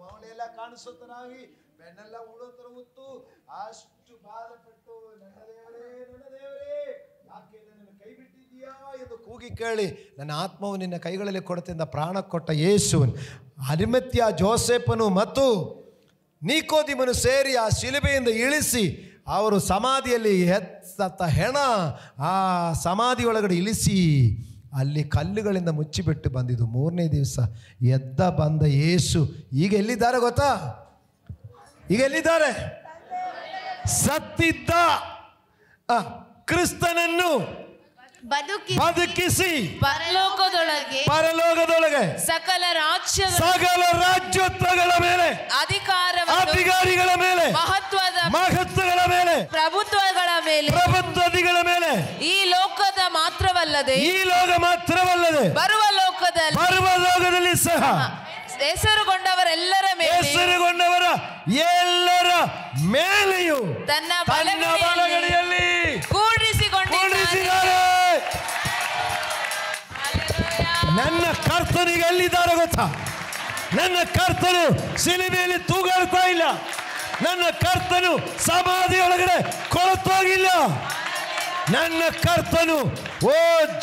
ಮೌಳೆಲ್ಲ ಕಾಣಿಸುತ್ತರಾಗಿ ಬೆನ್ನೆಲ್ಲ ಉಳೋತರ ಉತ್ತು ಅಷ್ಟು ಬಾಧಪಟ್ಟು ನನ್ನ ದೇವರೇ ಯಾಕೆ ನನ್ನನ್ನು ಕೈ ಬಿಟ್ಟಿದ್ದೀಯಾ ಎಂದು ಕೂಗಿ ಕೇಳಿ ನನ್ನ ಆತ್ಮವು ನಿನ್ನ ಕೈಗಳಲ್ಲಿ ಕೊಡುತ್ತಿದ್ದ ಪ್ರಾಣ ಕೊಟ್ಟ ಯೇಸುವನು ಅರಿಮತ್ಯ ಜೋಸೆಫನು ಮತ್ತು ನೀಕೋದಿಮನು ಸೇರಿ ಆ ಶಿಲುಬೆಯಿಂದ ಇಳಿಸಿ ಅವರು ಸಮಾಧಿಯಲ್ಲಿ ಎತ್ತ ಹೆಣ ಆ ಸಮಾಧಿ ಒಳಗಡೆ ಇಳಿಸಿ ಅಲ್ಲಿ ಕಲ್ಲುಗಳಿಂದ ಮುಚ್ಚಿಬಿಟ್ಟು ಬಂದಿದ್ದು. 3ನೇ ದಿವಸ ಎದ್ದ ಬಂದ ಯೇಸು ಈಗ ಎಲ್ಲಿದ್ದಾರೆ ಗೊತ್ತಾ? ಈಗ ಎಲ್ಲಿದ್ದಾರೆ? ಸತ್ತಿದ್ದ ಕ್ರಿಸ್ತನನ್ನು ಬದುಕಿಸಿ ಪರಲೋಕದೊಳಗೆ ಸಕಲ ರಾಜ್ಯತ್ವಗಳ ಮೇಲೆ, ಅಧಿಕಾರಿಗಳ ಮೇಲೆ, ಮಹತ್ವಗಳ ಮೇಲೆ, ಪ್ರಭುತ್ವಗಳ ಮೇಲೆ, ಈ ಲೋಕದ ಮಾತ್ರವಲ್ಲದೆ ಬರುವ ಲೋಕದಲ್ಲಿ ಸಹ ಹೆಸರುಗೊಂಡವರ ಎಲ್ಲರ ಮೇಲೆಯೂ ತನ್ನ ಬಲಗಡೆಯಲ್ಲಿ ಕೂಡಿಸಿಕೊಂಡಿದ್ದಾರೆ. ನನ್ನ ಕರ್ತನಿಗೆ ಎಲ್ಲಿದ್ದಾರೆ ಗೊತ್ತಾ? ನನ್ನ ಕರ್ತನು ಶಿಲುಬೆಯಲ್ಲಿ ತೂಗಾಡ್ತಾ ಇಲ್ಲ. ನನ್ನ ಕರ್ತನು ಸಮಾಧಿ ಒಳಗಡೆ ಕೊಳತೋಗಿಲ್ಲ. ನನ್ನ ಕರ್ತನು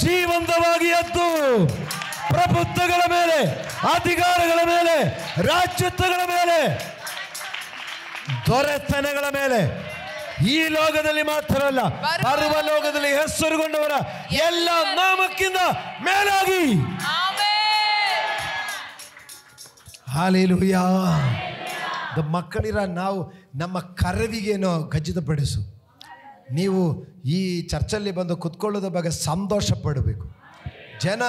ಜೀವಂತವಾಗಿ ಎದ್ದು ಪ್ರಭುತ್ವಗಳ ಮೇಲೆ, ಅಧಿಕಾರಗಳ ಮೇಲೆ, ರಾಜ್ಯತ್ವಗಳ ಮೇಲೆ, ದೊರೆತನಗಳ ಮೇಲೆ, ಈ ಲೋಕದಲ್ಲಿ ಮಾತ್ರವಲ್ಲ ಬರುವ ಲೋಕದಲ್ಲಿ ಹೆಸರುಗೊಂಡವರ ಎಲ್ಲ ನಾಮಕ್ಕಿಂತ ಮೇಲಾಗಿ. ಹಾಲೆಲೂಯಾ. ಮಕ್ಕಳಿರ ನಾವು ನಮ್ಮ ಕರವಿಗೇನೋ ಖಚಿತಪಡಿಸು. ನೀವು ಈ ಚರ್ಚಲ್ಲಿ ಬಂದು ಕುತ್ಕೊಳ್ಳೋದ್ರ ಬಗ್ಗೆ ಸಂತೋಷ ಪಡಬೇಕು. ಜನ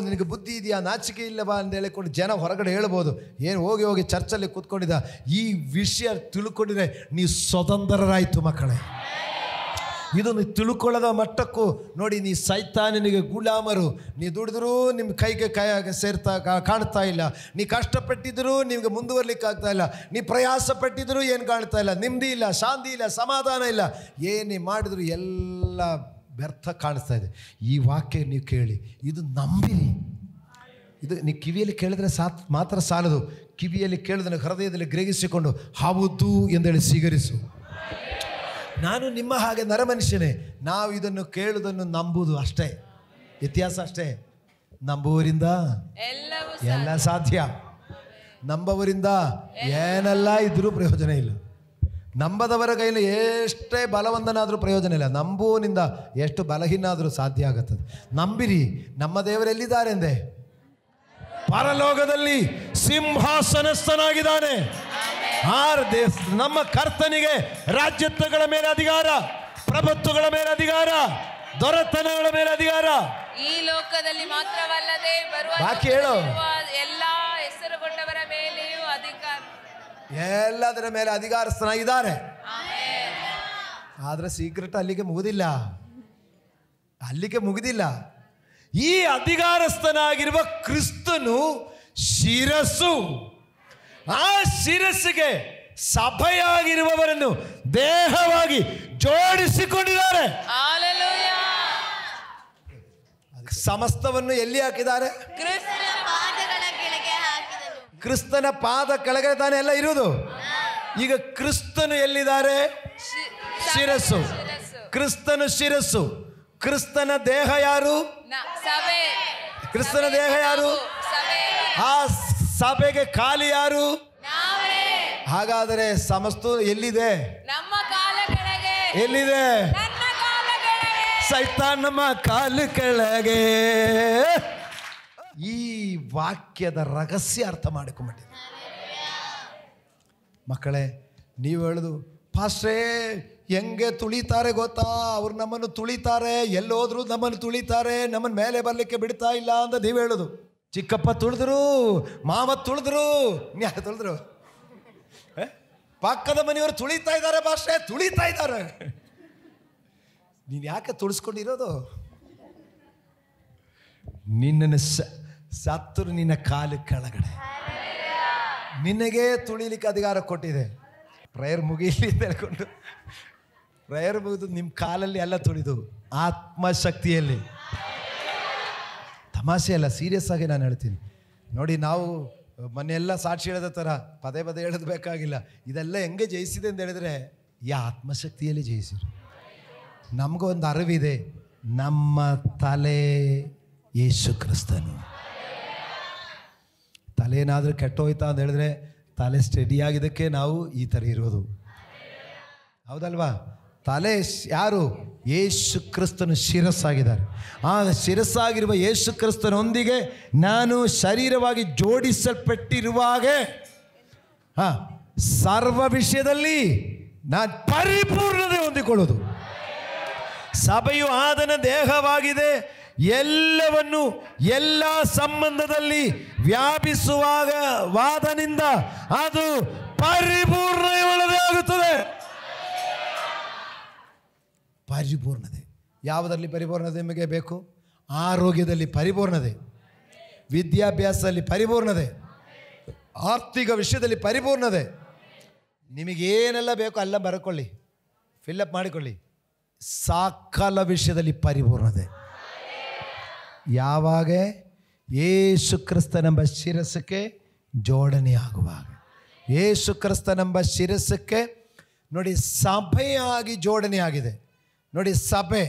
ನಿನಗೆ ಬುದ್ಧಿ ಇದೆಯಾ, ನಾಚಿಕೆ ಇಲ್ಲವಾ ಅಂತ ಹೇಳಿಕೊಂಡು ಜನ ಹೊರಗಡೆ ಹೇಳ್ಬೋದು. ಏನು ಹೋಗಿ ಚರ್ಚಲ್ಲಿ ಕೂತ್ಕೊಂಡಿದ್ದ ಈ ವಿಷಯ ತಿಳ್ಕೊಂಡಿದ್ರೆ ನೀವು ಸ್ವತಂತ್ರರಾಯಿತು ಮಕ್ಕಳೇ. ಇದು ನೀವು ತಿಳ್ಕೊಳ್ಳೋದ ಮಟ್ಟಕ್ಕೂ ನೋಡಿ, ನೀ ಸೈತಾನನಿಗೆ ಗುಲಾಮರು. ನೀ ದುಡಿದ್ರೂ ನಿಮ್ಮ ಕೈಗೆ ಕಾಣ್ತಾ ಇಲ್ಲ. ನೀ ಕಷ್ಟಪಟ್ಟಿದ್ರೂ ನಿಮ್ಗೆ ಮುಂದುವರ್ಲಿಕ್ಕೆ ಆಗ್ತಾ ಇಲ್ಲ. ನೀ ಪ್ರಯಾಸ ಪಟ್ಟಿದ್ರೂ ಏನು ಕಾಣ್ತಾ ಇಲ್ಲ. ನೆಮ್ಮದಿ ಇಲ್ಲ, ಶಾಂತಿ ಇಲ್ಲ, ಸಮಾಧಾನ ಇಲ್ಲ. ಏನೇ ಮಾಡಿದ್ರು ಎಲ್ಲ ವ್ಯರ್ಥ ಕಾಣಿಸ್ತಾ ಇದೆ. ಈ ವಾಕ್ಯ ನೀವು ಕೇಳಿ, ಇದು ನಂಬಿರಿ. ಇದು ನೀವು ಕಿವಿಯಲ್ಲಿ ಕೇಳಿದ್ರೆ ಮಾತ್ರ ಸಾಲದು. ಕಿವಿಯಲ್ಲಿ ಕೇಳಿದ್ರೆ ಹೃದಯದಲ್ಲಿ ಗ್ರಹಿಸಿಕೊಂಡು ಹೌದು ಎಂದೇಳಿ ಸ್ವೀಕರಿಸು. ನಾನು ನಿಮ್ಮ ಹಾಗೆ ನರಮನುಷ್ಯನೇ. ನಾವು ಇದನ್ನು ಕೇಳುವುದನ್ನು ನಂಬುವುದು ಅಷ್ಟೇ, ಇತಿಹಾಸ ಅಷ್ಟೇ. ನಂಬುವರಿಂದ ಎಲ್ಲ ಸಾಧ್ಯ. ನಂಬುವರಿಂದ ಏನೆಲ್ಲ ಇದ್ರೂ ಪ್ರಯೋಜನ ಇಲ್ಲ. ನಂಬದವರ ಕೈಯಲ್ಲಿ ಎಷ್ಟೇ ಬಲವಂತನಾದರೂ ಪ್ರಯೋಜನ ಇಲ್ಲ. ನಂಬುವನಿಂದ ಎಷ್ಟು ಬಲಹೀನ ಆದರೂ ಸಾಧ್ಯ ಆಗುತ್ತದೆ. ನಂಬಿರಿ. ನಮ್ಮ ದೇವರೆಲ್ಲಿದ್ದಾರೆ ಎಂದೆ? ಪರಲೋಕದಲ್ಲಿ ಸಿಂಹಾಸನಸ್ಥನಾಗಿದ್ದಾನೆ. ನಮ್ಮ ಕರ್ತನಿಗೆ ರಾಜ್ಯತ್ವಗಳ ಮೇಲೆ ಅಧಿಕಾರ, ಪ್ರಭುತ್ವಗಳ ಮೇಲೆ ಅಧಿಕಾರ, ದೊರೆತನಗಳ ಮೇಲೆ ಅಧಿಕಾರ. ಈ ಲೋಕದಲ್ಲಿ ಮಾತ್ರವಲ್ಲದೆ ಬರುವ ಬಾಕಿ ಹೇಳು. ಎಲ್ಲ ಹೆಸರುಗೊಂಡವರ ಮೇಲೆಯೂ ಅಧಿಕಾರ, ಎಲ್ಲದರ ಮೇಲೆ ಅಧಿಕಾರಸ್ಥನಾಗಿದ್ದಾರೆ. ಆದರೆ ಸೀಕ್ರೆಟ್ ಅಲ್ಲಿಗೆ ಮುಗುದಿಲ್ಲ. ಈ ಅಧಿಕಾರಸ್ಥನಾಗಿರುವ ಕ್ರಿಸ್ತನು ಶಿರಸ್ಸು. ಆ ಶಿರಸ್ಸಿಗೆ ಸಭೆಯಾಗಿರುವವರನ್ನು ದೇಹವಾಗಿ ಜೋಡಿಸಿಕೊಂಡಿದ್ದಾರೆ. ಸಮಸ್ತವನ್ನು ಎಲ್ಲಿ ಹಾಕಿದ್ದಾರೆ? ಕ್ರಿಸ್ತನ ಪಾದ ಕೆಳಗೆ ತಾನೇ ಎಲ್ಲ ಇರುವುದು. ಈಗ ಕ್ರಿಸ್ತನು ಎಲ್ಲಿದ್ದಾರೆ? ಶಿರಸ್ಸು. ಕ್ರಿಸ್ತನು ಶಿರಸ್ಸು. ಕ್ರಿಸ್ತನ ದೇಹ ಯಾರು? ಕ್ರಿಸ್ತನ ದೇಹ ಯಾರು? ಆ ಸಭೆಗೆ ಖಾಲಿ ಯಾರು? ಹಾಗಾದರೆ ಸಮಸ್ತ ಎಲ್ಲಿದೆ? ಎಲ್ಲಿದೆ? ಸೈತಾನ್ ನಮ್ಮ ಕಾಲು ಕೆಳಗೆ. ಈ ವಾಕ್ಯದ ರಹಸ್ಯ ಅರ್ಥ ಮಾಡಿಕೊಂಡ್ಬಿಟ್ಟಿದೆ ಮಕ್ಕಳೇ. ನೀವು ಹೇಳುದು, ಪಾಸ್ಟ್ರೇ ಹೆಂಗೆ ತುಳಿತಾರೆ ಗೊತ್ತಾ? ಅವ್ರು ನಮ್ಮನ್ನು ತುಳಿತಾರೆ, ಎಲ್ಲೋದ್ರು ನಮ್ಮನ್ನು ತುಳಿತಾರೆ, ನಮ್ಮನ್ನು ಮೇಲೆ ಬರಲಿಕ್ಕೆ ಬಿಡ್ತಾ ಇಲ್ಲ ಅಂತ ನೀವು ಹೇಳೋದು. ಚಿಕ್ಕಪ್ಪ ತುಳಿದ್ರು, ಮಾವ ತುಳಿದ್ರು, ಯಾರು ತುಳಿದ್ರು? ಪಕ್ಕದ ಮನೆಯವರು ತುಳಿತಾ ಇದ್ದಾರೆ ಪಾಸ್ಟ್ರೇ, ತುಳಿತಾ ಇದ್ದಾರೆ. ನೀನು ಯಾಕೆ ತುಳಿಸ್ಕೊಂಡಿರೋದು? ನಿನ್ನನ್ನು ಸತ್ತರು ನಿನ್ನ ಕಾಲು ಕೆಳಗಡೆ ನಿನಗೆ ತುಳಿಲಿಕ್ಕೆ ಅಧಿಕಾರ ಕೊಟ್ಟಿದೆ. ಪ್ರೇಯರ್ ಮುಗಿಲಿ ಅಂತ ಹೇಳ್ಕೊಂಡು ಪ್ರೇಯರ್ ಮುಗಿದು ನಿಮ್ಮ ಕಾಲಲ್ಲಿ ಎಲ್ಲ ತುಳಿದು ಆತ್ಮಶಕ್ತಿಯಲ್ಲಿ. ತಮಾಷೆ ಅಲ್ಲ, ಸೀರಿಯಸ್ ಆಗಿ ನಾನು ಹೇಳ್ತೀನಿ ನೋಡಿ. ನಾವು ಮೊನ್ನೆಲ್ಲ ಸಾಕ್ಷಿ ಹೇಳಿದ ಥರ ಪದೇ ಪದೇ ಹೇಳೋದು ಬೇಕಾಗಿಲ್ಲ. ಇದೆಲ್ಲ ಹೆಂಗೆ ಜಯಿಸಿದೆ ಅಂತ ಹೇಳಿದ್ರೆ ಈ ಆತ್ಮಶಕ್ತಿಯಲ್ಲಿ ಜಯಿಸಿರು. ನಮಗೊಂದು ಅರಿವಿದೆ, ನಮ್ಮ ತಲೆ ಯೇಸು ಕ್ರಿಸ್ತನು. ತಲೆನಾದರೂ ಕೆಟ್ಟೋಯ್ತಾ ಅಂತ ಹೇಳಿದ್ರೆ ತಲೆ ಸ್ಟಡಿಯಾಗಿದ್ದಕ್ಕೆ ನಾವು ಈ ಥರ ಇರೋದು, ಹೌದಲ್ವಾ? ತಲೆ ಯಾರು? ಯೇಸು ಕ್ರಿಸ್ತನು ಶಿರಸ್ಸಾಗಿದ್ದಾರೆ. ಆ ಶಿರಸ್ಸಾಗಿರುವ ಯೇಸು ಕ್ರಿಸ್ತನೊಂದಿಗೆ ನಾನು ಶರೀರವಾಗಿ ಜೋಡಿಸಲ್ಪಟ್ಟಿರುವಾಗ ಸರ್ವ ವಿಷಯದಲ್ಲಿ ನಾನು ಪರಿಪೂರ್ಣತೆ ಹೊಂದಿಕೊಳ್ಳೋದು. ಸಭೆಯು ಆತನ ದೇಹವಾಗಿದೆ. ಎಲ್ಲವನ್ನು ಎಲ್ಲ ಸಂಬಂಧದಲ್ಲಿ ವ್ಯಾಪಿಸುವಾಗ ವಾದನಿಂದ ಅದು ಪರಿಪೂರ್ಣಗೊಳ್ಳದೇ ಆಗುತ್ತದೆ. ಪರಿಪೂರ್ಣತೆ ಯಾವುದರಲ್ಲಿ ಪರಿಪೂರ್ಣತೆ ನಿಮಗೆ ಬೇಕು? ಆರೋಗ್ಯದಲ್ಲಿ ಪರಿಪೂರ್ಣತೆ, ವಿದ್ಯಾಭ್ಯಾಸದಲ್ಲಿ ಪರಿಪೂರ್ಣತೆ, ಆರ್ಥಿಕ ವಿಷಯದಲ್ಲಿ ಪರಿಪೂರ್ಣತೆ. ನಿಮಗೇನೆಲ್ಲ ಬೇಕೋ ಎಲ್ಲ ಬರ್ಕೊಳ್ಳಿ, ಫಿಲ್ಲಪ್ ಮಾಡಿಕೊಳ್ಳಿ. ಸಕಲ ವಿಷಯದಲ್ಲಿ ಪರಿಪೂರ್ಣತೆ ಯಾವಾಗ? ಯೇಸು ಕ್ರಿಸ್ತನೆಂಬ ಶಿರಸ್ಸಕ್ಕೆ ಜೋಡಣೆಯಾಗುವಾಗ. ಯೇಸು ಕ್ರಿಸ್ತನೆಂಬ ಶಿರಸ್ಸಕ್ಕೆ ನೋಡಿ ಸಭೆಯಾಗಿ ಜೋಡಣೆಯಾಗಿದೆ. ನೋಡಿ ಸಭೆ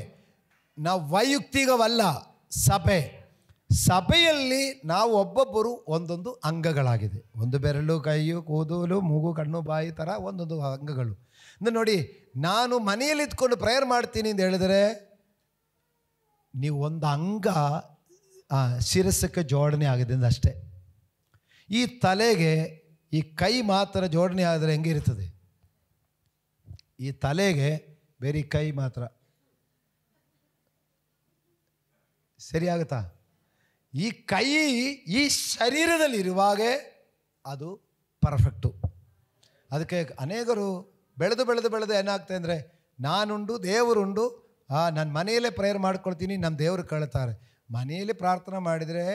ನಾವು ವೈಯಕ್ತಿಕವಲ್ಲ, ಸಭೆ. ಸಭೆಯಲ್ಲಿ ನಾವು ಒಬ್ಬೊಬ್ಬರು ಒಂದೊಂದು ಅಂಗಗಳಾಗಿದೆ. ಒಂದು ಬೆರಳು, ಕೈಯು, ಕೂದಲು, ಮೂಗು, ಕಣ್ಣು, ಬಾಯಿ ಥರ ಒಂದೊಂದು ಅಂಗಗಳು. ಅಂದರೆ ನೋಡಿ, ನಾನು ಮನೆಯಲ್ಲಿ ಇದ್ಕೊಂಡು ಪ್ರೇಯರ್ ಮಾಡ್ತೀನಿ ಅಂತ ಹೇಳಿದರೆ ನೀವು ಒಂದು ಅಂಗ ಶಿರಸ್ಸಕ್ಕೆ ಜೋಡಣೆ ಆಗಿದೆ ಅಷ್ಟೇ. ಈ ತಲೆಗೆ ಈ ಕೈ ಮಾತ್ರ ಜೋಡಣೆ ಆದರೆ ಹೆಂಗಿರ್ತದೆ? ಈ ತಲೆಗೆ ಬೇರೆ ಕೈ ಮಾತ್ರ ಸರಿಯಾಗುತ್ತಾ? ಈ ಕೈ ಈ ಶರೀರದಲ್ಲಿರುವಾಗ ಅದು ಪರ್ಫೆಕ್ಟು. ಅದಕ್ಕೆ ಅನೇಕರು ಬೆಳೆದು ಬೆಳೆದು ಬೆಳೆದು ಏನಾಗ್ತದೆ ಅಂದರೆ, ನಾನುಂಡು ದೇವರುಂಡು, ನಾನು ಮನೆಯಲ್ಲೇ ಪ್ರೇಯರ್ ಮಾಡ್ಕೊಳ್ತೀನಿ, ನಮ್ಮ ದೇವರು ಕೇಳ್ತಾರೆ. ಮನೆಯಲ್ಲಿ ಪ್ರಾರ್ಥನೆ ಮಾಡಿದರೆ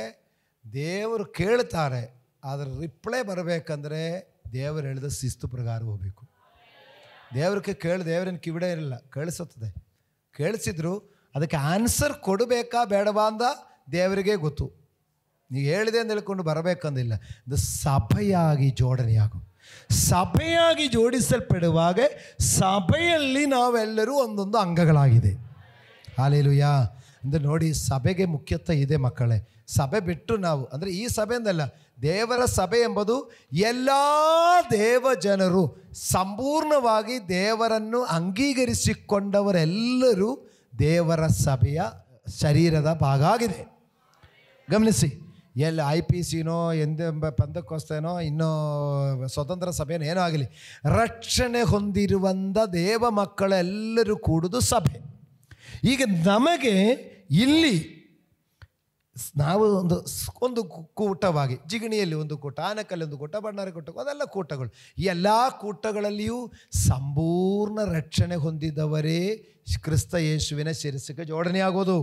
ದೇವರು ಕೇಳ್ತಾರೆ, ಆದರೆ ರಿಪ್ಲೈ ಬರಬೇಕಂದ್ರೆ ದೇವರು ಹೇಳಿದ ಶಿಸ್ತು ಪ್ರಕಾರ ಹೋಗಬೇಕು. ದೇವ್ರಿಗೆ ದೇವರನ್ನು ಕಿವಿಡೇ ಇರಲಿಲ್ಲ, ಕೇಳಿಸುತ್ತದೆ. ಕೇಳಿಸಿದ್ರು ಅದಕ್ಕೆ ಆನ್ಸರ್ ಕೊಡಬೇಕಾ ಬೇಡವಾ ಅಂತ ದೇವರಿಗೆ ಗೊತ್ತು. ನೀವು ಹೇಳಿದೆ ಅಂತ ಹೇಳ್ಕೊಂಡು ಬರಬೇಕಂದಿಲ್ಲ. ಇದು ಸಭೆಯಾಗಿ ಜೋಡಣೆಯಾಗು. ಸಭೆಯಾಗಿ ಜೋಡಿಸಲ್ಪಡುವಾಗ ಸಭೆಯಲ್ಲಿ ನಾವೆಲ್ಲರೂ ಒಂದೊಂದು ಅಂಗಗಳಾಗಿದೆ. ಹಾಲೆಲೂಯಾ. ಅಂದರೆ ನೋಡಿ, ಸಭೆಗೆ ಮುಖ್ಯತ್ವ ಇದೆ ಮಕ್ಕಳೇ. ಸಭೆ ಬಿಟ್ಟು ನಾವು ಅಂದರೆ ಈ ಸಭೆ ಎಂದಲ್ಲ, ದೇವರ ಸಭೆ ಎಂಬುದು ಎಲ್ಲ ದೇವ ಜನರು ಸಂಪೂರ್ಣವಾಗಿ ದೇವರನ್ನು ಅಂಗೀಕರಿಸಿಕೊಂಡವರೆಲ್ಲರೂ ದೇವರ ಸಭೆಯ ಶರೀರದ ಭಾಗ ಆಗಿದೆ. ಗಮನಿಸಿ, ಎಲ್ಲಿ IPCನೋ ಎಂದೆಂಬ ಪಂದಕೋಸ್ತೇನೋ ಇನ್ನೂ ಸ್ವತಂತ್ರ ಸಭೆನೋ ಏನೋ ಆಗಲಿ, ರಕ್ಷಣೆ ಹೊಂದಿರುವಂಥ ದೇವ ಮಕ್ಕಳೆಲ್ಲರೂ ಕೂಡುವುದು ಸಭೆ. ಈಗ ನಮಗೆ ಇಲ್ಲಿ ನಾವು ಒಂದು ಕೂಟವಾಗಿ, ಜಿಗಣಿಯಲ್ಲಿ ಒಂದು ಕೂಟ, ಆನಕಲ್ಲಿ ಒಂದು ಕೂಟ, ಬಣ್ಣಾರಿ ಕೂಟ, ಅದೆಲ್ಲ ಕೂಟಗಳು. ಈ ಎಲ್ಲ ಕೂಟಗಳಲ್ಲಿಯೂ ಸಂಪೂರ್ಣ ರಕ್ಷಣೆ ಹೊಂದಿದವರೇ ಕ್ರಿಸ್ತ ಯೇಸುವಿನ ಶಿರಸ್ಸಿಗೆ ಜೋಡಣೆ ಆಗೋದು.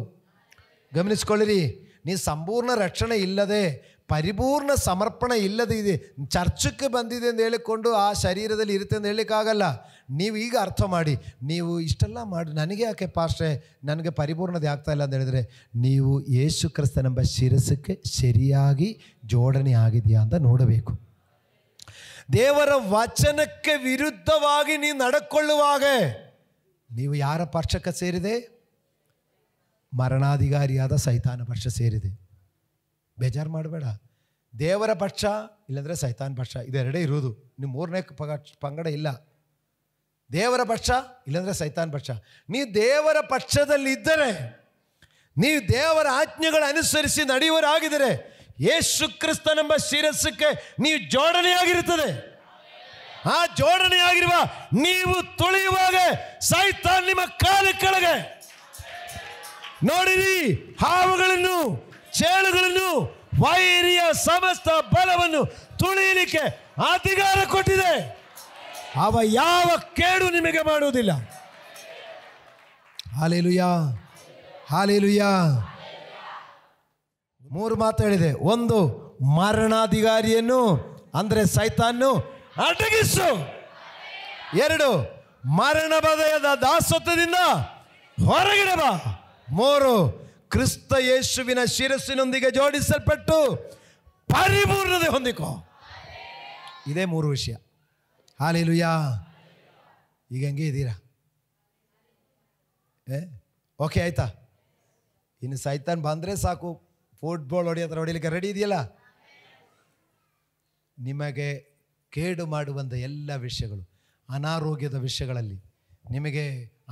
ಗಮನಿಸ್ಕೊಳ್ಳಿರಿ, ನೀ ಸಂಪೂರ್ಣ ರಕ್ಷಣೆ ಇಲ್ಲದೆ, ಪರಿಪೂರ್ಣ ಸಮರ್ಪಣೆ ಇಲ್ಲದೆ ಇದೆ ಚರ್ಚಕ್ಕೆ ಬಂದಿದೆ ಅಂತ ಹೇಳಿಕೊಂಡು ಆ ಶರೀರದಲ್ಲಿ ಇರುತ್ತೆ ಅಂತ ಹೇಳಲಿಕ್ಕಾಗಲ್ಲ. ನೀವು ಈಗ ಅರ್ಥ ಮಾಡಿ, ನೀವು ಇಷ್ಟೆಲ್ಲ ಮಾಡಿ ನನಗೆ ಯಾಕೆ ಪಾಸ್ಟ್ರೆ ನನಗೆ ಪರಿಪೂರ್ಣತೆ ಆಗ್ತಾ ಇಲ್ಲ ಅಂತ ಹೇಳಿದರೆ, ನೀವು ಯೇಸು ಕ್ರಿಸ್ತನೆಂಬ ಶಿರಸ್ಸಕ್ಕೆ ಸರಿಯಾಗಿ ಜೋಡಣೆ ಆಗಿದೆಯಾ ಅಂತ ನೋಡಬೇಕು. ದೇವರ ವಚನಕ್ಕೆ ವಿರುದ್ಧವಾಗಿ ನೀವು ನಡ್ಕೊಳ್ಳುವಾಗ ನೀವು ಯಾರ ಪಕ್ಷಕ್ಕೆ ಸೇರಿದೆ? ಮರಣಾಧಿಕಾರಿಯಾದ ಸೈತಾನ ಪಕ್ಷ ಸೇರಿದೆ. ಬೇಜಾರು ಮಾಡಬೇಡ. ದೇವರ ಪಕ್ಷ ಇಲ್ಲಾಂದರೆ ಸೈತಾನ್ ಪಕ್ಷ, ಇದೆರಡೇ ಇರುವುದು. ನೀವು ಮೂರನೇ ಪಂಗಡ ಇಲ್ಲ. ದೇವರ ಪಕ್ಷ ಇಲ್ಲಾಂದರೆ ಸೈತಾನ್ ಪಕ್ಷ. ನೀವು ದೇವರ ಪಕ್ಷದಲ್ಲಿದ್ದರೆ, ನೀವು ದೇವರ ಆಜ್ಞೆಗಳು ಅನುಸರಿಸಿ ನಡೆಯುವರಾಗಿದ್ದರೆ, ಯೇಸು ಕ್ರಿಸ್ತನೆಂಬ ಶಿರಸ್ಸಕ್ಕೆ ನೀವು ಜೋಡಣೆಯಾಗಿರುತ್ತದೆ. ಆ ಜೋಡಣೆಯಾಗಿರುವ ನೀವು ತುಳಿಯುವಾಗ ಸೈತಾನ್ ನಿಮ್ಮ ಕಾಲ ಕೆಳಗೆ ನೋಡಿರಿ, ಹಾವುಗಳನ್ನು, ಚೇಳುಗಳನ್ನು, ವೈರಿಯ ಸಮಸ್ತ ಬಲವನ್ನು ತುಳಿಯಲಿಕ್ಕೆ ಅಧಿಕಾರ ಕೊಟ್ಟಿದೆ. ಅವ ಯಾವ ಕೇಡು ನಿಮಗೆ ಮಾಡುವುದಿಲ್ಲ. Hallelujah, hallelujah. 3 ಮಾತು ಹೇಳಿದೆ. 1, ಮರಣಾಧಿಕಾರಿಯನ್ನು ಅಂದರೆ ಸೈತಾನ್ನು ಅಡಗಿಸು. 2, ಮರಣ ಭಯದ ದಾಸತ್ವದಿಂದ ಹೊರಗಿಡ ಬಾ. 3, ಕ್ರಿಸ್ತ ಯೇಸುವಿನ ಶಿರಸ್ಸಿನೊಂದಿಗೆ ಜೋಡಿಸಲ್ಪಟ್ಟು ಪರಿಪೂರ್ಣತೆ ಹೊಂದಿಕೋ. ಇದೇ 3 ವಿಷಯ. ಹಾಲೆಲೂಯಾ. ಈಗ ಹೆಂಗೆ ಇದ್ದೀರಾ? ಓಕೆ ಆಯ್ತಾ? ಇನ್ನು ಸೈತಾನ್ ಬಂದರೆ ಸಾಕು, ಫುಟ್ಬಾಲ್ ಹೊಡಿಲಿಕ್ಕೆ ರೆಡಿ ಇದೆಯಲ್ಲ. ನಿಮಗೆ ಕೇಡು ಮಾಡುವಂಥ ಎಲ್ಲ ವಿಷಯಗಳು, ಅನಾರೋಗ್ಯದ ವಿಷಯಗಳಲ್ಲಿ, ನಿಮಗೆ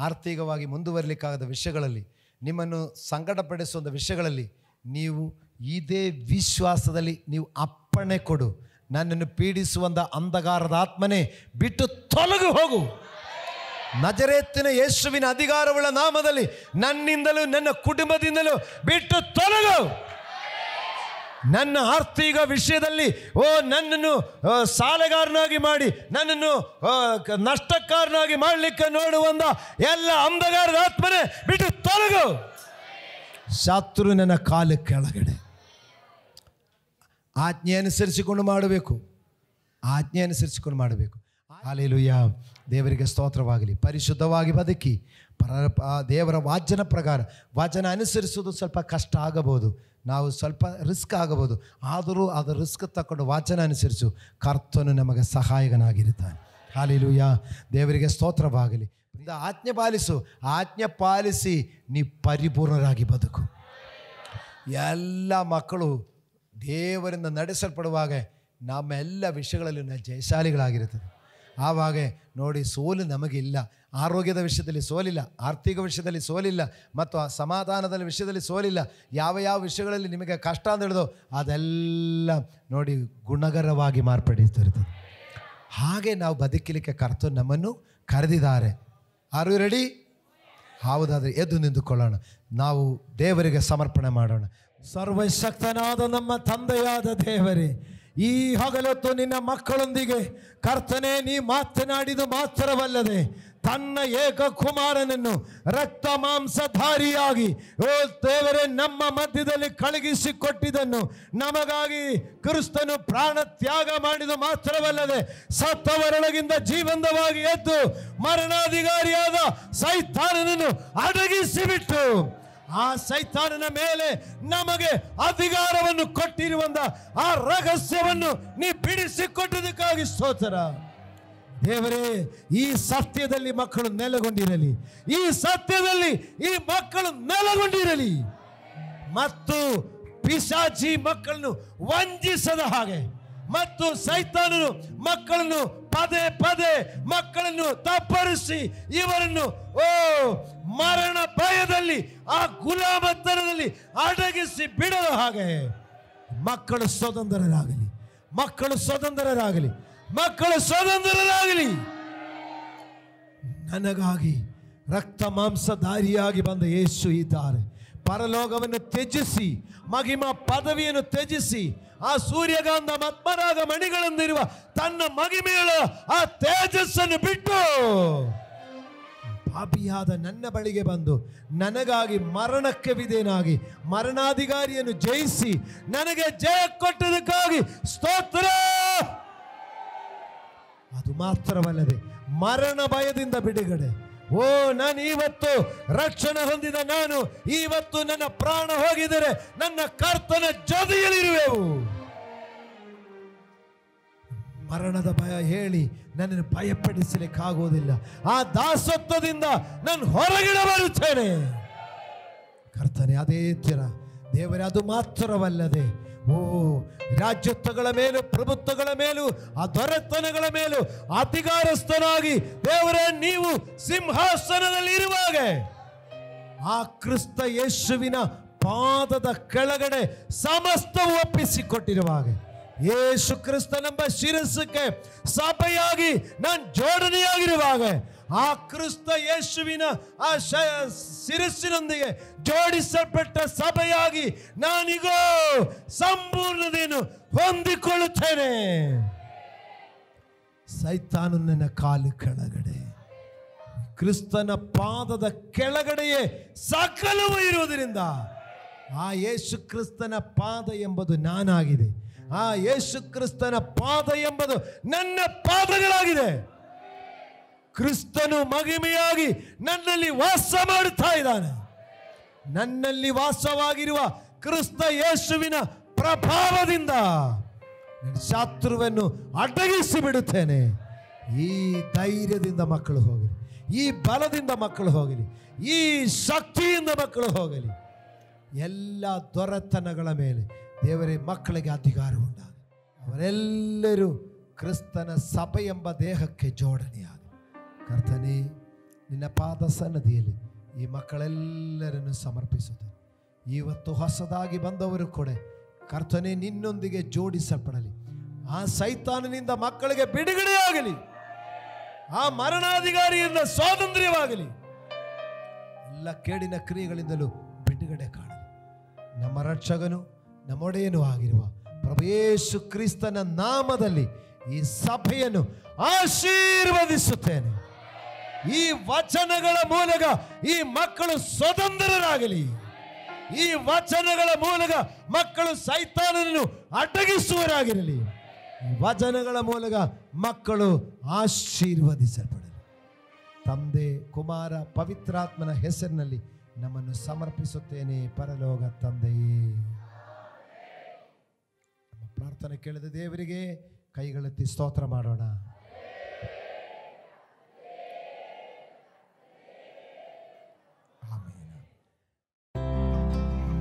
ಆರ್ಥಿಕವಾಗಿ ಮುಂದುವರಲಿಕ್ಕಾಗದ ವಿಷಯಗಳಲ್ಲಿ, ನಿಮ್ಮನ್ನು ಸಂಕಟಪಡಿಸುವಂಥ ವಿಷಯಗಳಲ್ಲಿ ನೀವು ಇದೇ ವಿಶ್ವಾಸದಲ್ಲಿ ನೀವು ಅಪ್ಪಣೆ ಕೊಡು. ನನ್ನನ್ನು ಪೀಡಿಸುವಂಥ ಅಂಧಕಾರದ ಆತ್ಮನೇ ಬಿಟ್ಟು ತೊಲಗು ಹೋಗು. ನಜರೇತಿನ ಯೇಸುವಿನ ಅಧಿಕಾರವುಳ್ಳ ನಾಮದಲ್ಲಿ ನನ್ನಿಂದಲೂ ನನ್ನ ಕುಟುಂಬದಿಂದಲೂ ಬಿಟ್ಟು ತೊಲಗು. ನನ್ನ ಆರ್ಥಿಕ ವಿಷಯದಲ್ಲಿ ನನ್ನನ್ನು ಸಾಲಗಾರನಾಗಿ ಮಾಡಿ, ನನ್ನನ್ನು ನಷ್ಟಕಾರನಾಗಿ ಮಾಡಲಿಕ್ಕೆ ನೋಡುವಂಥ ಎಲ್ಲ ಅಂಧಕಾರದ ಆತ್ಮನೇ ಬಿಟ್ಟು ತೊಲಗು. ಶತ್ರು ನನ್ನ ಕಾಲ ಕೆಳಗಡೆ. ಆಜ್ಞೆ ಅನುಸರಿಸಿಕೊಂಡು ಮಾಡಬೇಕು, ಆಜ್ಞೆ ಅನುಸರಿಸಿಕೊಂಡು ಮಾಡಬೇಕು. ಹಾಲೆಲೂಯಾ. ದೇವರಿಗೆ ಸ್ತೋತ್ರವಾಗಲಿ. ಪರಿಶುದ್ಧವಾಗಿ ಬದುಕಿ ದೇವರ ವಾಚನ ಪ್ರಕಾರ, ವಾಚನ ಅನುಸರಿಸುವುದು ಸ್ವಲ್ಪ ಕಷ್ಟ ಆಗಬಹುದು, ನಾವು ಸ್ವಲ್ಪ ರಿಸ್ಕ್ ಆಗಬಹುದು, ಆದರೂ ಅದು ರಿಸ್ಕ್ ತಗೊಂಡು ವಾಚನ ಅನುಸರಿಸು. ಕರ್ತನು ನಮಗೆ ಸಹಾಯಕನಾಗಿರುತ್ತಾನೆ. ಹಾಲೆಲೂಯಾ. ದೇವರಿಗೆ ಸ್ತೋತ್ರವಾಗಲಿ. ಆಜ್ಞೆ ಪಾಲಿಸು, ಆಜ್ಞೆ ಪಾಲಿಸಿ ನೀ ಪರಿಪೂರ್ಣರಾಗಿ ಬದುಕು. ಎಲ್ಲ ಮಕ್ಕಳು ದೇವರಿಂದ ನಡೆಸಲ್ಪಡುವಾಗ ನಮ್ಮೆಲ್ಲ ವಿಷಯಗಳಲ್ಲಿ ಜಯಶಾಲಿಗಳಾಗಿರುತ್ತದೆ. ಆವಾಗ ನೋಡಿ, ಸೋಲು ನಮಗಿಲ್ಲ. ಆರೋಗ್ಯದ ವಿಷಯದಲ್ಲಿ ಸೋಲಿಲ್ಲ, ಆರ್ಥಿಕ ವಿಷಯದಲ್ಲಿ ಸೋಲಿಲ್ಲ, ಮತ್ತು ಸಮಾಧಾನದ ವಿಷಯದಲ್ಲಿ ಸೋಲಿಲ್ಲ. ಯಾವ ಯಾವ ವಿಷಯಗಳಲ್ಲಿ ನಿಮಗೆ ಕಷ್ಟ ಅಂತ ಹೇಳಿದೋ ಅದೆಲ್ಲ ನೋಡಿ ಗುಣಕರವಾಗಿ ಮಾರ್ಪಡಿಸಿರ್ತದೆ. ಹಾಗೆ ನಾವು ಬದುಕಲಿಕ್ಕೆ ಕರ್ತನು ನಮ್ಮನ್ನು ಕರೆದಿದ್ದಾರೆ. Are you ready? ಹೌದಾದರೆ ಎದ್ದು ನಿಂತುಕೊಳ್ಳೋಣ, ನಾವು ದೇವರಿಗೆ ಸಮರ್ಪಣೆ ಮಾಡೋಣ. ಸರ್ವಶಕ್ತನಾದ ನಮ್ಮ ತಂದೆಯಾದ ದೇವರೇ, ಈ ಹಗಲೊತ್ತು ನಿನ್ನ ಮಕ್ಕಳೊಂದಿಗೆ ಕರ್ತನೇ ನೀ ಮಾತನಾಡಿದು ಮಾತ್ರವಲ್ಲದೆ ತನ್ನ ಏಕ ಕುಮಾರನನ್ನು ರಕ್ತ ಮಾಂಸಧಾರಿಯಾಗಿ ದೇವರೇ ನಮ್ಮ ಮಧ್ಯದಲ್ಲಿ ಕಳುಹಿಸಿಕೊಟ್ಟಿದ್ದನ್ನು ನಮಗಾಗಿ ಕ್ರಿಸ್ತನು ಪ್ರಾಣ ತ್ಯಾಗ ಮಾಡಿದು ಮಾತ್ರವಲ್ಲದೆ ಸತ್ತವರೊಳಗಿಂದ ಜೀವಂತವಾಗಿ ಎದ್ದು ಮರಣಾಧಿಕಾರಿಯಾದ ಸೈತಾನನನ್ನು ಅಡಗಿಸಿಬಿಟ್ಟು ಆ ಸೈತಾನನ ಮೇಲೆ ನಮಗೆ ಅಧಿಕಾರವನ್ನು ಕೊಟ್ಟಿರುವಂತ ಆ ರಹಸ್ಯವನ್ನು ನೀ ಬಿಡಿಸಿಕೊಟ್ಟದಕ್ಕಾಗಿ ಸ್ತೋತ್ರ. ದೇವರೇ, ಈ ಸತ್ಯದಲ್ಲಿ ಮಕ್ಕಳು ನೆಲೆಗೊಂಡಿರಲಿ, ಈ ಸತ್ಯದಲ್ಲಿ ಈ ಮಕ್ಕಳು ನೆಲೆಗೊಂಡಿರಲಿ, ಮತ್ತು ಪಿಶಾಚಿ ಮಕ್ಕಳನ್ನು ವಂಚಿಸದ ಹಾಗೆ, ಮತ್ತು ಸೈತಾನನು ಮಕ್ಕಳನ್ನು ಪದೇ ಪದೇ ಮಕ್ಕಳನ್ನು ತಪ್ಪರಿಸಿ ಇವರನ್ನು ಮರಣ ಭಯದಲ್ಲಿ ಆ ಗುಲಾಮತನದಲ್ಲಿ ಅಡಗಿಸಿ ಬಿಡದ ಹಾಗೆ ಮಕ್ಕಳು ಸ್ವತಂತ್ರರಾಗಲಿ, ಮಕ್ಕಳು ಸ್ವತಂತ್ರರಾಗಲಿ, ಮಕ್ಕಳು ಸ್ವತಂತ್ರರಾಗಲಿ. ನನಗಾಗಿ ರಕ್ತ ಮಾಂಸಧಾರಿಯಾಗಿ ಬಂದ ಯೇಸು ಇದ್ದಾರೆ. ಪರಲೋಕವನ್ನು ತ್ಯಜಿಸಿ, ಮಹಿಮಾ ಪದವಿಯನ್ನು ತ್ಯಜಿಸಿ, ಆ ಸೂರ್ಯಕಾಂತ ಮತ್ಮರಾಗ ಮಣಿಗಳಂದಿರುವ ತನ್ನ ಮಹಿಮೆಯ ಆ ತೇಜಸ್ಸನ್ನು ಬಿಟ್ಟು ಪಾಪಿಯಾದ ನನ್ನ ಬಳಿಗೆ ಬಂದು ನನಗಾಗಿ ಮರಣಕ್ಕೆ ವಿಧೇಯನಾಗಿ ಮರಣಾಧಿಕಾರಿಯನ್ನು ಜಯಿಸಿ ನನಗೆ ಜಯ ಕೊಟ್ಟದಕ್ಕಾಗಿ ಸ್ತೋತ್ರ. ಅದು ಮಾತ್ರವಲ್ಲದೆ ಮರಣ ಭಯದಿಂದ ಬಿಡುಗಡೆ. ಓ, ನಾನು ಇವತ್ತು ರಕ್ಷಣೆ ಹೊಂದಿದ ನಾನು ಇವತ್ತು ನನ್ನ ಪ್ರಾಣ ಹೋಗಿದರೆ ನನ್ನ ಕರ್ತನ ಜೊತೆಯಲ್ಲಿರುವೆವು. ಮರಣದ ಭಯ ಹೇಳಿ ನನ್ನನ್ನು ಭಯಪಡಿಸಲಿಕ್ಕಾಗುವುದಿಲ್ಲ. ಆ ದಾಸತ್ವದಿಂದ ನಾನು ಹೊರಗಿಡ ಬರುತ್ತೇನೆ. ಕರ್ತನೆ, ಅದೇ ತೀರ ದೇವರೇ, ಅದು ಮಾತ್ರವಲ್ಲದೆ ಓ, ರಾಜ್ಯತ್ವಗಳ ಮೇಲೂ ಪ್ರಭುತ್ವಗಳ ಮೇಲೂ ಆ ದೊರೆತನಗಳ ಮೇಲೂ ಅಧಿಕಾರಸ್ಥನಾಗಿ ದೇವರೇ ನೀವು ಸಿಂಹಾಸನದಲ್ಲಿ ಇರುವಾಗ ಆ ಕ್ರಿಸ್ತ ಯೇಸುವಿನ ಪಾದದ ಕೆಳಗಡೆ ಸಮಸ್ತವು ಒಪ್ಪಿಸಿಕೊಟ್ಟಿರುವಾಗ ಯೇಸು ಕ್ರಿಸ್ತನೆಂಬ ಶಿರಸ್ಸಿಗೆ ಸಭೆಯಾಗಿ ನಾನು ಜೋಡಣೆಯಾಗಿರುವಾಗ ಆ ಕ್ರಿಸ್ತ ಯೇಸುವಿನ ಆ ಶಿರಸ್ಸಿನೊಂದಿಗೆ ಜೋಡಿಸಲ್ಪಟ್ಟ ಸಭೆಯಾಗಿ ನಾನೀಗೋ ಸಂಪೂರ್ಣತೆಯನ್ನು ಹೊಂದಿಕೊಳ್ಳುತ್ತೇನೆ. ಸೈತಾನು ನನ್ನ ಕಾಲು ಕೆಳಗಡೆ, ಕ್ರಿಸ್ತನ ಪಾದದ ಕೆಳಗಡೆಯೇ ಸಕಲವೂ ಇರುವುದರಿಂದ ಆ ಯೇಸು ಕ್ರಿಸ್ತನ ಪಾದ ಎಂಬುದು ನಾನಾಗಿದೆ. ಆ ಯೇಸು ಕ್ರಿಸ್ತನ ಪಾದ ಎಂಬುದು ನನ್ನ ಪಾದಗಳಾಗಿದೆ. ಕ್ರಿಸ್ತನು ಮಹಿಮೆಯಾಗಿ ನನ್ನಲ್ಲಿ ವಾಸ ಮಾಡುತ್ತಾ ಇದ್ದಾನೆ. ನನ್ನಲ್ಲಿ ವಾಸವಾಗಿರುವ ಕ್ರಿಸ್ತ ಯೇಸುವಿನ ಪ್ರಭಾವದಿಂದ ನನ್ನ ಶತ್ರುವನ್ನು ಅಡಗಿಸಿ ಬಿಡುತ್ತೇನೆ. ಈ ಧೈರ್ಯದಿಂದ ಮಕ್ಕಳು ಹೋಗಲಿ, ಈ ಬಲದಿಂದ ಮಕ್ಕಳು ಹೋಗಲಿ, ಈ ಶಕ್ತಿಯಿಂದ ಮಕ್ಕಳು ಹೋಗಲಿ. ಎಲ್ಲ ದೊರೆತನಗಳ ಮೇಲೆ ದೇವರೇ ಮಕ್ಕಳಿಗೆ ಅಧಿಕಾರ ಉಂಟಾಗಲಿ. ಅವರೆಲ್ಲರೂ ಕ್ರಿಸ್ತನ ಸಭೆ ಎಂಬ ದೇಹಕ್ಕೆ ಜೋಡಣೆಯಾಗಲಿ. ಕರ್ತನೇ, ನಿನ್ನ ಪಾದ ಸನ್ನದಿಯಲ್ಲಿ ಈ ಮಕ್ಕಳೆಲ್ಲರನ್ನು ಸಮರ್ಪಿಸುತ್ತೇನೆ. ಇವತ್ತು ಹೊಸದಾಗಿ ಬಂದವರು ಕೂಡ ಕರ್ತನೇ ನಿನ್ನೊಂದಿಗೆ ಜೋಡಿಸಲ್ಪಡಲಿ. ಆ ಸೈತಾನನಿಂದ ಮಕ್ಕಳಿಗೆ ಬಿಡುಗಡೆಯಾಗಲಿ. ಆ ಮರಣಾಧಿಕಾರಿಯಿಂದ ಸ್ವಾತಂತ್ರ್ಯವಾಗಲಿ. ಎಲ್ಲ ಕೇಡಿನ ಕ್ರಿಯೆಗಳಿಂದಲೂ ಬಿಡುಗಡೆ ಕಾಣಲಿ. ನಮ್ಮ ರಕ್ಷಕನು ನಮ್ಮೊಡೆಯನೂ ಆಗಿರುವ ಪ್ರಭು ಯೇಸು ಕ್ರಿಸ್ತನ ನಾಮದಲ್ಲಿ ಈ ಸಭೆಯನ್ನು ಆಶೀರ್ವದಿಸುತ್ತೇನೆ. ಈ ವಚನಗಳ ಮೂಲಕ ಈ ಮಕ್ಕಳು ಸ್ವತಂತ್ರರಾಗಲಿ. ಈ ವಚನಗಳ ಮೂಲಕ ಮಕ್ಕಳು ಸೈತಾನನನ್ನು ಅಡಗಿಸುವರಾಗಿರಲಿ. ಈ ವಚನಗಳ ಮೂಲಕ ಮಕ್ಕಳು ಆಶೀರ್ವದಿಸಲ್ಪಡಲಿ. ತಂದೆ, ಕುಮಾರ, ಪವಿತ್ರಾತ್ಮನ ಹೆಸರಿನಲ್ಲಿ ನಮ್ಮನ್ನು ಸಮರ್ಪಿಸುತ್ತೇನೆ. ಪರಲೋಕ ತಂದೆಯೇ, ನಮ್ಮ ಪ್ರಾರ್ಥನೆ ಕೇಳಿದ ದೇವರಿಗೆ ಕೈಗಳೆತ್ತಿ ಸ್ತೋತ್ರ ಮಾಡೋಣ.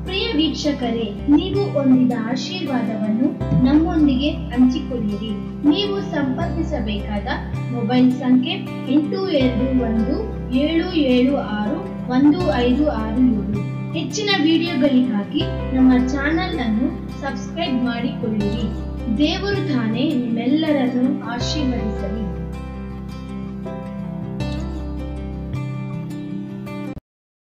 ಪ್ರಿಯ ವೀಕ್ಷಕರೇ, ನೀವು ಹೊಂದಿದ ಆಶೀರ್ವಾದವನ್ನು ನಮ್ಮೊಂದಿಗೆ ಹಂಚಿಕೊಳ್ಳಿರಿ. ನೀವು ಸಂಪರ್ಕಿಸಬೇಕಾದ ಮೊಬೈಲ್ ಸಂಖ್ಯೆ 8217761567. ಹೆಚ್ಚಿನ ವಿಡಿಯೋಗಳಿಗಾಗಿ ನಮ್ಮ ಚಾನೆಲ್ ಅನ್ನು ಸಬ್ಸ್ಕ್ರೈಬ್ ಮಾಡಿಕೊಳ್ಳಿರಿ. ದೇವರು ತಾನೇ ನಿಮ್ಮೆಲ್ಲರನ್ನು ಆಶೀರ್ವದಿಸಲಿ.